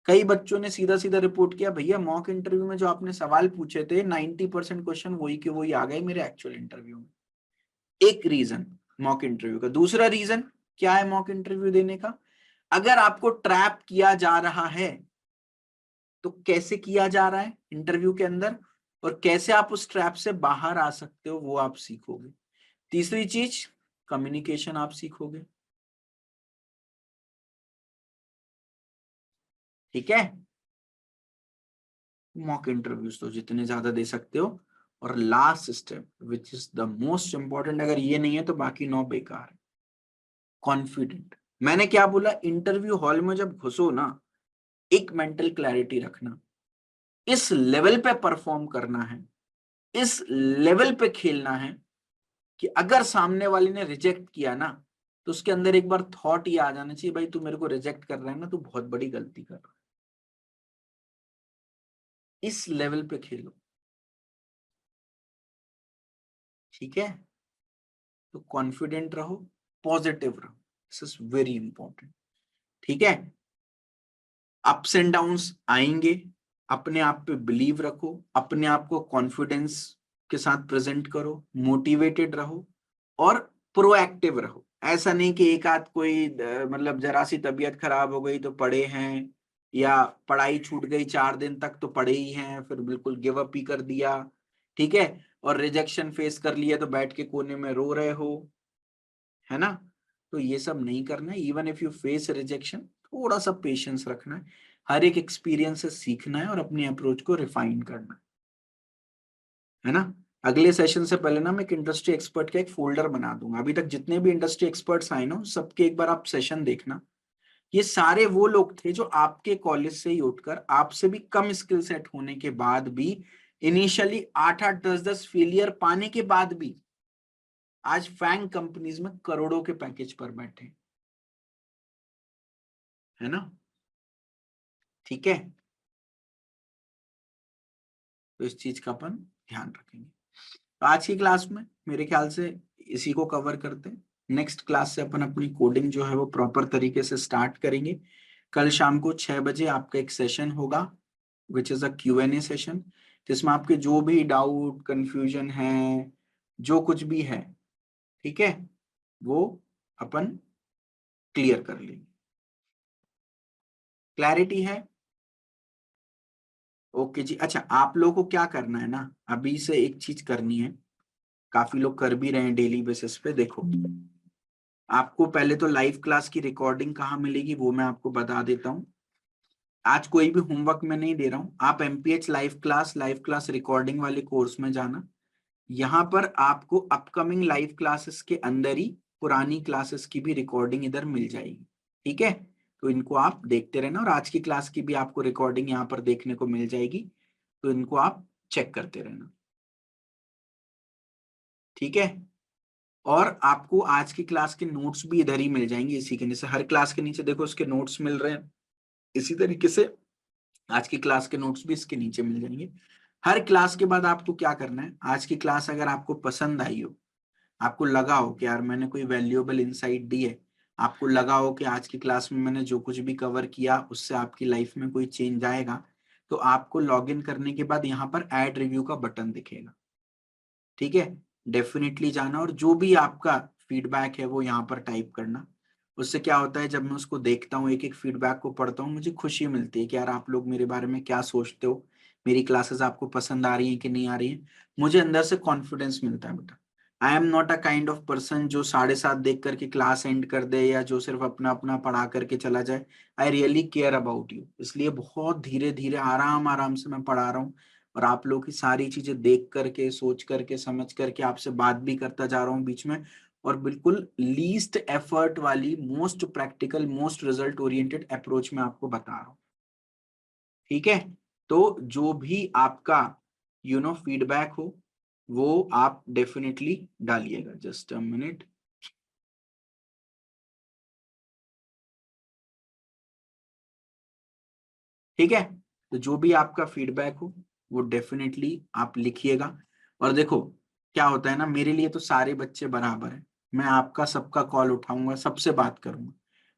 कई बच्चों ने सीधा सीधा रिपोर्ट किया, भैया मॉक इंटरव्यू में जो आपने सवाल पूछे थे 90% क्वेश्चन वही के वही आ गए मेरे एक्चुअल इंटरव्यू में। एक रीजन मॉक इंटरव्यू का। दूसरा रीजन क्या है मॉक इंटरव्यू देने का, अगर आपको ट्रैप किया जा रहा है तो कैसे किया जा रहा है इंटरव्यू के अंदर, और कैसे आप उस ट्रैप से बाहर आ सकते हो वो आप सीखोगे। तीसरी चीज कम्युनिकेशन आप सीखोगे, ठीक है। मॉक इंटरव्यूज तो जितने ज्यादा दे सकते हो। और last step which is the most important, अगर ये नहीं है तो बाकी 9 बेकार है, कॉन्फिडेंट। मैंने क्या बोला, इंटरव्यू हॉल में जब घुसो ना, एक मेंटल क्लैरिटी रखना, इस लेवल पे परफॉर्म करना है, इस लेवल पे खेलना है कि अगर सामने वाले ने रिजेक्ट किया ना, तो उसके अंदर एक बार थॉट ये आ जाना चाहिए, भाई तू मेरे को रिजेक्ट कर रहा है ना, तू बहुत बड़ी गलती कर रहा है। इस लेवल पे खेलो, ठीक है। तो कॉन्फिडेंट रहो, पॉजिटिव रहो, दिस इज वेरी इंपॉर्टेंट, ठीक है। अप्स एंड डाउन्स आएंगे, अपने आप पे बिलीव रखो, अपने आप को कॉन्फिडेंस के साथ प्रेजेंट करो, मोटिवेटेड रहो और प्रोएक्टिव रहो। ऐसा नहीं कि एक आध कोई मतलब जरा सी तबीयत खराब हो गई तो पड़े हैं, या पढ़ाई छूट गई 4 दिन तक तो पढ़े ही हैं, फिर बिल्कुल गिव अप ही कर दिया, ठीक है। और रिजेक्शन फेस कर लिया तो बैठ के कोने में रो रहे हो, है ना। तो ये सब नहीं करना है। Even if you face rejection, थोड़ा सा पेशेंस रखना है, हर एक एक्सपीरियंस से सीखना है और अपनी अप्रोच को रिफाइन करना है ना। अगले सेशन से पहले ना मैं एक इंडस्ट्री एक्सपर्ट का एक फोल्डर बना दूंगा। अभी तक जितने भी इंडस्ट्री एक्सपर्ट्स आए ना, सबके एक बार आप सेशन देखना। ये सारे वो लोग थे जो आपके कॉलेज से ही उठकर, आपसे भी कम स्किल सेट होने के बाद भी, इनिशियली 8-8 10-10 फेलियर पाने के बाद भी आज फैंग कंपनीज में करोड़ों के पैकेज पर बैठे, है ना, ठीक है। तो इस चीज का अपन ध्यान रखेंगे। तो आज की क्लास में मेरे ख्याल से इसी को कवर करते हैं। नेक्स्ट क्लास से अपन अपनी कोडिंग जो है वो प्रॉपर तरीके से स्टार्ट करेंगे। कल शाम को 6 बजे आपका एक सेशन होगा which is a Q&A session, जिसमें आपके जो भी डाउट कंफ्यूजन है, जो कुछ भी है, ठीक है, वो अपन क्लियर कर लेंगे। क्लैरिटी है? ओके जी। अच्छा, आप लोगों को क्या करना है ना, अभी से एक चीज करनी है, काफी लोग कर भी रहे हैं डेली बेसिस पे। देखो, आपको पहले तो लाइव क्लास की रिकॉर्डिंग कहाँ मिलेगी वो मैं आपको बता देता हूँ। आज कोई भी होमवर्क मैं नहीं दे रहा हूँ, आप MPH लाइव क्लास रिकॉर्डिंग वाले कोर्स में जाना। यहाँ पर आपको अपकमिंग लाइव क्लासेस के अंदर ही पुरानी क्लासेस की भी रिकॉर्डिंग इधर मिल जाएगी, ठीक है। तो इनको आप देखते रहना, और आज की क्लास की भी आपको रिकॉर्डिंग यहाँ पर देखने को मिल जाएगी, तो इनको आप चेक करते रहना, ठीक है। और आपको आज की क्लास के नोट्स भी इधर ही मिल जाएंगे, इसी के नीचे, हर क्लास के नीचे देखो उसके नोट्स मिल रहे हैं। इसी तरीके से आज की क्लास के नोट्स भी इसके नीचे मिल जाएंगे। हर क्लास के बाद आपको क्या करना है, आज की क्लास अगर आपको पसंद आई हो, आपको लगा हो कि यार मैंने कोई वैल्यूएबल इंसाइट दी है, आपको लगा हो कि आज की क्लास में मैंने जो कुछ भी कवर किया उससे आपकी लाइफ में कोई चेंज आएगा, तो आपको लॉग इन करने के बाद यहाँ पर ऐड रिव्यू का बटन दिखेगा, ठीक है। डेफिनेटली जाना और जो भी आपका फीडबैक है वो यहाँ पर टाइप करना। उससे क्या होता है, जब मैं उसको देखता हूँ, एक एक फीडबैक को पढ़ता हूँ, मुझे खुशी मिलती है कि यार आप लोग मेरे बारे में क्या सोचते हो, मेरी क्लासेस आपको पसंद आ रही हैं कि नहीं आ रही है। मुझे अंदर से कॉन्फिडेंस मिलता है बेटा। I am not a kind of person जो 7:30 देख करके क्लास एंड कर दे या जो सिर्फ अपना अपना पढ़ा करके चला जाए। I really care about you, इसलिए बहुत धीरे धीरे आराम आराम से मैं पढ़ा रहा हूँ और आप लोग की सारी चीजें देख करके, सोच करके, समझ करके आपसे बात भी करता जा रहा हूँ बीच में, और बिल्कुल लीस्ट एफर्ट वाली, most practical, most result oriented approach में आपको बता रहा हूँ। ठीक है, तो जो भी आपका फीडबैक हो वो आप डेफिनेटली डालिएगा। Just a minute. ठीक है, तो जो भी आपका फीडबैक हो वो डेफिनेटली आप लिखिएगा। और देखो क्या होता है ना, मेरे लिए तो सारे बच्चे बराबर हैं, मैं आपका सबका कॉल उठाऊंगा, सबसे बात करूंगा,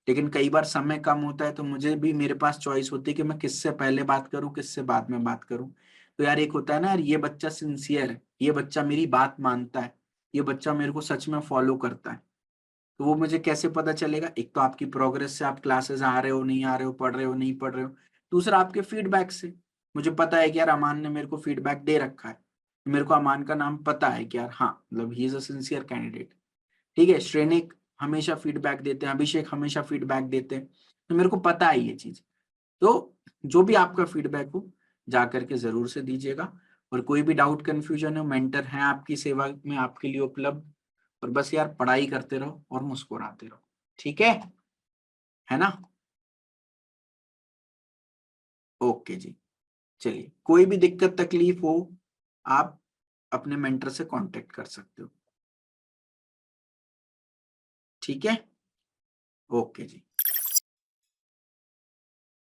लेकिन कई बार समय कम होता है तो मुझे भी, मेरे पास चॉइस होती है कि मैं किससे पहले बात करूं, किससे बाद में बात करूं। तो यार एक होता है ना, यार ये बच्चा सिंसियर है, ये बच्चा मेरी बात मानता है, ये बच्चा मेरे को सच में फॉलो करता है, तो वो मुझे कैसे पता चलेगा? एक तो आपकी प्रोग्रेस से, आप क्लासेस आ रहे हो नहीं आ रहे हो, पढ़ रहे हो नहीं पढ़ रहे हो। दूसरा आपके फीडबैक से, मुझे पता है कि यार अमान ने मेरे को फीडबैक दे रखा है, तो मेरे को अमान का नाम पता है कि यार हाँ, मतलब he is a sincere candidate. ठीक है, श्रेनिक हमेशा फीडबैक देते हैं, अभिषेक हमेशा फीडबैक देते हैं, तो मेरे को पता है ये चीज। तो जो भी आपका फीडबैक हो जा करके जरूर से दीजिएगा, और कोई भी डाउट कंफ्यूजन हो, मेंटर है आपकी सेवा में आपके लिए उपलब्ध। और बस यार पढ़ाई करते रहो और मुस्कुराते रहो, ठीक है ना? ओके जी, चलिए, कोई भी दिक्कत तकलीफ हो आप अपने मेंटर से कांटेक्ट कर सकते हो। ठीक है, ओके जी।